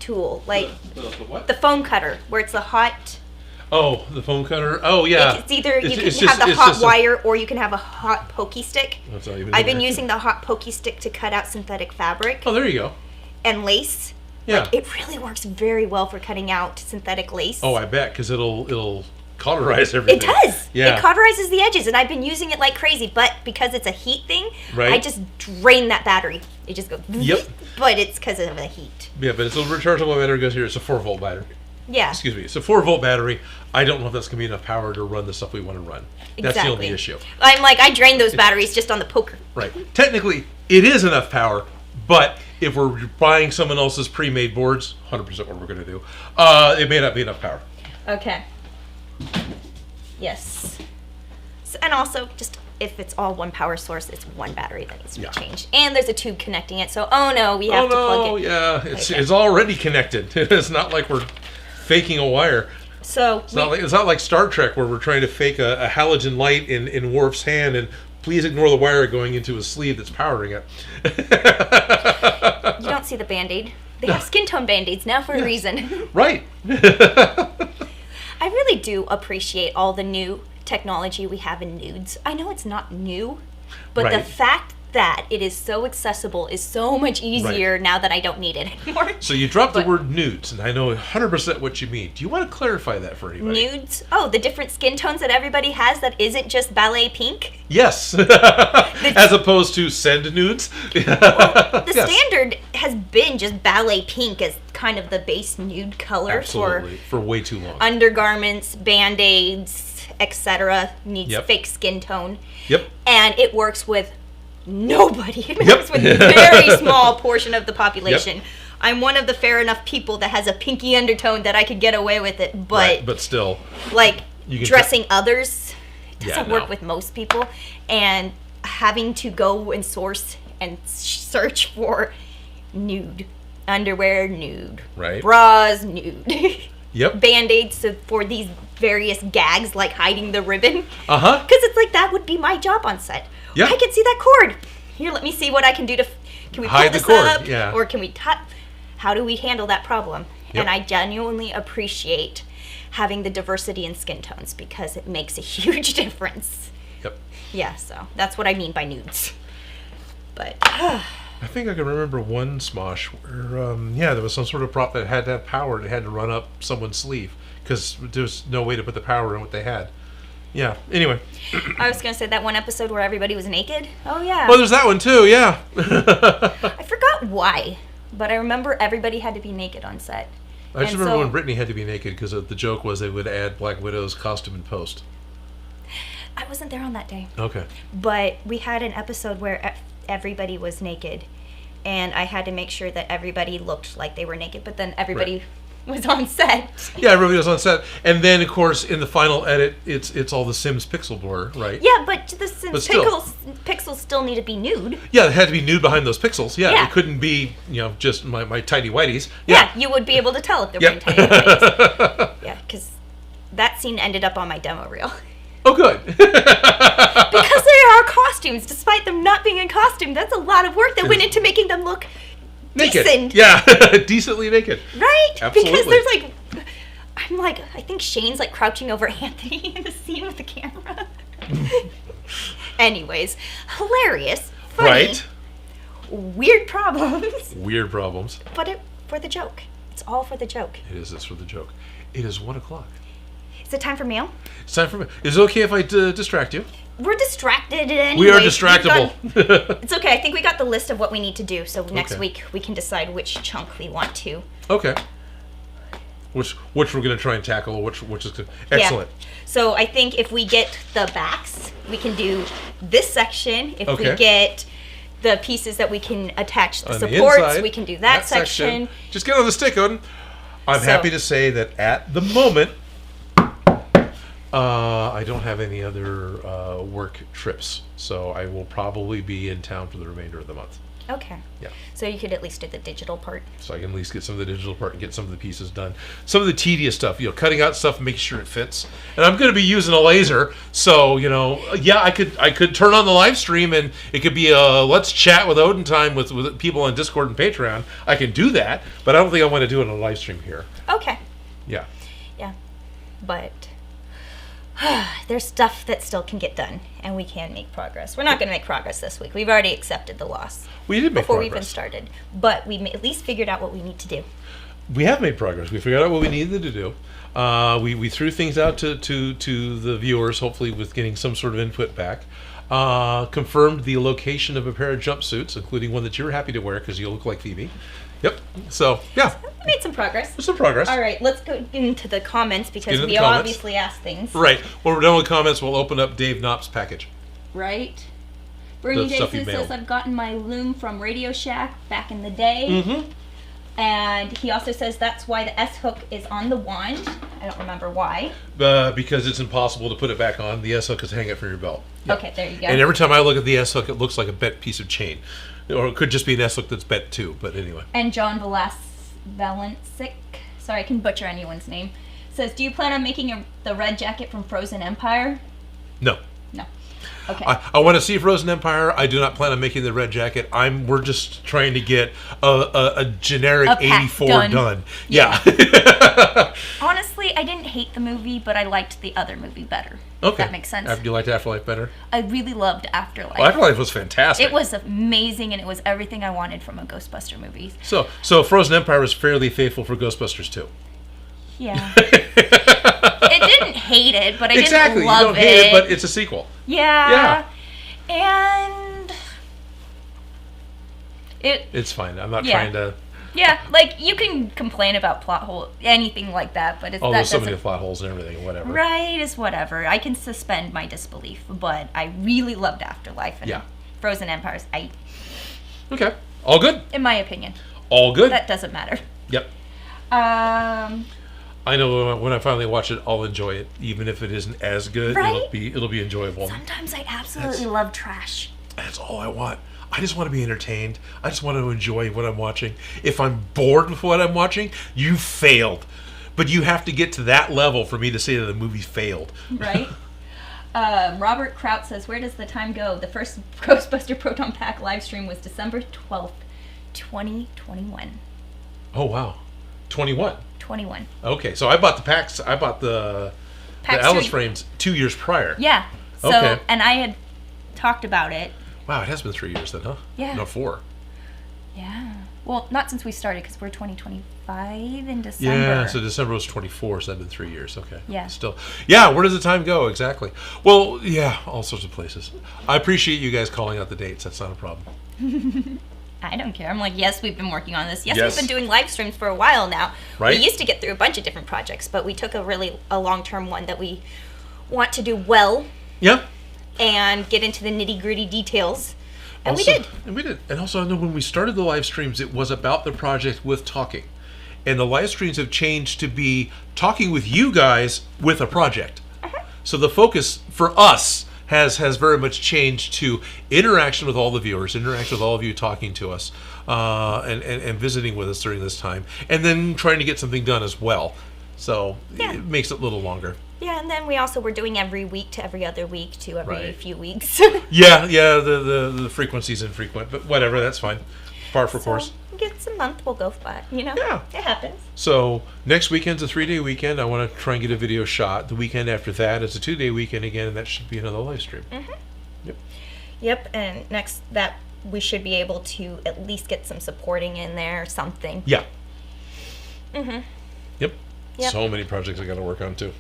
tool? Like the what? The foam cutter, where it's the hot. Oh, the foam cutter. Oh, yeah. It's either you can have the hot wire or you can have a hot pokey stick. That's not even I've been using the hot pokey stick to cut out synthetic fabric. Oh, there you go. And lace. Yeah. Like, it really works very well for cutting out synthetic lace. Oh, I bet, because it'll cauterize everything. It does. Yeah. It cauterizes the edges, and I've been using it like crazy. But because it's a heat thing, I just drain that battery. It just goes. Yep. But it's because of the heat. Yeah, but it's a rechargeable battery. Goes here. It's a 4-volt battery. Yeah. Excuse me. It's a 4-volt battery. I don't know if that's going to be enough power to run the stuff we want to run. That's the only issue. I'm like, I drain those batteries just on the poker. Right. Technically, it is enough power, but if we're buying someone else's pre-made boards, 100% what we're going to do, it may not be enough power. Okay. Yes. So, and also, just if it's all one power source, it's one battery that needs to be changed. And there's a tube connecting it, so we have to plug it. Yeah, it's already connected. It's not like we're faking a wire. So it's not like Star Trek where we're trying to fake a halogen light in Worf's hand and please ignore the wire going into his sleeve that's powering it. You don't see the Band-Aid. They have skin tone Band-Aids now for a reason. Right. I really do appreciate all the new technology we have in nudes. I know it's not new, but the fact that it is so accessible is so much easier now that I don't need it anymore. So you dropped the word nudes, and I know 100% what you mean. Do you want to clarify that for anybody? Nudes? Oh, the different skin tones that everybody has that isn't just ballet pink? Yes. As opposed to send nudes? Well, the standard has been just ballet pink as kind of the base nude color for way too long. Undergarments, Band-Aids, etc. needs fake skin tone. Yep. And it works with nobody. It works with a very small portion of the population. Yep. I'm one of the fair enough people that has a pinky undertone that I could get away with it, but still, like dressing others doesn't work with most people, and having to go and source and search for nude underwear, nude bras, nude Band-Aids for these various gags like hiding the ribbon. Because it's like that would be my job on set. Yeah. I can see that cord. Here, let me see what I can do to. Can we pull this up? Yeah. Or can we how do we handle that problem? Yep. And I genuinely appreciate having the diversity in skin tones because it makes a huge difference. Yep. Yeah, so that's what I mean by nudes. But I think I can remember one Smosh where there was some sort of prop that had to have power and it had to run up someone's sleeve because there was no way to put the power in what they had. Yeah. Anyway. I was going to say that one episode where everybody was naked. Oh, yeah. Oh, there's that one, too. Yeah. I forgot why, but I remember everybody had to be naked on set. I just remember when Brittany had to be naked because the joke was they would add Black Widow's costume in post. I wasn't there on that day. Okay. But we had an episode where everybody was naked, and I had to make sure that everybody looked like they were naked, but then everybody was on set. Yeah, everybody was on set. And then, of course, in the final edit, it's all the Sims pixel blur, right? Yeah, but the Sims pixels still need to be nude. Yeah, it had to be nude behind those pixels. Yeah. It couldn't be, just my tidy whities. Yeah, you would be able to tell if they were in tidy whities. Yeah, because that scene ended up on my demo reel. Oh, good. Because they are costumes. Despite them not being in costume, that's a lot of work that went into making them look naked. Decent. Yeah, decently naked. Right? Absolutely. Because there's I think Shane's crouching over Anthony in the scene with the camera. Anyways, hilarious, funny, right? Weird problems. Weird problems. But for the joke. It's all for the joke. It is. It's for the joke. It is 1:00. Is it time for mail? It's time for mail. Is it okay if I distract you? We're distracted anyway. We are distractible. It's okay. I think we got the list of what we need to do. So next week we can decide which chunk we want to. Okay. which we're going to try and tackle, which is good. Excellent. Yeah. So I think if we get the backs, we can do this section. If we get the pieces that we can attach the supports, inside, we can do that section. Just get on the stick, Odin. I'm happy to say that at the moment, I don't have any other work trips, so I will probably be in town for the remainder of the month. Okay. Yeah. So you could at least do the digital part. So I can at least get some of the digital part and get some of the pieces done. Some of the tedious stuff, cutting out stuff and making sure it fits. And I'm going to be using a laser, so I could turn on the live stream and it could be a let's chat with Odin time with people on Discord and Patreon. I can do that, but I don't think I want to do it on a live stream here. Okay. Yeah. Yeah, but there's stuff that still can get done, and we can make progress. We're not going to make progress this week. We've already accepted the loss. We did make before progress. We even started, but we at least figured out what we need to do. We have made progress. We figured out what we needed to do. We threw things out to the viewers, hopefully with getting some sort of input back. Confirmed the location of a pair of jumpsuits, including one that you're happy to wear because you look like Phoebe. Yep. So, yeah. We made some progress. Some progress. All right, let's go into the comments because we obviously asked things. Right. When we're done with comments, we'll open up Dave Knopp's package. Right. Bernie Jason says, I've gotten my loom from Radio Shack back in the day. Mm-hmm. And he also says that's why the S-hook is on the wand. I don't remember why. Because it's impossible to put it back on. The S-hook is hanging it from your belt. Yep. Okay, there you go. And every time I look at the S-hook, it looks like a bent piece of chain. Or it could just be an S-hook that's bent too, but anyway. And John Valancic, sorry, I can butcher anyone's name, says, do you plan on making the red jacket from Frozen Empire? No. No. Okay. I want to see Frozen Empire. I do not plan on making the red jacket. We're just trying to get a generic 84 done. Yeah. Honestly, I didn't hate the movie, but I liked the other movie better. Okay. If that makes sense. You liked Afterlife better? I really loved Afterlife. Well, Afterlife was fantastic. It was amazing, and it was everything I wanted from a Ghostbuster movie. So Frozen Empire was fairly faithful for Ghostbusters 2. Yeah. I didn't hate it, but I didn't love it. You don't hate it, but it's a sequel. Yeah. And it's fine. I'm not trying to. Yeah, like you can complain about plot hole, anything like that, but although so many plot holes and everything, whatever. Right, is whatever. I can suspend my disbelief, but I really loved Afterlife and Frozen Empires. Okay, all good. In my opinion. All good. That doesn't matter. Yep. I know when I finally watch it, I'll enjoy it, even if it isn't as good. Right? It'll be enjoyable. Sometimes I absolutely love trash. That's all I want. I just want to be entertained. I just want to enjoy what I'm watching. If I'm bored with what I'm watching, you failed. But you have to get to that level for me to say that the movie failed. Right. Robert Kraut says, where does the time go? The first Ghostbuster Proton Pack live stream was December 12th, 2021. Oh, wow. 21. Okay, so I bought the packs. I bought the Alice frames 2 years prior. Yeah. So, okay. And I had talked about it. Wow, it has been 3 years then, huh? Yeah. No, 4. Yeah. Well, not since we started, because we're 2025 in December. Yeah, so December was 24, so that'd been 3 years. Okay. Yeah. Still. Yeah, where does the time go? Exactly. Well, yeah, all sorts of places. I appreciate you guys calling out the dates. That's not a problem. I don't care. I'm like, yes, we've been working on this. Yes, we've been doing live streams for a while now. Right. We used to get through a bunch of different projects, but we took a long-term one that we want to do well. Yeah. And get into the nitty-gritty details. And also, we did. And also, I know when we started the live streams, it was about the project with talking. And the live streams have changed to be talking with you guys with a project. Uh-huh. So the focus for us has very much changed to interaction with all the viewers, interaction with all of you talking to us, and visiting with us during this time, and then trying to get something done as well. So it makes it a little longer. Yeah, and then we also were doing every week to every other week to every few weeks. yeah, the frequency's infrequent, but whatever, that's fine. Par for course. It's a month, we'll go by, Yeah. It happens. So next weekend's a 3-day weekend. I want to try and get a video shot. The weekend after that is a 2-day weekend again, and that should be another live stream. Mm-hmm. Yep, and next that we should be able to at least get some supporting in there, something. Yeah. Mm-hmm. Yep. So many projects I got to work on too.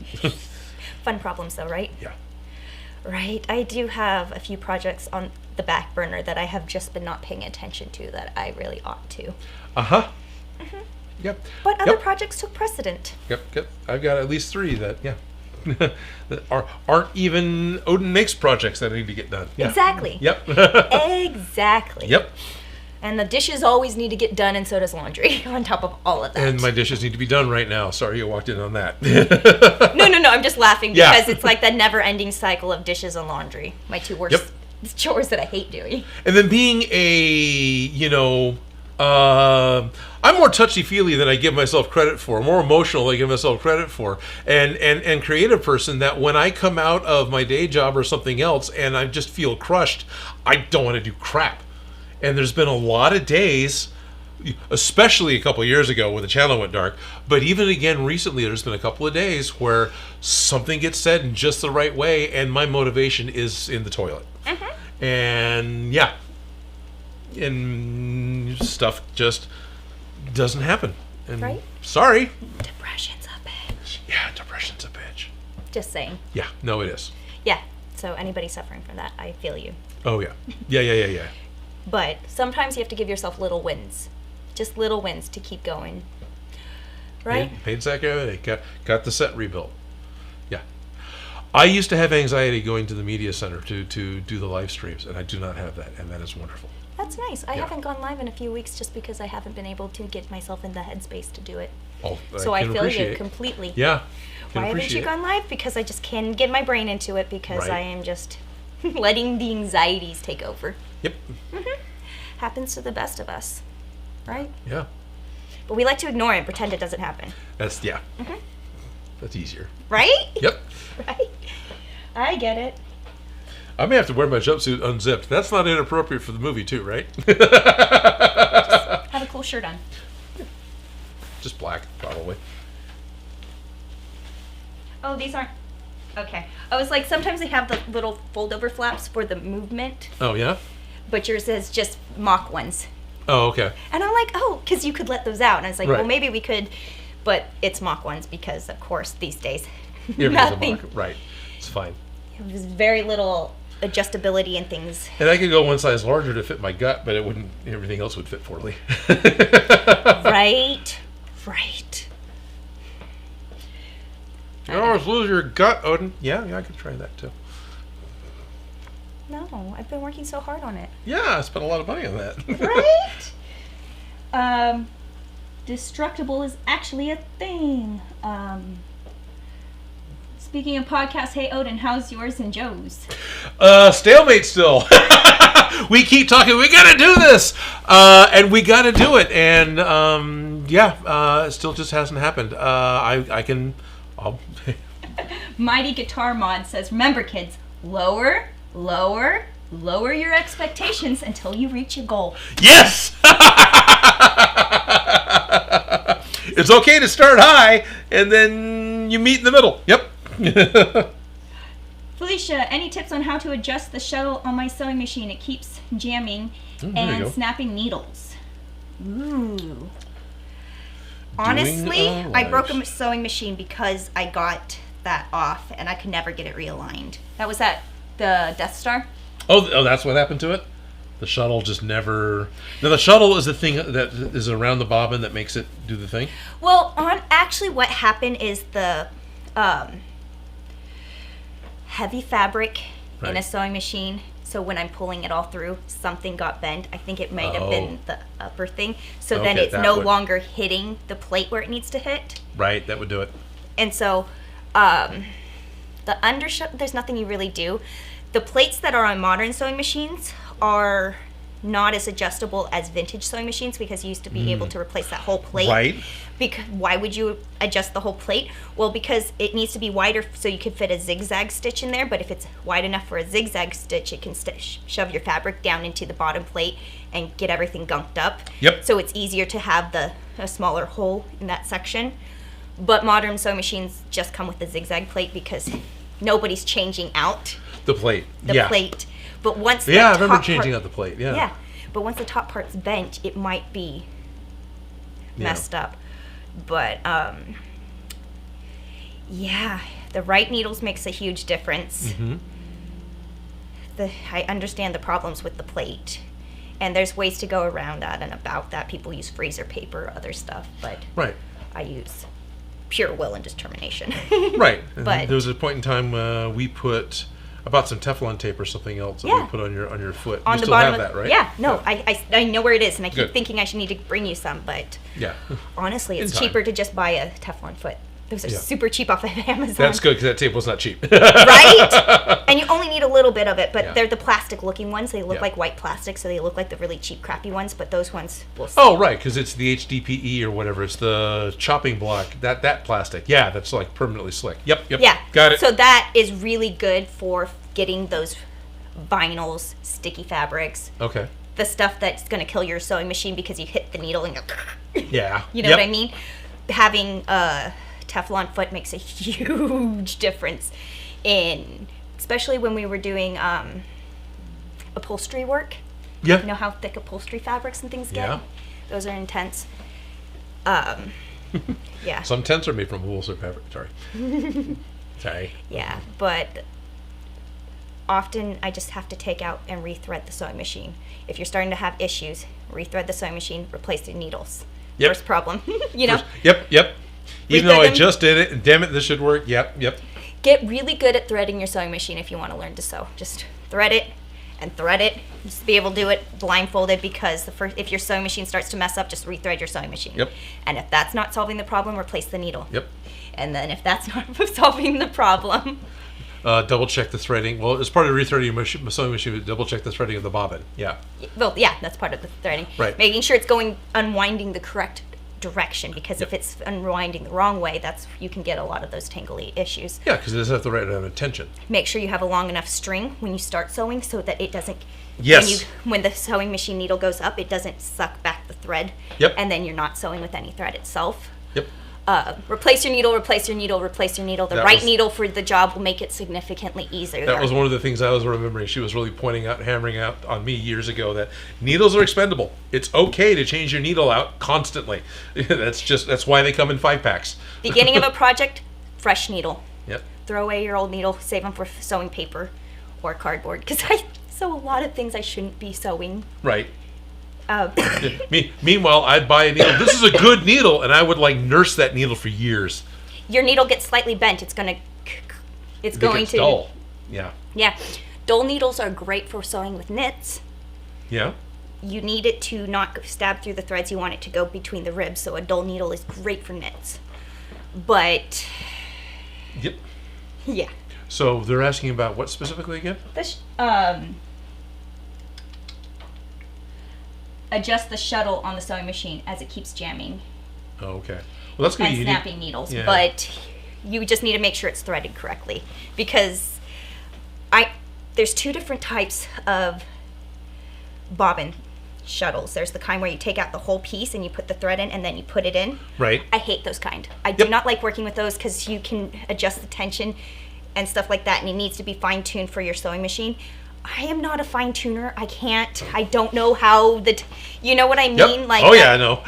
Fun problems though, right? Yeah. Right. I do have a few projects on the back burner that I have just been not paying attention to that I really ought to. Uh-huh. Mm-hmm. Yep. But other projects took precedent. Yep. I've got at least 3 that that aren't even Odin Makes projects that need to get done. Yeah. Exactly. Yep. Exactly. Yep. And the dishes always need to get done, and so does laundry, on top of all of that. And my dishes need to be done right now. Sorry you walked in on that. No, I'm just laughing because it's like that never-ending cycle of dishes and laundry. My 2 worst chores that I hate doing. And then being I'm more touchy-feely than I give myself credit for, more emotional than I give myself credit for, and creative person that when I come out of my day job or something else and I just feel crushed, I don't want to do crap. And there's been a lot of days, especially a couple of years ago when the channel went dark, but even again recently, there's been a couple of days where something gets said in just the right way and my motivation is in the toilet. Mm-hmm. And and stuff just doesn't happen. And right? Sorry. Depression's a bitch. Yeah, depression's a bitch. Just saying. Yeah, no, it is. Yeah, so anybody suffering from that, I feel you. Oh, yeah. Yeah. But sometimes you have to give yourself little wins. Just little wins to keep going. Right? Paid Sac Anime. Got the set rebuilt. Yeah. I used to have anxiety going to the media center to do the live streams, and I do not have that, and that is wonderful. That's nice. I haven't gone live in a few weeks just because I haven't been able to get myself in the headspace to do it. Oh, so I feel you completely. Yeah. Why haven't you gone live? Because I just can't get my brain into it because I am just letting the anxieties take over. Yep. Mm-hmm. Happens to the best of us, right? Yeah. But we like to ignore it and pretend it doesn't happen. Mm-hmm. That's easier. Right? Yep. Right? I get it. I may have to wear my jumpsuit unzipped. That's not inappropriate for the movie too, right? Just have a cool shirt on. Just black, probably. Oh, these aren't... Okay. I was like, sometimes they have the little fold-over flaps for the movement. Oh, yeah? But yours is just mock ones. Oh, okay. And I'm like, oh, because you could let those out. And I was like, well, maybe we could, but it's mock ones because, of course, these days, nothing. Right. It's fine. There's very little adjustability and things. And I could go one size larger to fit my gut, but it wouldn't. Everything else would fit poorly. Right. You always lose your gut, Odin. Yeah, I could try that too. No, I've been working so hard on it. Yeah, I spent a lot of money on that. Right? Destructible is actually a thing. Speaking of podcasts, hey Odin, how's yours and Joe's? Stalemate still. We keep talking, we gotta do this! And we gotta do it. And it still just hasn't happened. I'll Mighty Guitar Mod says, remember kids, lower your expectations until you reach your goal. Yes! It's okay to start high, and then you meet in the middle. Yep. Felicia, any tips on how to adjust the shuttle on my sewing machine? It keeps jamming and snapping needles. Ooh. Honestly, I broke a sewing machine because I got that off, and I could never get it realigned. That was at the Death Star. Oh, that's what happened to it? The shuttle just never... Now, the shuttle is the thing that is around the bobbin that makes it do the thing? Well, actually what happened is the heavy fabric in a sewing machine. So when I'm pulling it all through, something got bent. I think it might have been the upper thing. So then it's no longer hitting the plate where it needs to hit. Right, that would do it. And so the undershut, there's nothing you really do. The plates that are on modern sewing machines are not as adjustable as vintage sewing machines because you used to be able to replace that whole plate. Right. Because why would you adjust the whole plate? Well, because it needs to be wider so you can fit a zigzag stitch in there, but if it's wide enough for a zigzag stitch, it can shove your fabric down into the bottom plate and get everything gunked up. Yep. So it's easier to have a smaller hole in that section. But modern sewing machines just come with a zigzag plate because nobody's changing out the plate. The plate. But once I remember changing out the plate. Yeah. But once the top part's bent, it might be messed up. But the right needles makes a huge difference. Mm-hmm. I understand the problems with the plate, And there's ways to go around that and about that. People use freezer paper or other stuff, but I use pure will and determination. Right. But there was a point in time I bought some Teflon tape or something else that we put on your foot. On you the still bottom have that, right? Yeah, no, I know where it is, and I keep thinking I should need to bring you some, but honestly, it's cheaper to just buy a Teflon foot. Those are super cheap off of Amazon. That's good, because that tape was not cheap. Right? And you only need a little bit of it, but they're the plastic-looking ones. They look like white plastic, so they look like the really cheap, crappy ones, but those ones will stay. Oh, right, because it's the HDPE or whatever. It's the chopping block, that plastic. Yeah, that's like permanently slick. Yep. Yeah. Got it. So that is really good for getting those vinyls, sticky fabrics. Okay. The stuff that's going to kill your sewing machine because you hit the needle and go... Yeah. You know what I mean? Having a Teflon foot makes a huge difference in, especially when we were doing upholstery work. Yeah. You know how thick upholstery fabrics and things get? Yeah. Those are intense. Yeah. Some tents are made from upholstery fabric. Sorry. Yeah, but often I just have to take out and rethread the sewing machine. If you're starting to have issues, rethread the sewing machine, replace the needles. Yep. First problem, you know? Yep. Even though I just did it, and damn it, this should work. Yep. Get really good at threading your sewing machine if you want to learn to sew. Just thread it and thread it. Just be able to do it blindfolded, because if your sewing machine starts to mess up, just rethread your sewing machine. Yep. And if that's not solving the problem, replace the needle. Yep. And then if that's not solving the problem... double check the threading. Well, as part of rethreading your sewing machine, double check the threading of the bobbin. Yeah. Well, yeah, that's part of the threading. Right. Making sure it's unwinding the correct direction, because if it's unwinding the wrong way, you can get a lot of those tangly issues. Yeah, because it doesn't have the right amount of tension. Make sure you have a long enough string when you start sewing, so that it doesn't. Yes. When the sewing machine needle goes up, it doesn't suck back the thread. Yep. And then you're not sewing with any thread itself. Yep. Replace your needle, replace your needle, replace your needle. The right needle for the job will make it significantly easier. That was one of the things I was remembering. She was really hammering out on me years ago that needles are expendable. It's okay to change your needle out constantly. That's why they come in 5-packs. Beginning of a project, fresh needle. Yep. Throw away your old needle, save them for sewing paper or cardboard, because I sew a lot of things I shouldn't be sewing. Right. Meanwhile, I'd buy a needle. This is a good needle, and I would nurse that needle for years. Your needle gets slightly bent. It's going to dull. Yeah. Yeah. Dull needles are great for sewing with knits. Yeah. You need it to not stab through the threads. You want it to go between the ribs, so a dull needle is great for knits. But yep. Yeah. So they're asking about what specifically again? Adjust the shuttle on the sewing machine as it keeps jamming. Oh, okay. Well, that's good. And snapping needles, but you just need to make sure it's threaded correctly, because there's 2 different types of bobbin shuttles. There's the kind where you take out the whole piece and you put the thread in and then you put it in. Right. I hate those kind. I do not like working with those, because you can adjust the tension and stuff like that, and it needs to be fine-tuned for your sewing machine. I am not a fine tuner. I don't know how you know what I mean? Yep. I know.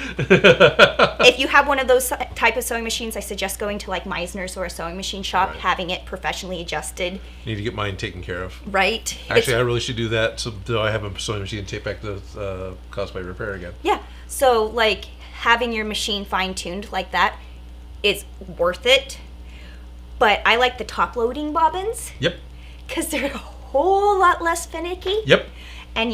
If you have one of those type of sewing machines, I suggest going to Meisner's or a sewing machine shop, having it professionally adjusted. Need to get mine taken care of. Right. Actually, I really should do that, so I have a sewing machine and take back the Cosplay repair again. Yeah. So having your machine fine-tuned like that is worth it. But I like the top-loading bobbins. Yep. Because they're a whole lot less finicky. Yep. And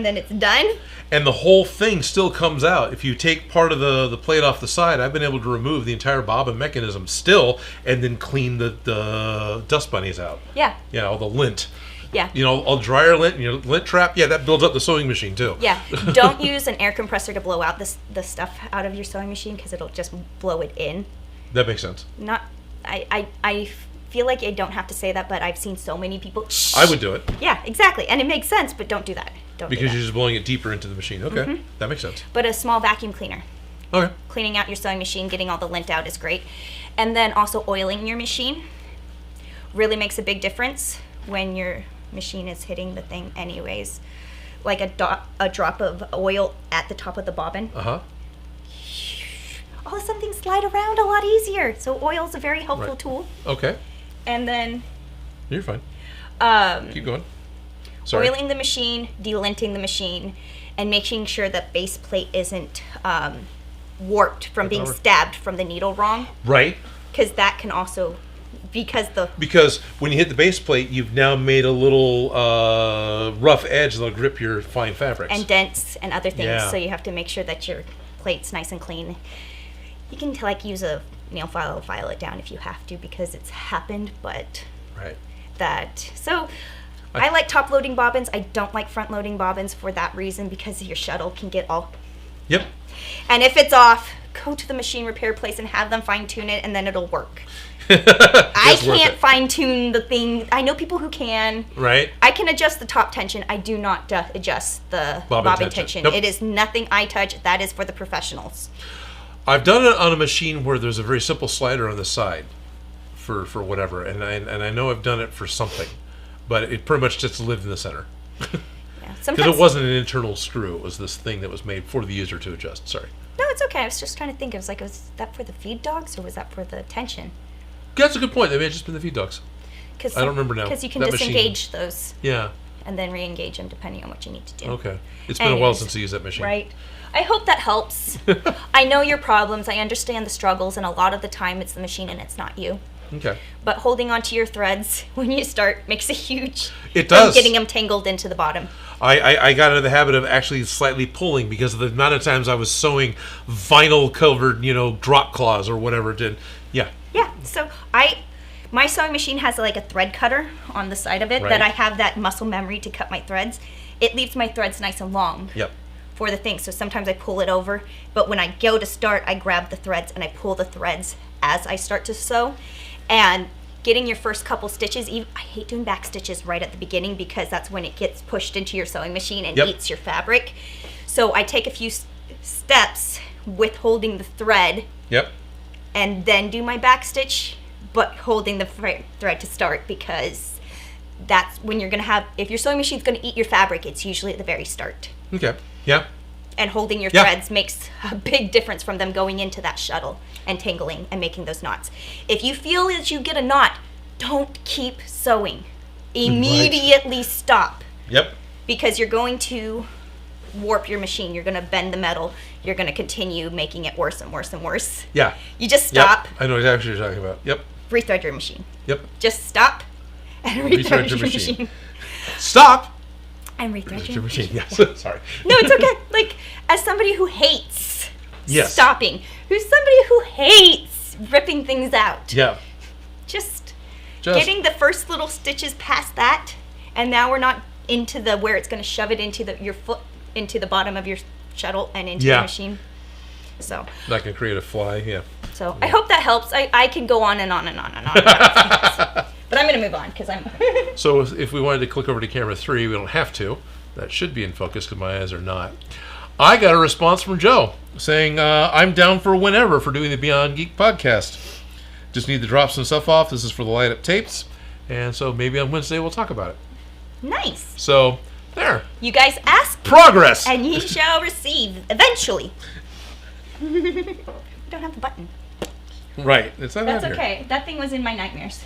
then it's done. And the whole thing still comes out. If you take part of the plate off the side, I've been able to remove the entire bobbin mechanism still, and then clean the dust bunnies out. Yeah. Yeah, all the lint. Yeah. All dryer lint, lint trap. Yeah, that builds up the sewing machine too. Yeah. Don't use an air compressor to blow out the stuff out of your sewing machine, because it'll just blow it in. That makes sense. I feel like I don't have to say that, but I've seen so many people. I would do it. Yeah, exactly, and it makes sense, but don't do that. Because you're just blowing it deeper into the machine. Okay, that makes sense. But a small vacuum cleaner. Okay. Cleaning out your sewing machine, getting all the lint out is great, and then also oiling your machine really makes a big difference when your machine is hitting the thing. Anyways, like a drop of oil at the top of the bobbin. All of a sudden things slide around a lot easier. So oil's a very helpful tool. Okay. And then... You're fine. Keep going. Oiling the machine, delinting the machine, and making sure that base plate isn't warped from being stabbed from the needle wrong. Right. Because that can also... Because when you hit the base plate, you've now made a little rough edge that'll grip your fine fabrics. And dents and other things, so you have to make sure that your plate's nice and clean. You can use a nail file it down if you have to, because it's happened, but... Right. So, I like top-loading bobbins. I don't like front-loading bobbins for that reason, because your shuttle can get all... Yep. And if it's off, go to the machine repair place and have them fine-tune it, and then it'll work. I can't fine-tune the thing. I know people who can. Right. I can adjust the top tension. I do not adjust the bobbin tension. Nope. It is nothing I touch. That is for the professionals. I've done it on a machine where there's a very simple slider on the side for whatever, and I know I've done it for something, but it pretty much just lived in the center. Because it wasn't an internal screw. It was this thing that was made for the user to adjust. Sorry. No, it's okay. I was just trying to think. Was that for the feed dogs, or was that for the tension? That's a good point. They may have just been the feed dogs. I don't remember now. Because you can disengage those. Yeah. And then re-engage them depending on what you need to do. Okay. It's been a while since I used that machine. Right. I hope that helps. I know your problems. I understand the struggles, and a lot of the time it's the machine and it's not you. Okay. But holding on to your threads when you start makes a huge... It does. Getting them tangled into the bottom. I got into the habit of actually slightly pulling because of the amount of times I was sewing vinyl-covered, drop claws or whatever it did. Yeah. Yeah. So my sewing machine has like a thread cutter on the side of it that I have that muscle memory to cut my threads. It leaves my threads nice and long. Yep. For the thing. So sometimes I pull it over, but when I go to start, I grab the threads and I pull the threads as I start to sew. And getting your first couple stitches, I hate doing back stitches right at the beginning because that's when it gets pushed into your sewing machine and eats your fabric. So I take a few steps with holding the thread. Yep. And then do my back stitch, but holding the thread to start, because that's when you're going to have, if your sewing machine's going to eat your fabric, it's usually at the very start. Okay. Yeah. And holding your threads makes a big difference from them going into that shuttle and tangling and making those knots. If you feel that you get a knot, don't keep sewing. Immediately stop. Yep. Because you're going to warp your machine. You're going to bend the metal. You're going to continue making it worse and worse and worse. Yeah. You just stop. Yep. I know exactly what you're talking about. Yep. Rethread your machine. Yep. Just stop and rethread your machine. Stop. And rethread your machine. Yes. Yeah. Sorry. No, it's okay. Like, as somebody who hates stopping, who's somebody who hates ripping things out. Yeah. Just getting the first little stitches past that, and now we're not into the where it's going to shove it into your foot, into the bottom of your shuttle and into the machine. So that can create a fly. Yeah. So I hope that helps. I can go on and on and on and on about but I'm going to move on because I'm. So if we wanted to click over to camera 3, we don't have to. That should be in focus because my eyes are not. I got a response from Joe saying, I'm down for whenever for doing the Beyond Geek podcast. Just need to drop some stuff off. This is for the light up tapes. And so maybe on Wednesday we'll talk about it. Nice. So, there. You guys ask. Progress. And ye shall receive eventually. We don't have the button. Right. It's not That's okay. Here. That thing was in my nightmares.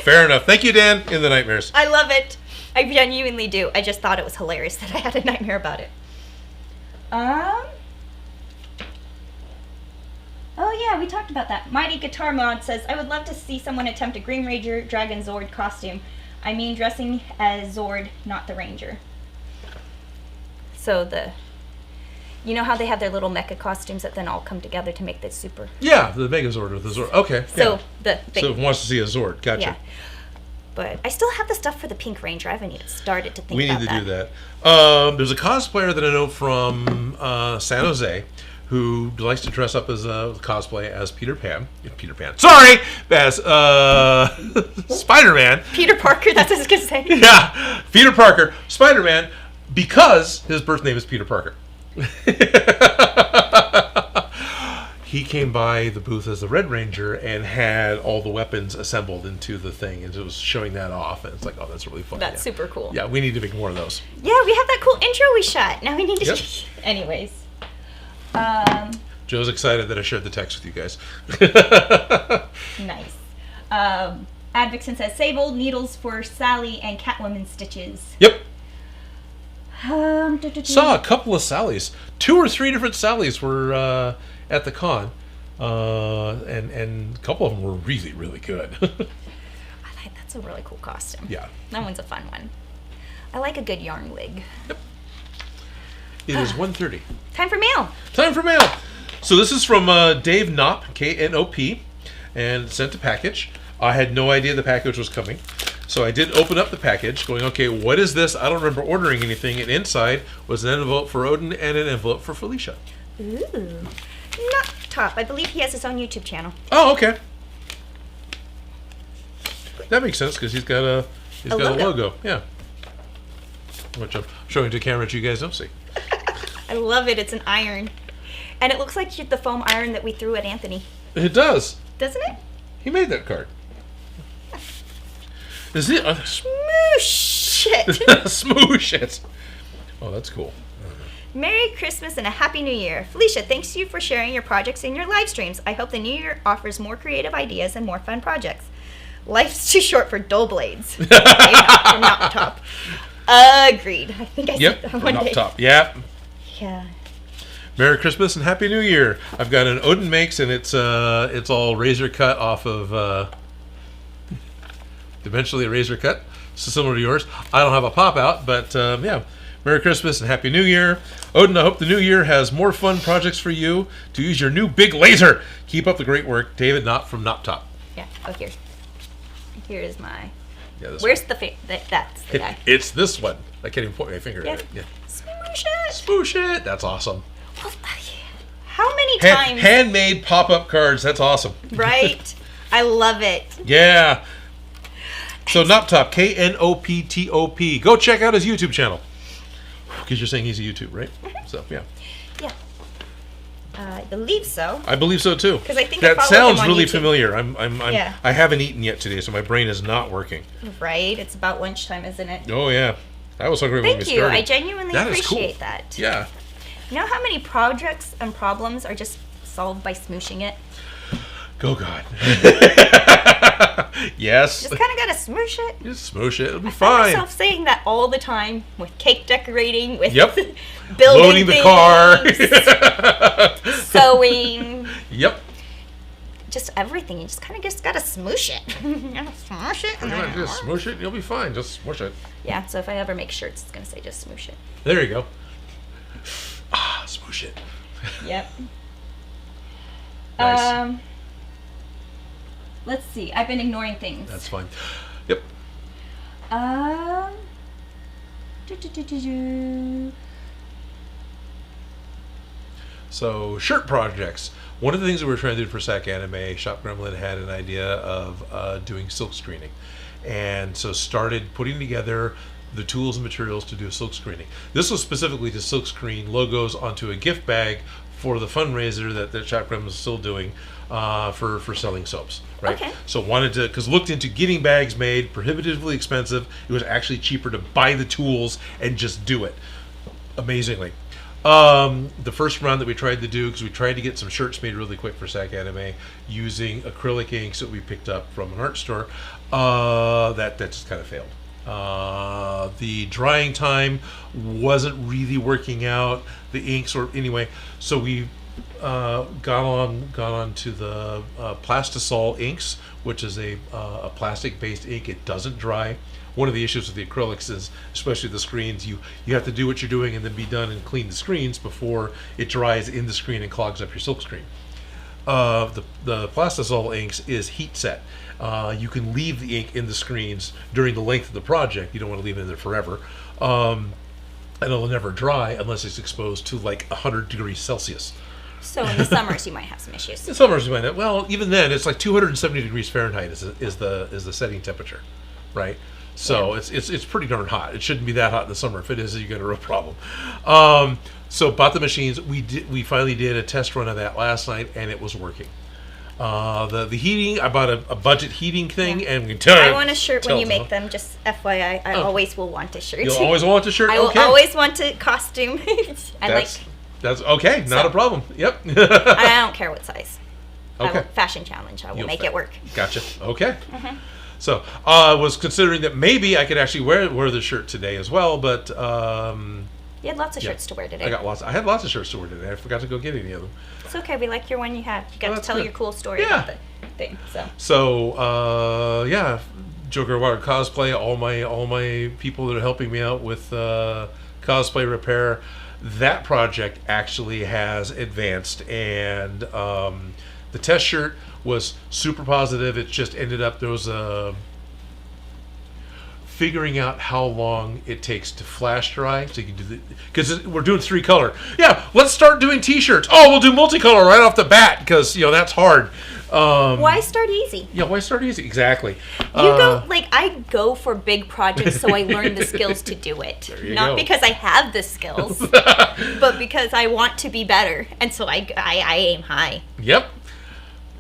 Fair enough. Thank you, Dan, in the nightmares. I love it. I genuinely do. I just thought it was hilarious that I had a nightmare about it. Oh yeah, we talked about that. Mighty Guitar Mod says, I would love to see someone attempt a Green Ranger Dragon Zord costume. I mean dressing as Zord, not the Ranger. So you know how they have their little mecha costumes that then all come together to make the super... Yeah, the Megazord or the Zord. Okay. So yeah. So it wants to see a Zord. Gotcha. Yeah. But I still have the stuff for the Pink Ranger. I haven't even started to think about that. We need to do that. There's a cosplayer that I know from San Jose who likes to dress up as cosplay as Peter Pan. Sorry! As Spider-Man. Peter Parker, that's what I was going to say. Yeah, Peter Parker, Spider-Man, because his birth name is Peter Parker. He came by the booth as the Red Ranger and had all the weapons assembled into the thing, and it was showing that off, and it's like, oh, that's really fun. That's super cool. Yeah, we need to make more of those. Yeah, we have that cool intro we shot. Now we need to... Yep. Anyways. Joe's excited that I shared the text with you guys. Nice. Advixen says, save old needles for Sally and Catwoman stitches. Yep. Saw a couple of Sallys. 2 or 3 different Sallys were at the con. And a couple of them were really, really good. I think that's a really cool costume. Yeah. That one's a fun one. I like a good yarn wig. Yep. It is 1:30. Time for mail. Time for mail. So this is from Dave Knopp, Knop, and sent a package. I had no idea the package was coming. So I did open up the package, going, okay, what is this? I don't remember ordering anything. And inside was an envelope for Odin and an envelope for Felicia. Ooh. Not top. I believe he has his own YouTube channel. Oh, okay. That makes sense because he's got a logo. Yeah. Which I'm showing to camera that you guys don't see. I love it. It's an iron. And it looks like the foam iron that we threw at Anthony. It does. Doesn't it? He made that card. Is it? Smoosh it. Smoosh it. Oh, that's cool. Merry Christmas and a Happy New Year. Felicia, thanks to you for sharing your projects in your live streams. I hope the new year offers more creative ideas and more fun projects. Life's too short for dull blades. From Knock Top. Agreed. I think I said that one day. Top. Yep. Yeah. Merry Christmas and Happy New Year. I've got an Odin Makes, and it's all razor cut off of eventually a razor cut, so similar to yours. I don't have a pop out, but yeah. Merry Christmas and Happy New Year. Odin, I hope the new year has more fun projects for you to use your new big laser. Keep up the great work. David Knott from Knop Top. Yeah. Oh, here. Here is my... Yeah, this Where's one. That's the guy. It's this one. I can't even point my finger at it. Yeah. Smoosh it. Smoosh it. That's awesome. Well, how many times... Handmade pop-up cards. That's awesome. Right? I love it. Yeah. So Knop Top, Knoptop. Go check out his YouTube channel. Because you're saying he's a YouTube, right? Mm-hmm. So, yeah. Yeah. I believe so. I believe so too. Because I think that sounds really YouTube. familiar. Yeah. I haven't eaten yet today, so my brain is not working. Right. It's about lunchtime, isn't it? Oh yeah. I was hungry when we started. started. Thank you. I genuinely appreciate that. Yeah. You know how many projects and problems are just solved by smooshing it? Go God. Yes. Just kind of gotta smoosh it. Just smoosh it. It'll be I fine. find myself saying that all the time with cake decorating, with building loading the car, sewing. Yep. Just everything. You just kind of gotta smoosh it. You gotta smoosh it. And then just smoosh it. You'll be fine. Just smoosh it. Yeah. So if I ever make shirts, it's gonna say just smoosh it. There you go. Ah, smoosh it. Yep. Nice. Let's see. I've been ignoring things. That's fine. Yep. So, shirt projects. One of the things that we were trying to do for Sac Anime, Shop Gremlin had an idea of doing silk screening. And so started putting together the tools and materials to do silk screening. This was specifically to silk screen logos onto a gift bag for the fundraiser that Shop Gremlin is still doing for selling soaps. Right? Okay. So wanted to, because looked into getting bags made, prohibitively expensive. It was actually cheaper to buy the tools and just do it. Amazingly. The first round that we tried to do, because we tried to get some shirts made really quick for Sac Anime using acrylic inks that we picked up from an art store, that just kind of failed. The drying time wasn't really working out. The inks were anyway. So we got on to the Plastisol inks, which is a plastic-based ink. It doesn't dry. One of the issues with the acrylics is, especially the screens, you have to do what you're doing and then be done and clean the screens before it dries in the screen and clogs up your silk screen. The Plastisol inks is heat set. You can leave the ink in the screens during the length of the project. You don't want to leave it in there forever. And it'll never dry unless it's exposed to like 100 degrees Celsius. So in the summers you might have some issues. In summers you might have, well, even then it's like 270 degrees Fahrenheit is the setting temperature, right? So yeah. It's pretty darn hot. It shouldn't be that hot in the summer. If it is, you got a real problem. So bought the machines. We finally did a test run of that last night, and it was working. The heating, I bought a budget heating thing, and we can tell. I want a shirt when you make them. Just FYI, I always will want a shirt. You'll always want a shirt. I will always want a costume. That's okay. Not a problem. Yep. I don't care what size. Okay. Fashion challenge. I will make it work. Gotcha. Okay. So I was considering that maybe I could actually wear the shirt today as well, but you had lots of shirts to wear today. I had lots of shirts to wear today. I forgot to go get any of them. It's okay. We like your one you had. You got to tell your cool story about the thing. So Joker Wild Cosplay. All my people that are helping me out with cosplay repair. That project actually has advanced, and the test shirt was super positive. It just ended up there was a figuring out how long it takes to flash dry, so you can do because we're doing 3 color. Yeah, let's start doing t-shirts. Oh, we'll do multicolor right off the bat because that's hard. Why start easy? Yeah, why start easy? Exactly. I go for big projects so I learn the skills to do it. Not because I have the skills, but because I want to be better, and so I aim high. Yep.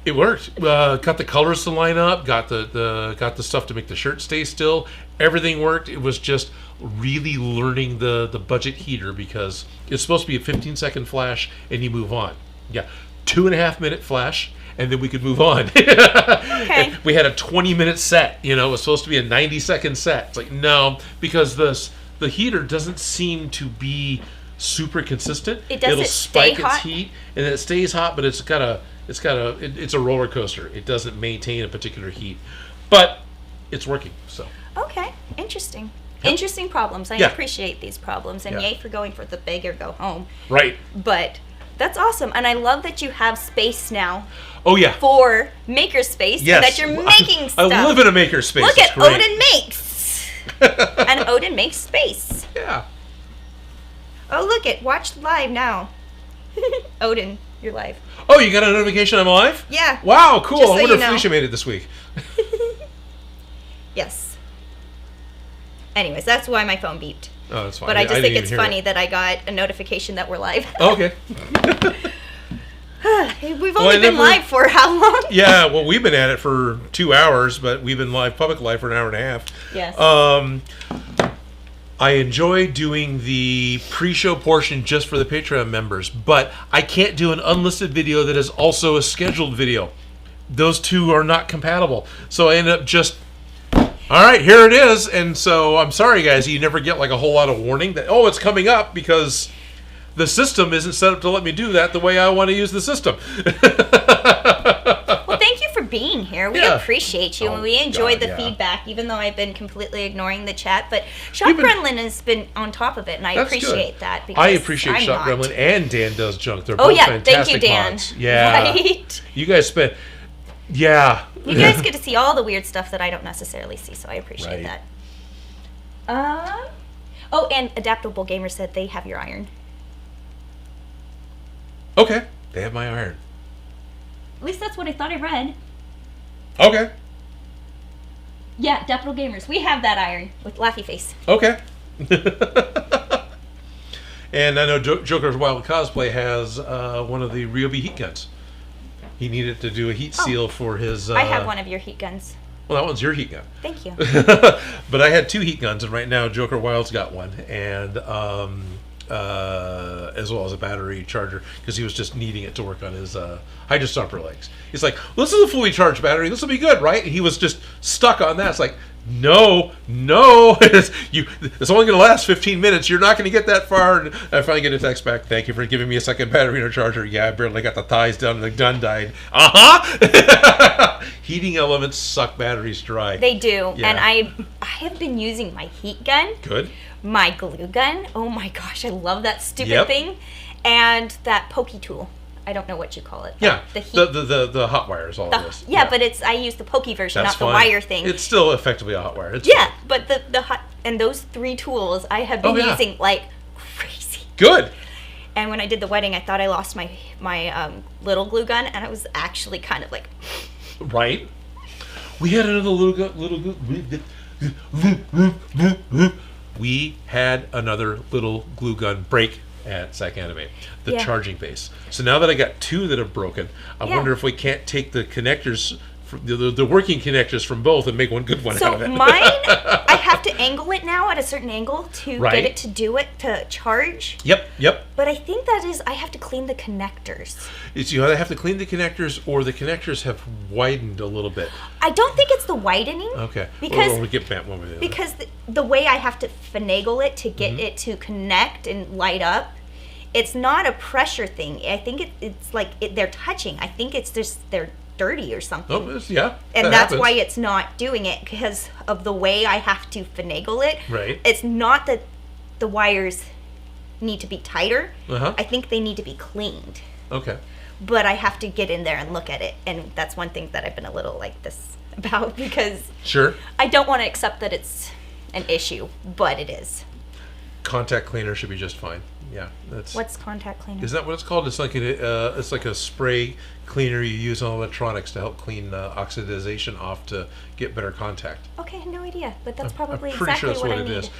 It worked. Got the colors to line up. Got the stuff to make the shirt stay still. Everything worked. It was just really learning the budget heater because it's supposed to be a 15-second flash and you move on. Yeah, 2.5 minute flash and then we could move on. Okay. We had a 20-minute set. It was supposed to be a 90-second set. It's like no, because the heater doesn't seem to be super consistent. It'll spike its heat and then it stays hot, but it's a roller coaster. It doesn't maintain a particular heat, but it's working. So okay, interesting. Yep. Interesting problems. I appreciate these problems, and yay for going for the big or go home. Right. But that's awesome, and I love that you have space now. Oh yeah. For makerspace, and that you're making stuff. I live in a makerspace. Look at Odin Makes, and Odin Makes space. Yeah. Oh look watch live now. Odin, you're live. Oh, you got a notification I'm live? Yeah. Wow, cool. I wonder if Felicia made it this week. Yes. Anyways, that's why my phone beeped. Oh, that's fine. But I just think it's funny that I got a notification that we're live. Oh, okay. We've only been live for how long? Yeah, well, we've been at it for 2 hours, but we've been public live for an hour and a half. Yes. I enjoy doing the pre-show portion just for the Patreon members, but I can't do an unlisted video that is also a scheduled video. Those two are not compatible. So I end up just, all right, here it is. And so I'm sorry, guys, you never get a whole lot of warning that, oh, it's coming up because the system isn't set up to let me do that the way I want to use the system. Well, thank you for being here. We appreciate you, and we enjoyed the feedback, even though I've been completely ignoring the chat. But Shop Gremlin has been on top of it, and I appreciate that. Because I appreciate Shop Gremlin, and Dan Does Junk. They're both fantastic thank you, Dan. mods. Yeah. Right? You guys spent... Yeah. You guys get to see all the weird stuff that I don't necessarily see, so I appreciate that. Oh, and Adaptable Gamer said they have your iron. Okay. They have my iron. At least that's what I thought I read. Okay. Yeah, Adaptable Gamers. We have that iron with Laughy Face. Okay. And I know Joker's Wild Cosplay has one of the Ryobi heat guns. He needed to do a heat seal for his... I have one of your heat guns. Well, that one's your heat gun. Thank you. But I had 2 heat guns, and right now Joker Wild's got one, and as well as a battery charger, because he was just needing it to work on his Hydro Stomper legs. He's like, well, this is a fully charged battery. This will be good, right? And he was just stuck on that. It's like, no. It's only going to last 15 minutes. You're not going to get that far. And I finally get a text back. Thank you for giving me a second battery and a charger. Yeah, I barely got the ties done and the gun died. Heating elements suck batteries dry. They do. Yeah. And I have been using my heat gun. Good. My glue gun. Oh my gosh, I love that stupid thing. And that pokey tool. I don't know what you call it. Yeah, the hot wire is all it is. Yeah, but I use the pokey version, not the wire thing. It's still effectively a hot wire. It's fine. But the hot, and those 3 tools I have been using like crazy. Good. And when I did the wedding, I thought I lost my little glue gun, and I was actually kind of like. Right. We had another We had another little glue gun break at Sac Anime, the charging base. So now that I got 2 that have broken, I wonder if we can't take the connectors the working connectors from both and make one good one out of it. So mine, I have to angle it now at a certain angle to get it to do it, to charge. Yep. But I think that is, I have to clean the connectors. You either have to clean the connectors or the connectors have widened a little bit. I don't think it's the widening. Okay. Because, we get back one way or the other. Because the way I have to finagle it to get it to connect and light up, it's not a pressure thing. I think it's like they're touching. I think it's just they're dirty or something. Oh, yeah. And that's why it's not doing it, because of the way I have to finagle it. Right. It's not that the wires need to be tighter. Uh-huh. I think they need to be cleaned. Okay. But I have to get in there and look at it. And that's one thing that I've been a little like this about, because I don't want to accept that it's an issue, but it is. Contact cleaner should be just fine. Yeah, what's contact cleaner? Is that what it's called? It's like a spray cleaner you use on electronics to help clean oxidization off to get better contact. Okay, I had no idea, but that's probably I'm pretty exactly sure that's what I it need. is.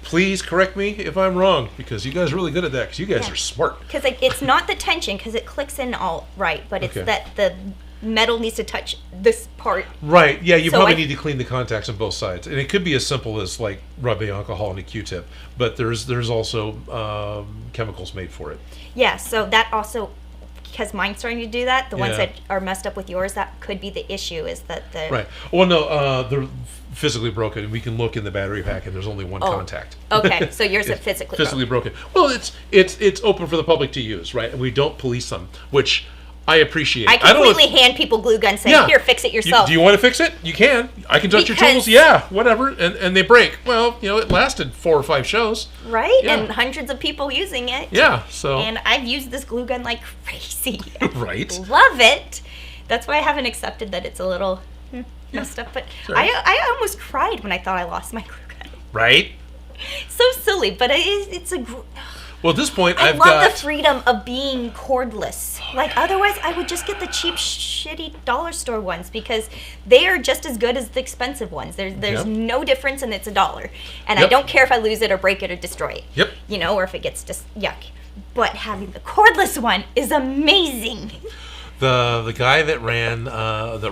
Please correct me if I'm wrong, because you guys are really good at that, because you guys are smart. Because it's not the tension, because it clicks in all right, but it's that the metal needs to touch this part. Right, yeah, you probably need to clean the contacts on both sides. And it could be as simple as like rubbing alcohol in a Q-tip, but there's also chemicals made for it. Yeah, so that also, because mine's starting to do that, the ones that are messed up with yours, that could be the issue, is that the... Right. Well, no, they're physically broken. We can look in the battery pack and there's only one contact. Okay, so yours is physically broken. Well, it's open for the public to use, right? And we don't police them, which... I appreciate. I completely hand people glue guns saying, here, fix it yourself. Do you want to fix it? You can. I can touch your tools. Yeah, whatever. And they break. Well, it lasted 4 or 5 shows. Right? Yeah. And hundreds of people using it. Yeah, so. And I've used this glue gun like crazy. Right. Love it. That's why I haven't accepted that it's a little messed up. But I almost cried when I thought I lost my glue gun. Right? So silly, but it's a... Well, at this point, I love the freedom of being cordless. Like, otherwise, I would just get the cheap, shitty dollar store ones, because they are just as good as the expensive ones. There's no difference, and it's $1. And I don't care if I lose it or break it or destroy it. Yep. Or if it gets just yuck. But having the cordless one is amazing. The guy that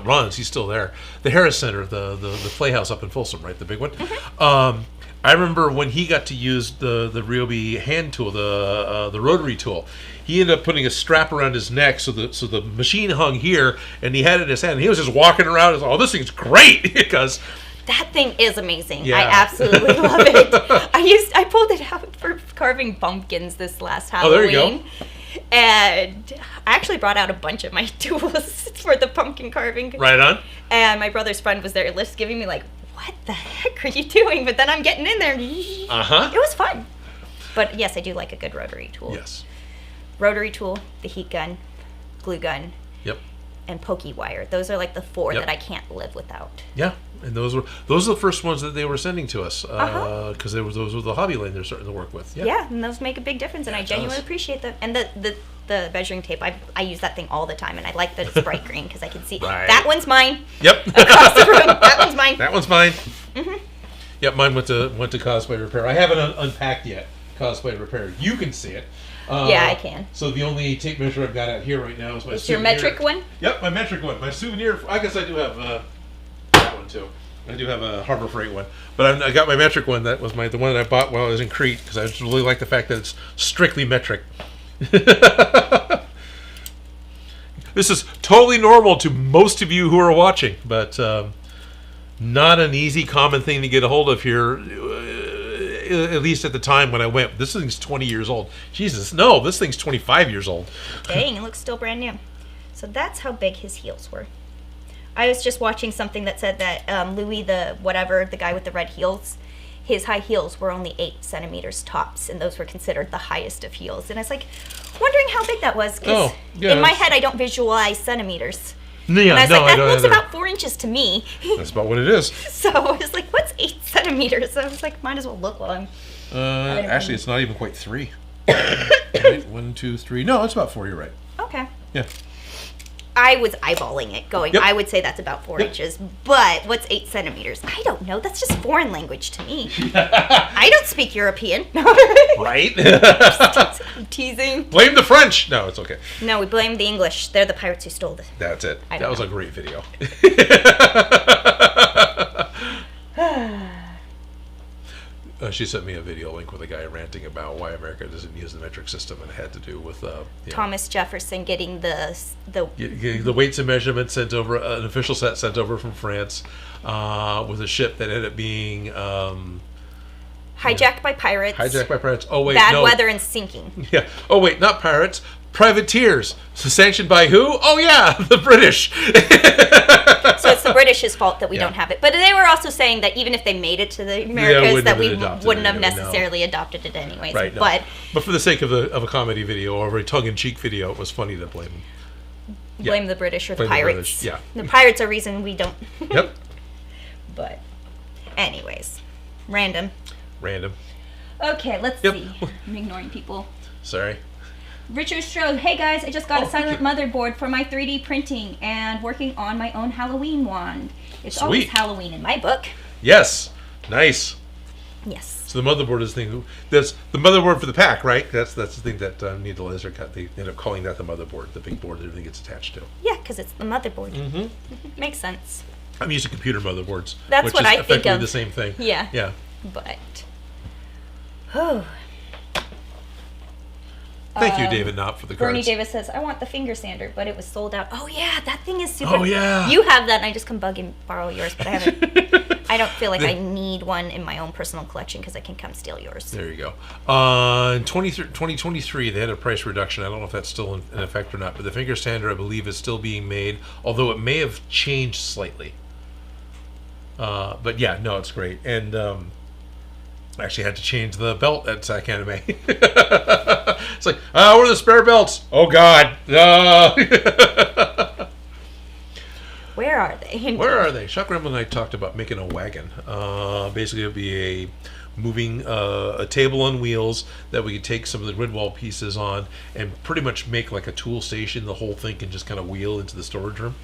runs, he's still there. The Harris Center, the Playhouse up in Folsom, right? The big one. Mm-hmm. I remember when he got to use the Ryobi hand tool, the rotary tool. He ended up putting a strap around his neck so the machine hung here, and he had it in his hand. And he was just walking around and this thing's great, because that thing is amazing. Yeah. I absolutely love it. I pulled it out for carving pumpkins this last Halloween. Oh, there you go. And I actually brought out a bunch of my tools for the pumpkin carving. Right on. And my brother's friend was there, just giving me like, what the heck are you doing? But then I'm getting in there. It was fun. But yes, I do like a good rotary tool. Yes. Rotary tool, the heat gun, glue gun, and pokey wire. Those are like the 4 that I can't live without. Yeah, and those are the first ones that they were sending to us, because those were the hobby lane they're starting to work with. Yeah, and those make a big difference, and I genuinely appreciate them. And the measuring tape, I use that thing all the time, and I like that it's bright green, because I can see that one's mine. Yep. Across the room, that one's mine. That one's mine. Mm-hmm. Yep, mine went to Cosplay Repair. I haven't unpacked yet. Cosplay Repair. You can see it. Yeah, I can. So the only tape measure I've got out here right now is my souvenir. Your metric one? Yep, my metric one. My souvenir. I guess I do have that one too. I do have a Harbor Freight one, but I got my metric one. That was the one that I bought while I was in Crete, because I just really like the fact that it's strictly metric. This is totally normal to most of you who are watching, but not an easy, common thing to get a hold of here. At least at the time when I went. This thing's 20 years old. Jesus, no, this thing's 25 years old. Dang, it looks still brand new. So that's how big his heels were. I was just watching something that said that Louis, the guy with the red heels, his high heels were only 8 centimeters tops, and those were considered the highest of heels. And I was like, wondering how big that was, because in my head I don't visualize centimeters. Yeah, and I was like, that looks about 4 inches to me. That's about what it is. So I was like, what's 8 centimeters? So I was like, might as well look long. Actually, it's not even quite 3. Right, 1, 2, 3. No, it's about 4. You're right. Okay. Yeah. I was eyeballing it, going, I would say that's about 4 inches. But what's 8 centimeters? I don't know. That's just foreign language to me. I don't speak European. Right? I'm teasing. Blame the French. No, it's okay. No, we blame the English. They're the pirates who stole this. That's it. That was a great video. She sent me a video link with a guy ranting about why America doesn't use the metric system, and it had to do with Thomas Jefferson getting the weights and measurements sent over, an official set sent over from France, with a ship that ended up being hijacked by pirates. Oh wait, bad weather and sinking. Yeah. Oh wait, not pirates. Privateers. So sanctioned by who? Oh yeah, the British. So it's the British's fault that we don't have it. But they were also saying that even if they made it to the Americas, that we wouldn't have necessarily adopted it anyways. Right. No. But for the sake of a comedy video or a tongue-in-cheek video, it was funny to blame the British or the pirates. Yeah. The pirates are reason we don't. Yep. But anyways, random. Okay, let's see. I'm ignoring people. Sorry. Richard Strode, hey guys, I just got a silent motherboard for my 3D printing and working on my own Halloween wand. It's always Halloween in my book. Yes. Nice. Yes. So the motherboard is the thing. That's the motherboard for the pack, right? That's the thing that need the laser cut. They end up calling that the motherboard, the big board that everything gets attached to. Yeah, because it's the motherboard. Mm-hmm. Makes sense. I'm used to computer motherboards. That's what I think of. Effectively the same thing. Yeah. Yeah. But. Oh. Thank you, David Knopp, for the cards. Bernie Davis says, I want the finger sander, but it was sold out. Oh, yeah, that thing is super. Oh, yeah. You have that, and I just come bug and borrow yours, but I haven't. I don't feel like I need one in my own personal collection because I can come steal yours. There you go. In 2023, they had a price reduction. I don't know if that's still in effect or not, but the finger sander, I believe, is still being made, although it may have changed slightly. But yeah, no, it's great. And I actually had to change the belt at Sac Anime. It's like, where are the spare belts? Oh, God. Where are they? Where are they? Shock Ramble and I talked about making a wagon. Basically, it would be a moving a table on wheels that we could take some of the grid wall pieces on and pretty much make like a tool station. The whole thing can just kind of wheel into the storage room.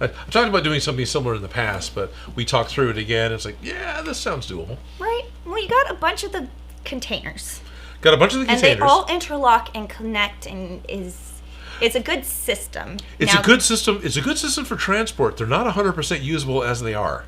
I talked about doing something similar in the past, but we talked through it again. It's like, yeah, this sounds doable. Right. Well, you got a bunch of the containers. Got a bunch of the containers. And they all interlock and connect, and it's a good system. It's a good system. It's a good system for transport. They're not 100% usable as they are.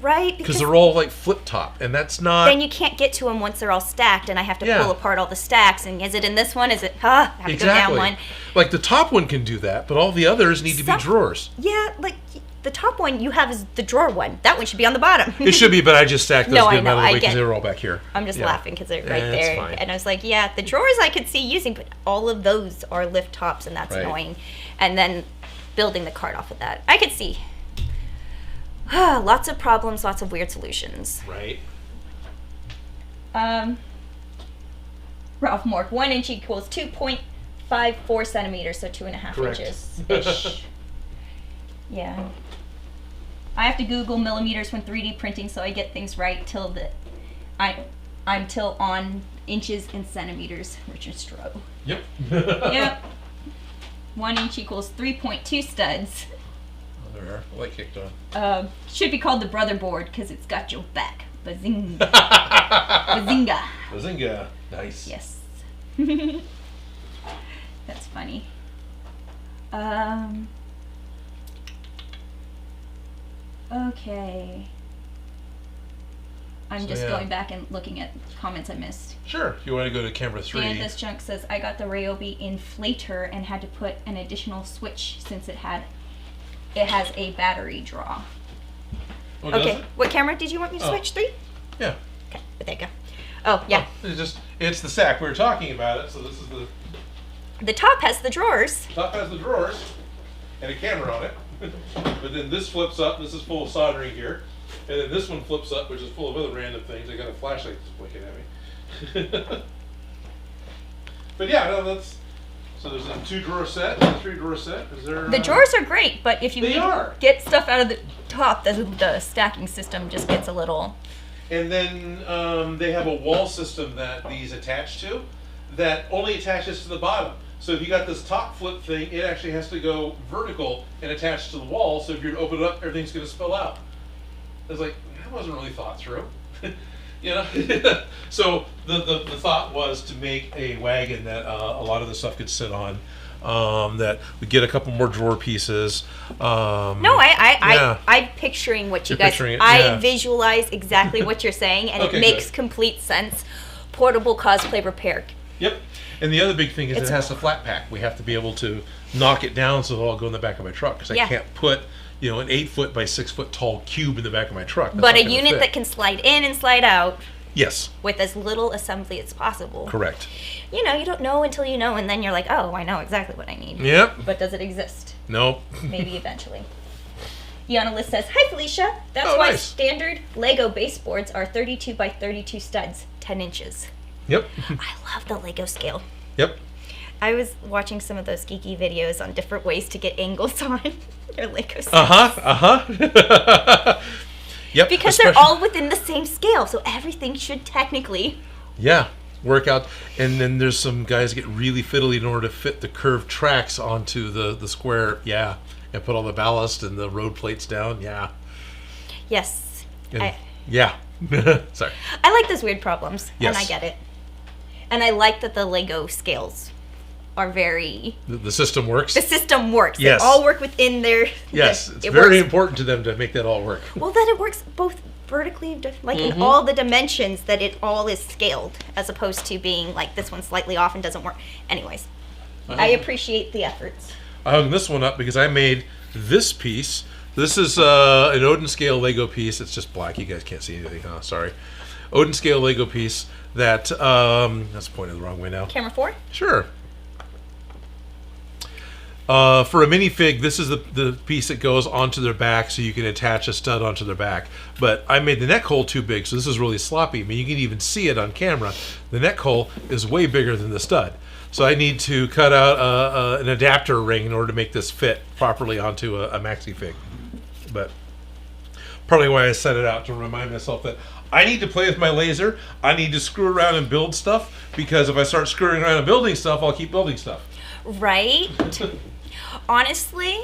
Right. Because they're all like flip top, and that's not. Then you can't get to them once they're all stacked, and I have to pull apart all the stacks. And is it in this one? Is it? I have to go down one. Like the top one can do that, but all the others need to be drawers. Yeah, like the top one you have is the drawer one. That one should be on the bottom. It should be, but I just stacked those I know. Because they were all back here. I'm just laughing because they're right there. Fine. And I was like, yeah, the drawers I could see using, but all of those are lift tops, and that's annoying. And then building the cart off of that, I could see. Lots of problems, lots of weird solutions. Right. Ralph Mork, 1 inch equals 2.54 centimeters, so 2.5 inches ish. Yeah. I have to Google millimeters when 3D printing so I get things right I'm till on inches and centimeters. Richard Stroh. Yep. Yep. 1 inch equals 3.2 studs. There, light kicked on. Should be called the brother board because it's got your back. Bazinga. Bazinga. Bazinga. Nice. Yes. That's funny. Okay. I'm just going back and looking at comments I missed. Sure. If you want to go to camera 3. And this junk says, I got the Ryobi Inflator and had to put an additional switch since it has a battery draw. Oh, okay. What camera did you want me to switch? 3? Yeah. Okay. But there you go. Oh, yeah. It's the sack. We were talking about it, so this is the... The top has the drawers. The top has the drawers and a camera on it. But then this flips up. This is full of soldering here. And then this one flips up, which is full of other random things. I got a flashlight that's blinking at me. But yeah, no, that's... So there's a 2-drawer set, a 3-drawer set. Is there? The drawers are great, but if you get stuff out of the top, the stacking system just gets a little... And then they have a wall system that these attach to that only attaches to the bottom. So if you got this top flip thing, it actually has to go vertical and attach to the wall. So if you're to open it up, everything's going to spill out. I was like, that wasn't really thought through. You know. So the thought was to make a wagon that a lot of the stuff could sit on. That we get a couple more drawer pieces. I'm picturing what you guys. I visualize exactly what you're saying, and it makes complete sense. Portable cosplay repair. Yep. And the other big thing is it has a flat pack. We have to be able to knock it down so it'll all go in the back of my truck because I can't put an 8-foot by 6-foot tall cube in the back of my truck. That's but a unit that can slide in and slide out. Yes. With as little assembly as possible. Correct. You don't know until you know, and then you're like, oh, I know exactly what I need. Yep. But does it exist? Nope. Maybe eventually. Yana Liz says, hi, Felicia. That's why standard Lego baseboards are 32 by 32 studs, 10 inches. Yep. I love the Lego scale. Yep. I was watching some of those geeky videos on different ways to get angles on your Lego sets. Yep. Because they're all within the same scale, so everything should technically work out. And then there's some guys get really fiddly in order to fit the curved tracks onto the square. Yeah. And put all the ballast and the road plates down. Yeah. Yes. And, sorry. I like those weird problems. Yes. And I get it. And I like that the Lego scales are very... The system works? The system works. Yes. They all work within their... Yes, it's very important to them to make that all work. Well, that it works both vertically, in all the dimensions, that it all is scaled, as opposed to being like this one's slightly off and doesn't work. Anyways, I appreciate the efforts. I hung this one up because I made this piece. This is an Odin scale Lego piece. It's just black. You guys can't see anything, huh? Sorry. Odin scale Lego piece that... that's pointed the wrong way now. Camera 4? Sure. For a minifig, this is the piece that goes onto their back so you can attach a stud onto their back. But I made the neck hole too big, so this is really sloppy. I mean, you can even see it on camera. The neck hole is way bigger than the stud. So I need to cut out an adapter ring in order to make this fit properly onto a maxi fig. But probably why I set it out, to remind myself that I need to play with my laser. I need to screw around and build stuff, because if I start screwing around and building stuff, I'll keep building stuff. Right? Honestly,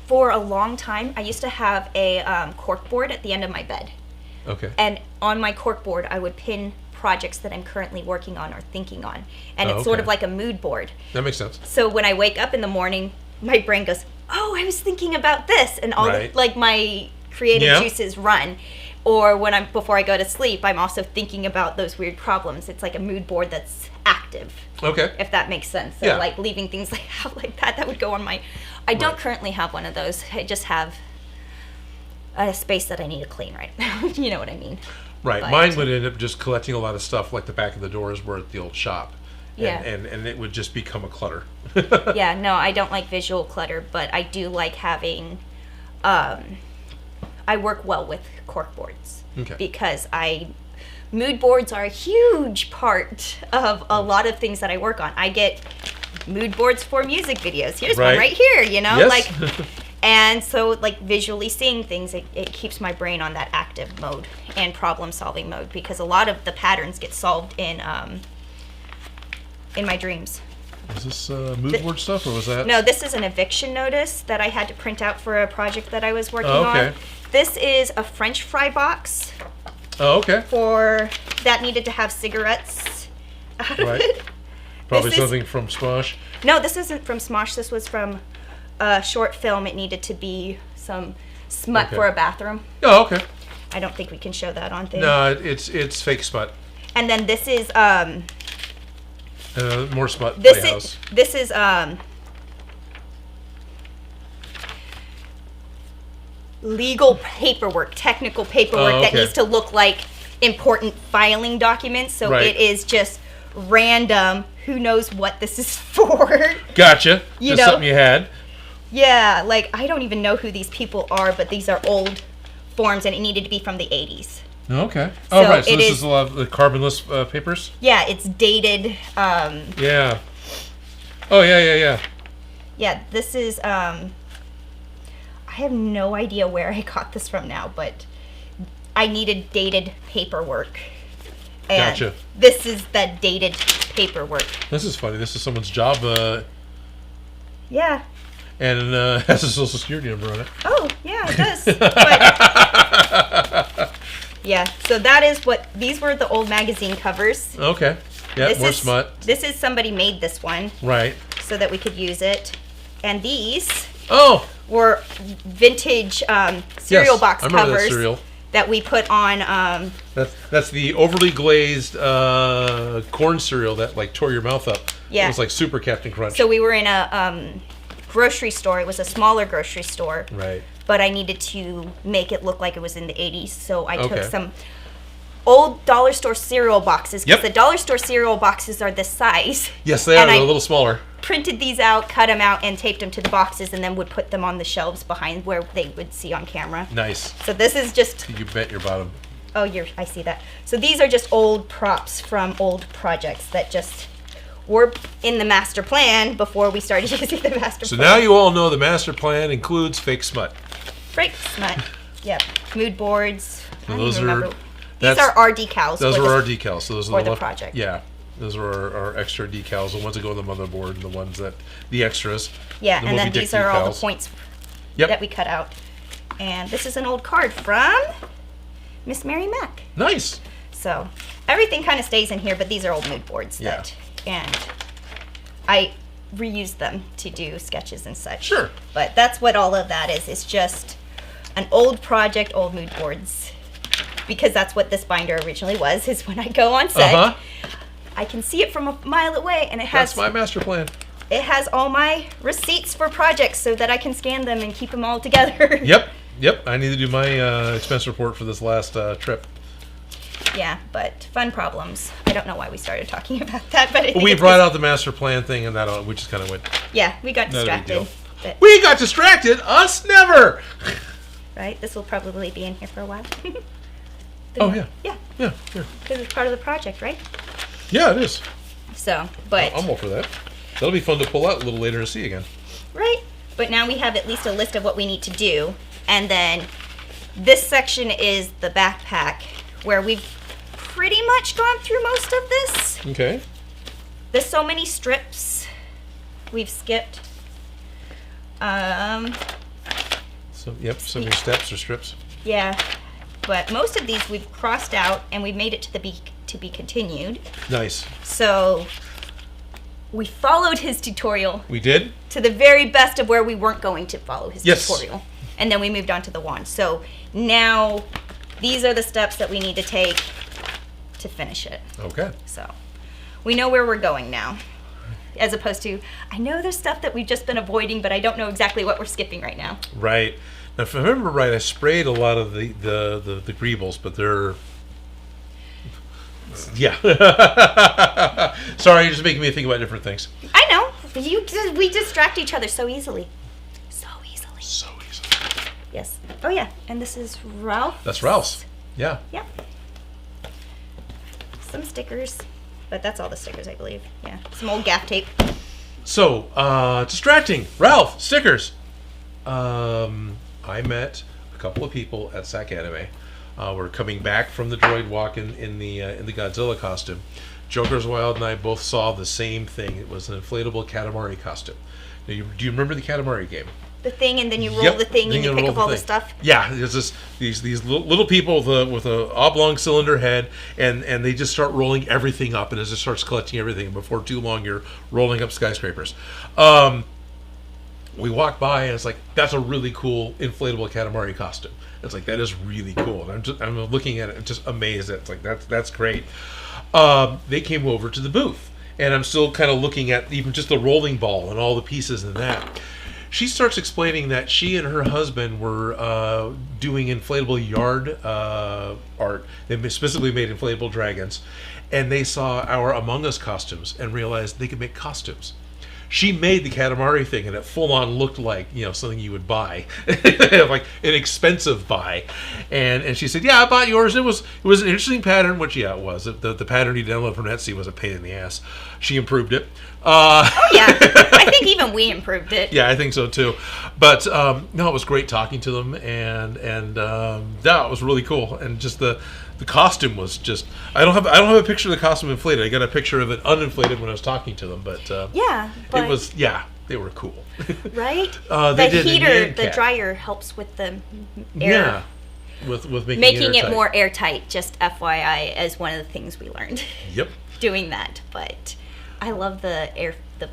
for a long time, I used to have a corkboard at the end of my bed. Okay. And on my corkboard, I would pin projects that I'm currently working on or thinking on. And it's sort of like a mood board. That makes sense. So when I wake up in the morning, my brain goes, oh, I was thinking about this. And all my creative juices run. Or before I go to sleep, I'm also thinking about those weird problems. It's like a mood board that's active. Okay. If that makes sense. So like leaving things out like that would go on my... I don't currently have one of those. I just have a space that I need to clean right now. You know what I mean? Right. But mine would end up just collecting a lot of stuff, like the back of the doors were at the old shop. And it would just become a clutter. Yeah, no, I don't like visual clutter, but I do like having... I work well with corkboards. Okay. Because mood boards are a huge part of a lot of things that I work on. I get mood boards for music videos. Here's one right here, Yes. And so like visually seeing things, it keeps my brain on that active mode and problem solving mode, because a lot of the patterns get solved in my dreams. Is this mood board stuff, or was that? No, this is an eviction notice that I had to print out for a project that I was working on. This is a French fry box. Oh, okay. That needed to have cigarettes out of it. Probably something from Smosh. No, this isn't from Smosh. This was from a short film. It needed to be some smut for a bathroom. Oh, okay. I don't think we can show that on thing. No, it's fake smut. And then this is more smut. This is legal paperwork, technical paperwork that needs to look like important filing documents. So it is just random. Who knows what this is for? Gotcha. Just something you had. Yeah, like I don't even know who these people are, but these are old forms, and it needed to be from the 80s. Okay. So right. So this is a lot of the carbonless papers? Yeah, it's dated. Yeah. Oh, yeah. Yeah, this is... I have no idea where I got this from now, but I needed dated paperwork. And gotcha. This is that dated paperwork. This is funny. This is someone's job. Yeah. And has a social security number on it. Oh, yeah, it does. But, yeah, so that is what, these were the old magazine covers. Okay. Yeah, more smut. This is somebody made this one. Right. So that we could use it. And these were vintage cereal box covers that we put on. That's the overly glazed corn cereal that like tore your mouth up. Yeah. It was like Super Captain Crunch. So we were in a grocery store. It was a smaller grocery store. Right. But I needed to make it look like it was in the 80s. So I took some old dollar store cereal boxes. Because the dollar store cereal boxes are this size. Yes, they are. They're a little smaller. Printed these out, cut them out, and taped them to the boxes, and then would put them on the shelves behind where they would see on camera. Nice. So this is just... You bet your bottom. Oh, I see that. So these are just old props from old projects that just were in the master plan before we started using the master plan. So now you all know the master plan includes fake smut. Fake smut. Yep. Mood boards. These are our decals. Those are our decals. So those are the project. Yeah. Those are our extra decals, the ones that go on the motherboard and the ones that, the extras. Yeah, and then these are all the points that we cut out. And this is an old card from Miss Mary Mack. Nice. So everything kind of stays in here, but these are old mood boards and I reused them to do sketches and such. Sure. But that's what all of that is. It's just an old project, old mood boards. Because that's what this binder originally was, is when I go on set. I can see it from a mile away, and it has... That's my master plan. It has all my receipts for projects so that I can scan them and keep them all together. Yep. I need to do my expense report for this last trip. Yeah, but fun problems. I don't know why we started talking about that, but... We brought out the master plan thing, and that we just kind of went... Yeah, we got distracted. We got distracted? Us? Never! Right? This will probably be in here for a while. Yeah. Yeah. Because it's part of the project, right? Yeah, it is. So, but... I'm all for that. That'll be fun to pull out a little later and see again. Right. But now we have at least a list of what we need to do. And then this section is the backpack, where we've pretty much gone through most of this. Okay. There's so many strips we've skipped. So many steps or strips. Yeah. But most of these we've crossed out, and we've made it to be continued. Nice. So we followed his tutorial. We did? To the very best of where we weren't going to follow his tutorial. And then we moved on to the wand. So now these are the steps that we need to take to finish it. Okay. So we know where we're going now. As opposed to, I know there's stuff that we've just been avoiding, but I don't know exactly what we're skipping right now. Right. Now, if I remember right, I sprayed a lot of the greebles, but they're... Yeah. Sorry, you're just making me think about different things. I know. We distract each other so easily. So easily. Yes. Oh, yeah. And this is Ralph. That's Ralph's. Yeah. Yep. Some stickers. But that's all the stickers, I believe. Yeah. Some old gaff tape. So, distracting. Ralph, stickers. I met a couple of people at Sac Anime. We're coming back from the droid walk in the Godzilla costume. Joker's Wild and I both saw the same thing. It was an inflatable Katamari costume. Now, do you remember the Katamari game? The thing, and then you roll the thing, and you pick up all the stuff. Yeah, there's these little people with a oblong cylinder head, and they just start rolling everything up, and it just starts collecting everything. And before too long, you're rolling up skyscrapers. We walked by, and it's like, that's a really cool inflatable Katamari costume. It's like, that is really cool. And I'm looking at it and just amazed. It's like, that's great. They came over to the booth, and I'm still kind of looking at even just the rolling ball and all the pieces in that. She starts explaining that she and her husband were doing inflatable yard art. They specifically made inflatable dragons, and they saw our Among Us costumes and realized they could make costumes. She made the Katamari thing, and it full-on looked like, something you would buy, like an expensive buy. And she said, "Yeah, I bought yours. It was an interesting pattern," which it was. The pattern you download from Etsy was a pain in the ass. She improved it, Oh yeah, I think even we improved it. Yeah, I think so too. But no, it was great talking to them, and yeah, it was really cool. And just the costume was just I don't have a picture of the costume inflated. I got a picture of it uninflated when I was talking to them. But it was they were cool. Right? The heater, the dryer helps with the air. Yeah, with making it more airtight. Just FYI, as one of the things we learned. Yep. Doing that, but I love the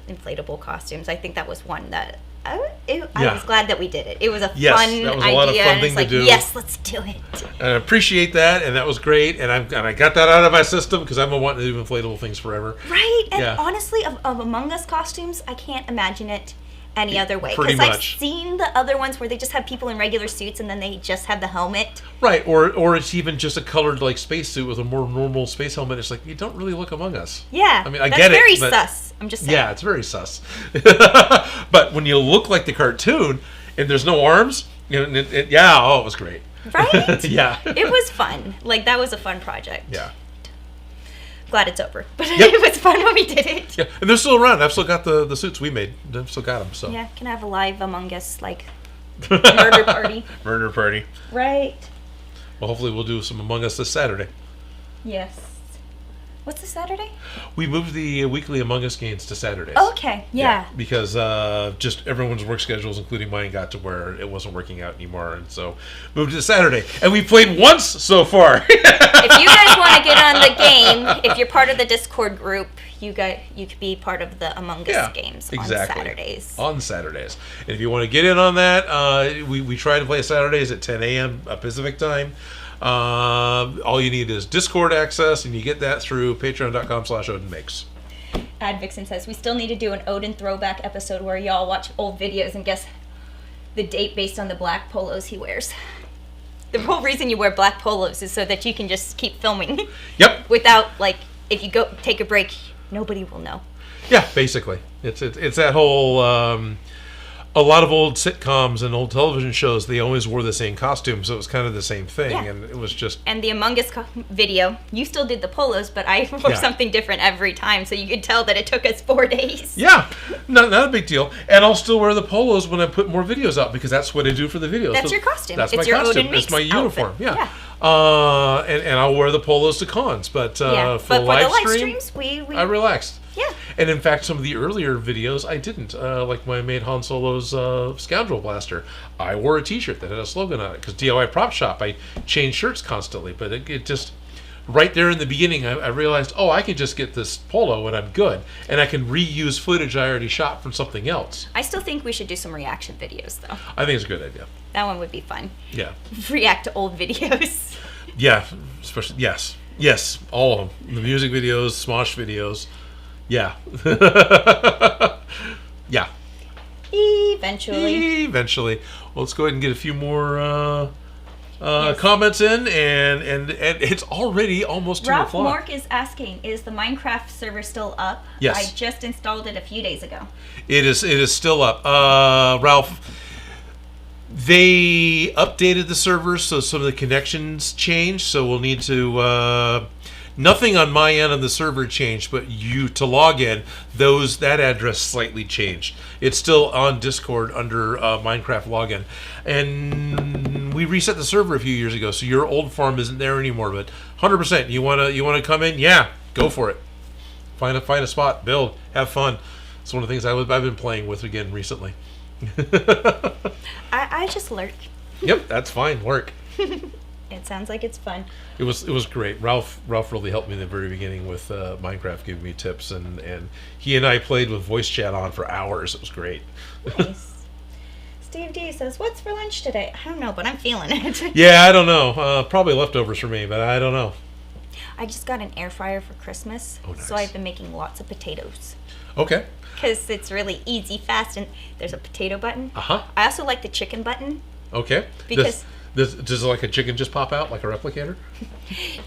inflatable costumes. I think that was one that I was glad that we did it. It was a fun idea. A lot of fun thing to do. Yes, let's do it. And I appreciate that, and that was great. And I got that out of my system because I've been wanting to do inflatable things forever. Right, and honestly, of Among Us costumes, I can't imagine it any other way. Because I've seen the other ones where they just have people in regular suits and then they just have the helmet. Right, or it's even just a colored like spacesuit with a more normal space helmet. It's like you don't really look Among Us. Yeah, I mean, I get it. That's very sus. I'm just saying. Yeah, it's very sus. But when you look like the cartoon and there's no arms, it was great. Right? Yeah. It was fun. Like that was a fun project. Yeah. Glad it's over, but it was fun when we did it. Yeah, and they're still around. I've still got the suits we made. I've still got them. So yeah, can I have a live Among Us like murder party? Murder party. Right. Well, hopefully we'll do some Among Us this Saturday. Yes. What's this Saturday? We moved the weekly Among Us games to Saturdays. Okay, yeah. Because just everyone's work schedules, including mine, got to where it wasn't working out anymore, and so moved to Saturday. And we played once so far. If you guys want to get on the game, if you're part of the Discord group, you could be part of the Among Us games on Saturdays. On Saturdays. And if you want to get in on that, we try to play Saturdays at 10 a.m. Pacific time. All you need is Discord access, and you get that through patreon.com/Odin Makes. Ad Vixen says, we still need to do an Odin throwback episode where y'all watch old videos and guess the date based on the black polos he wears. The whole reason you wear black polos is so that you can just keep filming. Yep. Without, like, if you go take a break, nobody will know. Yeah, basically. It's that whole... a lot of old sitcoms and old television shows, they always wore the same costume, so it was kind of the same thing, and it was just... And the Among Us video, you still did the polos, but I wore something different every time, so you could tell that it took us 4 days. Yeah, not a big deal. And I'll still wear the polos when I put more videos out, because that's what I do for the videos. That's your costume. That's it's my your costume. Odin Makes it's my uniform, outfit. yeah. And I'll wear the polos to cons, but for the live streams, we I relaxed. Yeah. And in fact, some of the earlier videos I didn't. Like when I made Han Solo's Scoundrel Blaster, I wore a t-shirt that had a slogan on it, because DIY Prop Shop, I change shirts constantly, but it just... Right there in the beginning, I realized, I can just get this polo and I'm good. And I can reuse footage I already shot from something else. I still think we should do some reaction videos, though. I think it's a good idea. That one would be fun. Yeah. React to old videos. Yeah, especially, yes, all of them. The music videos, Smosh videos. Yeah. Yeah. Eventually. Well, let's go ahead and get a few more comments in, and it's already almost 2 o'clock. Ralph Mork is asking, is the Minecraft server still up? Yes. I just installed it a few days ago. It is still up. Ralph, they updated the servers, so some of the connections changed, so we'll need to... Nothing on my end of the server changed, but to log in, that address slightly changed. It's still on Discord under Minecraft login, and we reset the server a few years ago, so your old farm isn't there anymore. But 100%, you wanna come in? Yeah, go for it. Find a spot, build, have fun. It's one of the things I've been playing with again recently. I just lurk. Yep, that's fine. Lurk. It sounds like it's fun. It was great. Ralph really helped me in the very beginning with Minecraft, giving me tips, and he and I played with voice chat on for hours. It was great. Nice. Steve D says, "What's for lunch today?" I don't know, but I'm feeling it. Yeah, I don't know. Probably leftovers for me, but I don't know. I just got an air fryer for Christmas, nice. So I've been making lots of potatoes. Okay. Because it's really easy, fast, and there's a potato button. Uh-huh. I also like the chicken button. Okay. Because... Does like a chicken just pop out like a replicator?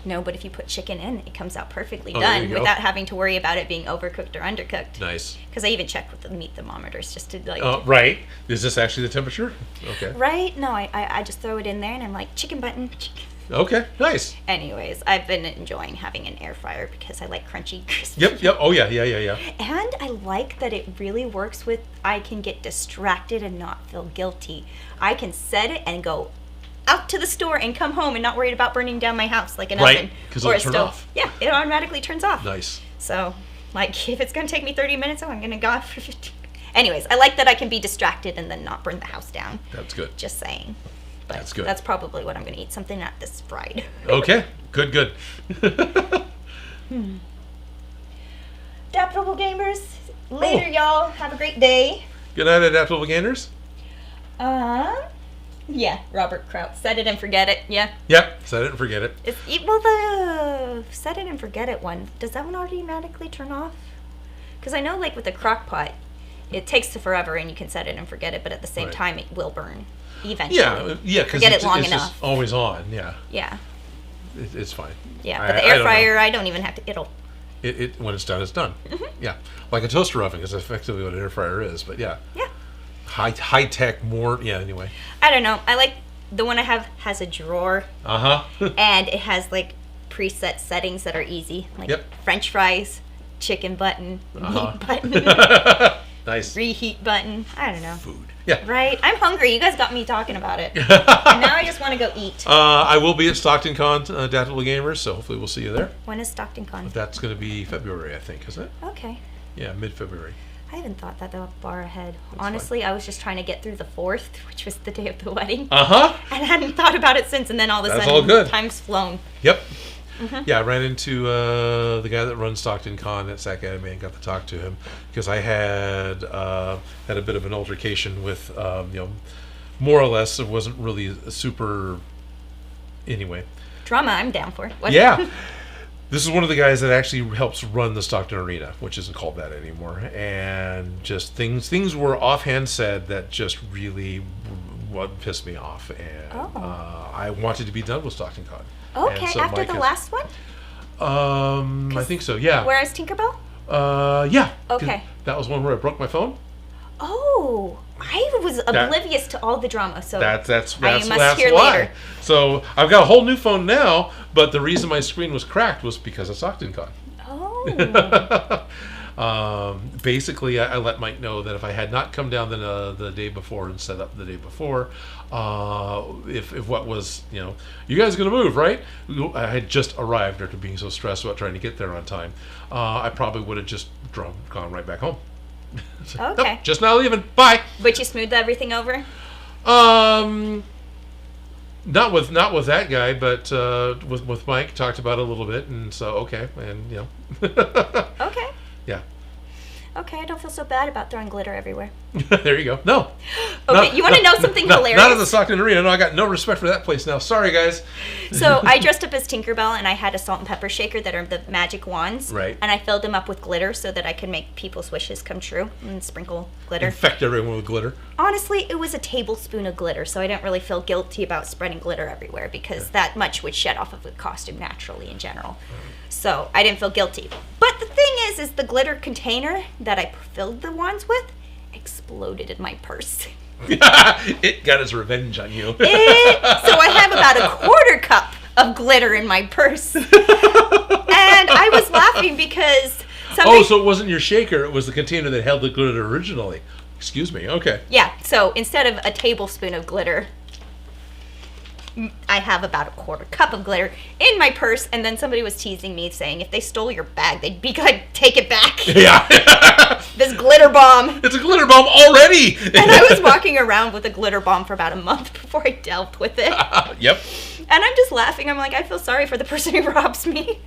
No, but if you put chicken in, it comes out perfectly done without having to worry about it being overcooked or undercooked. Nice. Because I even check with the meat thermometers just to like... Right. Is this actually the temperature? Okay. Right? No, I just throw it in there and I'm like, chicken button. Okay, nice. Anyways, I've been enjoying having an air fryer because I like crunchy, crispy. Yep. Oh, yeah. And I like that it really works with, I can get distracted and not feel guilty. I can set it and go out to the store and come home and not worried about burning down my house like an oven or a stove. Off. Yeah, it automatically turns off. Nice. So, like, if it's going to take me 30 minutes, I'm going to go out for 15. Anyways, I like that I can be distracted and then not burn the house down. That's good. Just saying. But that's good. That's probably what I'm going to eat. Something not this fried. Okay. Good. Adaptable Gamers. Later, y'all. Have a great day. Good night, Adaptable Gamers. Yeah, Robert Kraut. Set it and forget it. Yeah. Yep. Set it and forget it. Well, the set it and forget it one, does that one automatically turn off? Because I know, like, with the crock pot, it takes forever and you can set it and forget it, but at the same time, it will burn eventually. Yeah, because forget it long it's enough. Just always on, yeah. Yeah. It's fine. Yeah, but the air fryer, I don't even have to, it'll... It when it's done, it's done. Mm-hmm. Yeah. Like a toaster oven is effectively what an air fryer is, but yeah. Yeah. High tech, more, anyway. I don't know. I like, the one I have has a drawer. And it has, like, preset settings that are easy. Like French fries, chicken button, meat button. Nice. Reheat button. I don't know. Food. Yeah. Right? I'm hungry. You guys got me talking about it. And now I just want to go eat. I will be at Stockton Con, Adaptable Gamers, so hopefully we'll see you there. When is Stockton Con? That's going to be February, I think, isn't it? Okay. Yeah, mid-February. I haven't thought that far ahead. Honestly, I was just trying to get through the 4th, which was the day of the wedding. And I hadn't thought about it since, and then all of a sudden, all good. Time's flown. Yep. Mm-hmm. Yeah, I ran into the guy that runs Stockton Con at Sac Anime and got to talk to him because I had a bit of an altercation with, more or less, it wasn't really a super. Anyway. Drama, I'm down for. What? Yeah. This is one of the guys that actually helps run the Stockton Arena, which isn't called that anymore. And just things were offhand said that just really pissed me off. And I wanted to be done with Stockton Con. Okay, so after the last one? I think so, yeah. Whereas Tinkerbell? Yeah. Okay. That was one where I broke my phone. Oh, I was oblivious to all the drama, so that's hear why. Later. So I've got a whole new phone now, but the reason my screen was cracked was because of Stockton Con. Oh. Basically, I let Mike know that if I had not come down the day before and set up the day before, if what was, you guys are going to move, right? I had just arrived after being so stressed about trying to get there on time. I probably would have just gone right back home. So, okay. Nope, just not leaving. Bye. But you smoothed everything over? Not with that guy, but with Mike, talked about it a little bit, and so okay, and Okay. Yeah. Okay, I don't feel so bad about throwing glitter everywhere. There you go. No. Okay, you want to know something hilarious? Not at the Stockton Arena. No, I got no respect for that place now. Sorry, guys. So I dressed up as Tinkerbell, and I had a salt and pepper shaker that are the magic wands. Right. And I filled them up with glitter so that I could make people's wishes come true and sprinkle glitter. Infect everyone with glitter. Honestly, it was a tablespoon of glitter, so I didn't really feel guilty about spreading glitter everywhere because that much would shed off of the costume naturally in general. So I didn't feel guilty. But the thing is the glitter container that I filled the wands with exploded in my purse. It got its revenge on you. So I have about a quarter cup of glitter in my purse. And I was laughing because so it wasn't your shaker, it was the container that held the glitter originally. Excuse me, okay. Yeah, so instead of a tablespoon of glitter, I have about a quarter cup of glitter in my purse, and then somebody was teasing me saying if they stole your bag, they'd be like, take it back. Yeah. This glitter bomb. It's a glitter bomb already. And I was walking around with a glitter bomb for about a month before I dealt with it. Yep. And I'm just laughing. I'm like, I feel sorry for the person who robs me.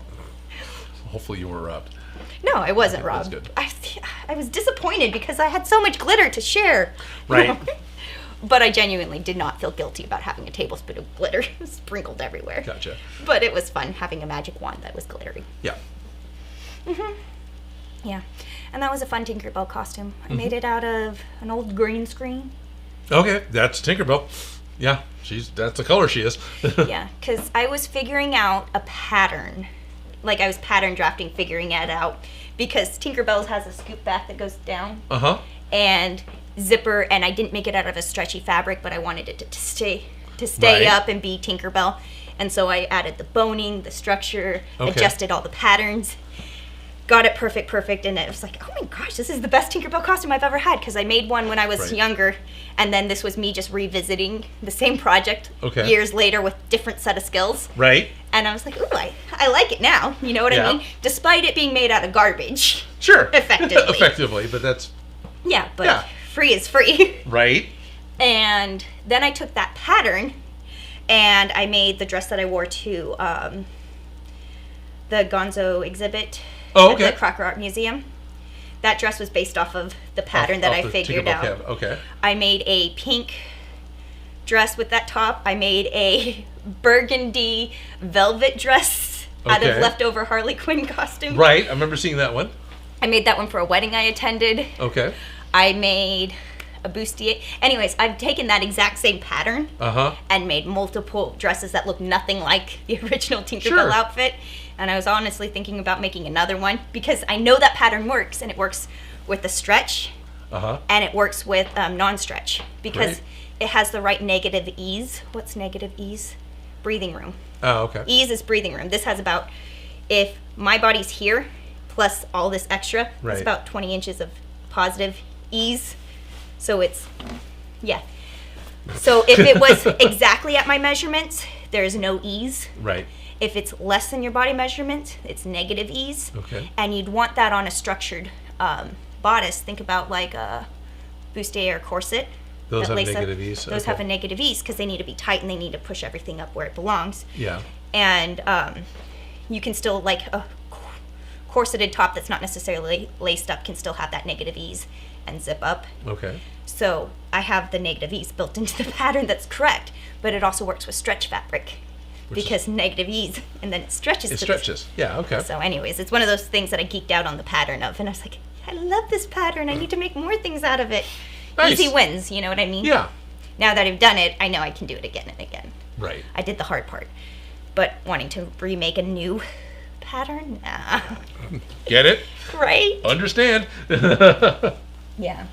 Hopefully you were robbed. No, I wasn't robbed. That's good. I was disappointed because I had so much glitter to share. Right. But I genuinely did not feel guilty about having a tablespoon of glitter sprinkled everywhere. Gotcha. But it was fun having a magic wand that was glittery. Yeah. Yeah. And that was a fun Tinkerbell costume. I made it out of an old green screen. Okay, that's Tinkerbell. Yeah, that's the color she is. Yeah, because I was figuring out a pattern. Like I was pattern drafting, figuring it out. Because Tinkerbell's has a scoop back that goes down. And zipper, and I didn't make it out of a stretchy fabric, but I wanted it to stay up and be Tinkerbell. And so I added the boning, the structure, adjusted all the patterns, got it perfect. And it was like, oh my gosh, this is the best Tinkerbell costume I've ever had. Because I made one when I was younger. And then this was me just revisiting the same project years later with different set of skills. Right. And I was like, ooh, I like it now. You know what I mean? Despite it being made out of garbage. Sure. Effectively. Effectively, but that's... Yeah, but free is free. Right. And then I took that pattern and I made the dress that I wore to the Gonzo exhibit at the Crocker Art Museum. That dress was based off of the pattern that I figured out. Okay. I made a pink dress with that top. I made a burgundy velvet dress out of leftover Harley Quinn costume. Right, I remember seeing that one. I made that one for a wedding I attended. Okay. I made a bustier. Anyways, I've taken that exact same pattern and made multiple dresses that look nothing like the original Tinkerbell outfit. And I was honestly thinking about making another one because I know that pattern works, and it works with the stretch and it works with non-stretch because it has the right negative ease. What's negative ease? Breathing room. Oh, okay. Ease is breathing room. This has about, if my body's here plus all this extra, it's about 20 inches of positive ease. So it's, So if it was exactly at my measurements, there's no ease. Right. If it's less than your body measurement, it's negative ease. Okay. And you'd want that on a structured bodice. Think about like a bustier or corset. Those have negative ease. Those have a negative ease because they need to be tight and they need to push everything up where it belongs. Yeah. And you can still, like a corseted top that's not necessarily laced up can still have that negative ease and zip up. Okay. So I have the negative ease built into the pattern that's correct, but it also works with stretch fabric. Because negative ease, and then it stretches. It stretches. Yeah, okay. So anyways, it's one of those things that I geeked out on the pattern of, and I was like, I love this pattern. I need to make more things out of it. Nice. Easy wins, you know what I mean? Yeah. Now that I've done it, I know I can do it again and again. Right. I did the hard part. But wanting to remake a new pattern? Nah. Get it? Right? Understand. Yeah.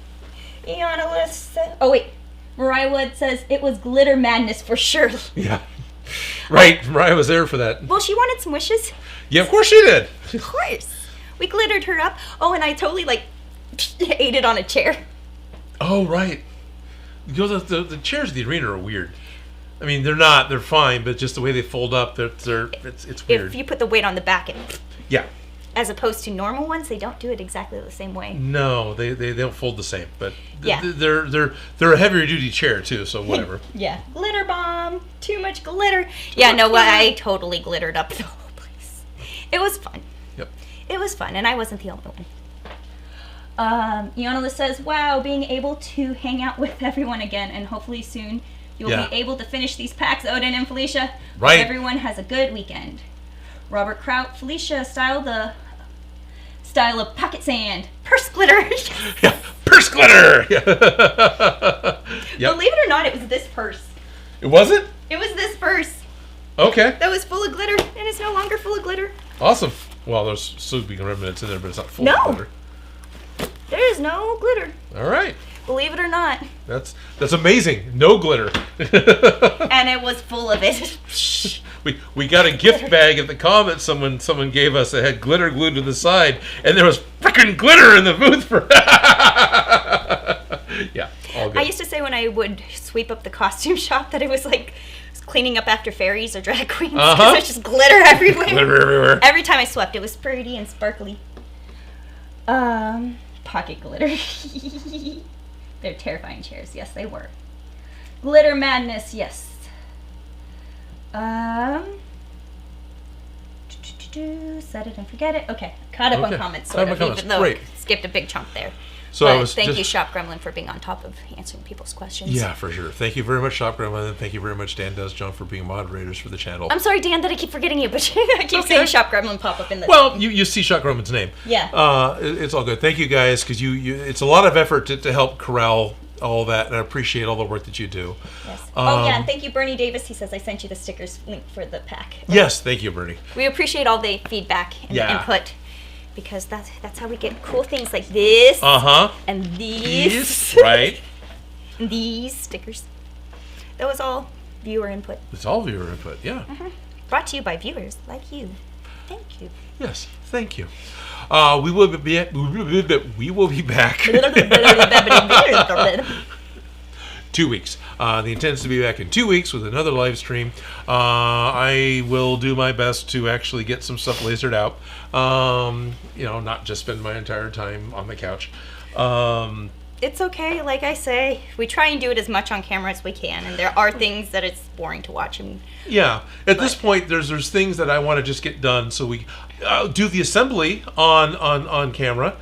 Mariah Wood says, it was glitter madness for sure. Yeah. Right, Mariah was there for that. Well, she wanted some wishes. Yeah, of course she did. Of course. We glittered her up. Oh, and I totally, ate it on a chair. Oh, right. You know, the chairs in the arena are weird. I mean, they're not. They're fine, but just the way they fold up, it's weird. If you put the weight on the back, yeah. As opposed to normal ones, they don't do it exactly the same way. No, they don't fold the same. But they're a heavier duty chair too, so whatever. Yeah, glitter bomb. Too much glitter. I totally glittered up the whole place. It was fun. Yep. It was fun, and I wasn't the only one. Ionala says, "Wow, being able to hang out with everyone again, and hopefully soon you'll be able to finish these packs, Odin and Felicia. Right. Everyone has a good weekend." Robert Kraut, Felicia, style of pocket sand. Purse glitter. Yeah, purse glitter. Yeah. Yep. Believe it or not, it was this purse. It wasn't? It was this purse. Okay. That was full of glitter, and it's no longer full of glitter. Awesome. Well, there's soupy remnants in there, but it's not full of glitter. There is no glitter. All right. Believe it or not. That's amazing. No glitter. And it was full of it. We got a gift bag at the comments someone gave us that had glitter glued to the side, and there was freaking glitter in the booth for yeah, all good. I used to say when I would sweep up the costume shop that it was like cleaning up after fairies or drag queens because there's just glitter everywhere. Glitter everywhere. Every time I swept, it was pretty and sparkly. Pocket glitter. They're terrifying chairs. Yes, they were. Glitter madness. Yes. Set it and forget it. Okay, caught up on comments, sort of, even though skipped a big chunk there. So thank you, Shop Gremlin, for being on top of answering people's questions. Yeah, for sure. Thank you very much, Shop Gremlin, and thank you very much, Dan Does John, for being moderators for the channel. I'm sorry, Dan, that I keep forgetting you, but I keep saying Shop Gremlin pop up in the... Well, you see Shop Gremlin's name. Yeah. It's all good. Thank you, guys, because you it's a lot of effort to help corral all that, and I appreciate all the work that you do. Yes. And thank you, Bernie Davis. He says I sent you the stickers link for the pack. Yes, thank you, Bernie. We appreciate all the feedback and the input, because that's how we get cool things like this. And these. Right. And these stickers. That was all viewer input. It's all viewer input, yeah. Brought to you by viewers like you. Thank you. Yes, thank you. We will be back. 2 weeks. The intent is to be back in 2 weeks with another live stream. I will do my best to actually get some stuff lasered out. Not just spend my entire time on the couch. It's okay. Like I say, we try and do it as much on camera as we can, and there are things that it's boring to watch. At this point, there's things that I want to just get done, so we do the assembly on camera.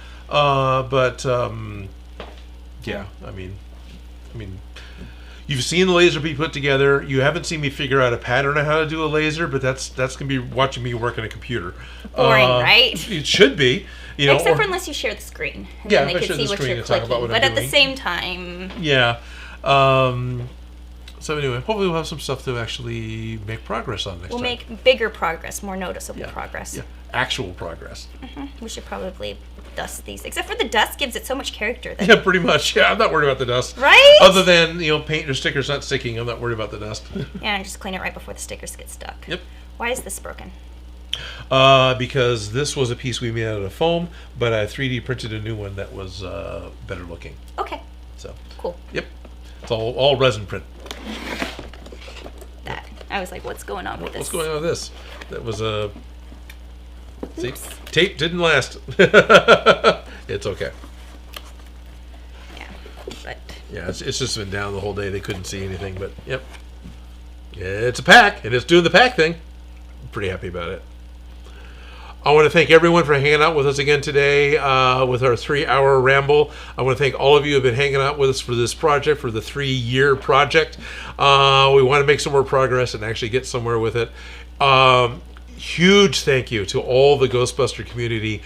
You've seen the laser be put together. You haven't seen me figure out a pattern on how to do a laser, but that's gonna be watching me work on a computer. Boring, right? It should be. Except for unless you share the screen. And then they can see what you're clicking. But at the same time... Yeah. So anyway, hopefully we'll have some stuff to actually make progress on next time. We'll make bigger progress, more noticeable progress. Yeah, actual progress. We should probably dust these. Except for the dust gives it so much character. Yeah, pretty much. Yeah, I'm not worried about the dust. Right? Other than, paint or stickers not sticking, I'm not worried about the dust. Yeah, and just clean it right before the stickers get stuck. Yep. Why is this broken? Because this was a piece we made out of foam, but I 3D printed a new one that was better looking. Okay. So. Cool. Yep. It's all resin print. That. I was like, what's going on with this? What's going on with this? That was a... See? Tape didn't last. It's okay. Yeah. But... Yeah, it's just been down the whole day. They couldn't see anything, but yep. It's a pack, and it's doing the pack thing. I'm pretty happy about it. I want to thank everyone for hanging out with us again today with our 3-hour ramble. I want to thank all of you who have been hanging out with us for this project, for the 3-year project. We want to make some more progress and actually get somewhere with it. Huge thank you to all the Ghostbuster community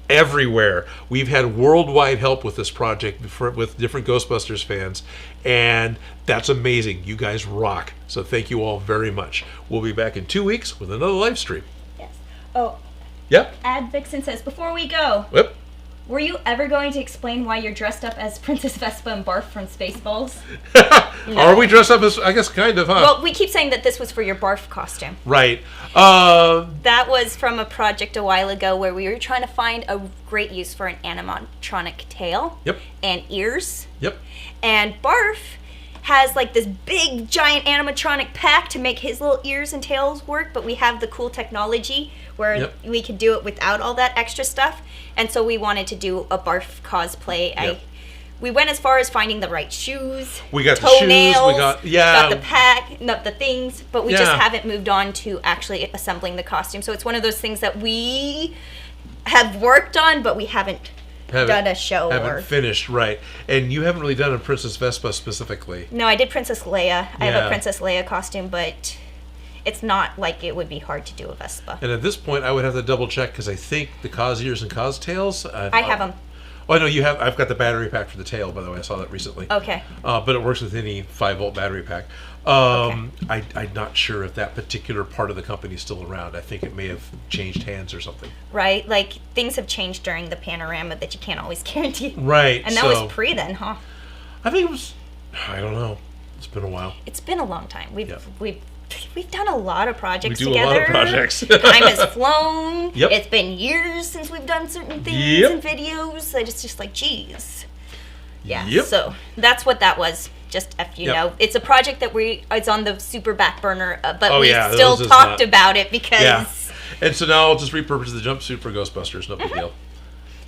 everywhere. We've had worldwide help with this project with different Ghostbusters fans, and that's amazing. You guys rock. So thank you all very much. We'll be back in 2 weeks with another live stream. Yes. Oh. Yep. Ad Vixen says, before we go, yep. Were you ever going to explain why you're dressed up as Princess Vespa and Barf from Spaceballs? No. Are we dressed up as, I guess, kind of, huh? Well, we keep saying that this was for your Barf costume. Right. That was from a project a while ago where we were trying to find a great use for an animatronic tail. Yep. And ears. Yep. And Barf has like this big giant animatronic pack to make his little ears and tails work, but we have the cool technology where we could do it without all that extra stuff. And so we wanted to do a Barf cosplay. Yep. We went as far as finding the right shoes. We got toenails, the shoes. We got the pack, the things, but we just haven't moved on to actually assembling the costume. So it's one of those things that we have worked on, but we haven't done a show. Haven't finished, right. And you haven't really done a Princess Vespa specifically. No, I did Princess Leia. I have a Princess Leia costume, but it's not like it would be hard to do a Vespa. And at this point, I would have to double check because I think the cos ears and cos tails. I have them. Oh, no, you have. I've got the battery pack for the tail, by the way. I saw that recently. Okay. But it works with any 5-volt battery pack. I'm not sure if that particular part of the company is still around. I think it may have changed hands or something. Right. Like, things have changed during the panorama that you can't always guarantee. Right. And that was pre then, huh? I think it was... I don't know. It's been a while. It's been a long time. We've done a lot of projects together. We do a lot of projects. Time has flown. Yep. It's been years since we've done certain things and videos. It's just like, geez. Yeah. Yep. So that's what that was. Just if you know, it's a project that it's on the super back burner, but we still talked about it because. Yeah. And so now I'll just repurpose the jumpsuit for Ghostbusters. No big deal.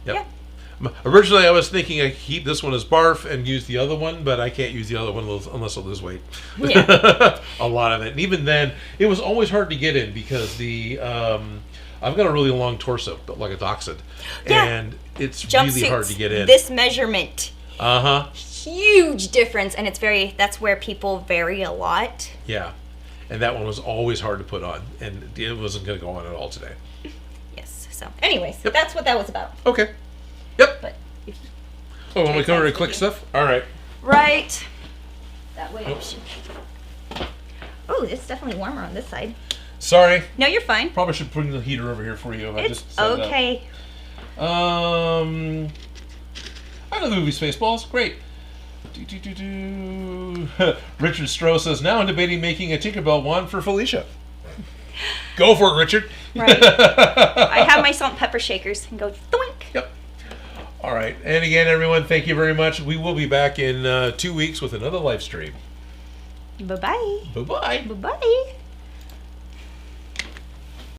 Yep. Yeah. Originally, I was thinking I'd keep this one as Barf and use the other one, but I can't use the other one unless I lose weight. Yeah. A lot of it. And even then, it was always hard to get in because I've got a really long torso, built like a dachshund. Yeah. And it's really hard to get in. This measurement. Uh-huh. Huge difference, and that's where people vary a lot. Yeah. And that one was always hard to put on, and it wasn't going to go on at all today. Yes. So, anyways, that's what that was about. Okay. Yep. But when we come over to click stuff? All right. Right. That way. Oops. Oh, it's definitely warmer on this side. Sorry. No, you're fine. Probably should bring the heater over here for you. It's okay. I know the movie Spaceballs. Great. Richard Stroh says, now I'm debating making a Tinkerbell wand for Felicia. Go for it, Richard. Right. I have my salt and pepper shakers and go thwink. Yep. All right. And again, everyone, thank you very much. We will be back in 2 weeks with another live stream. Bye-bye. Bye-bye. Bye-bye.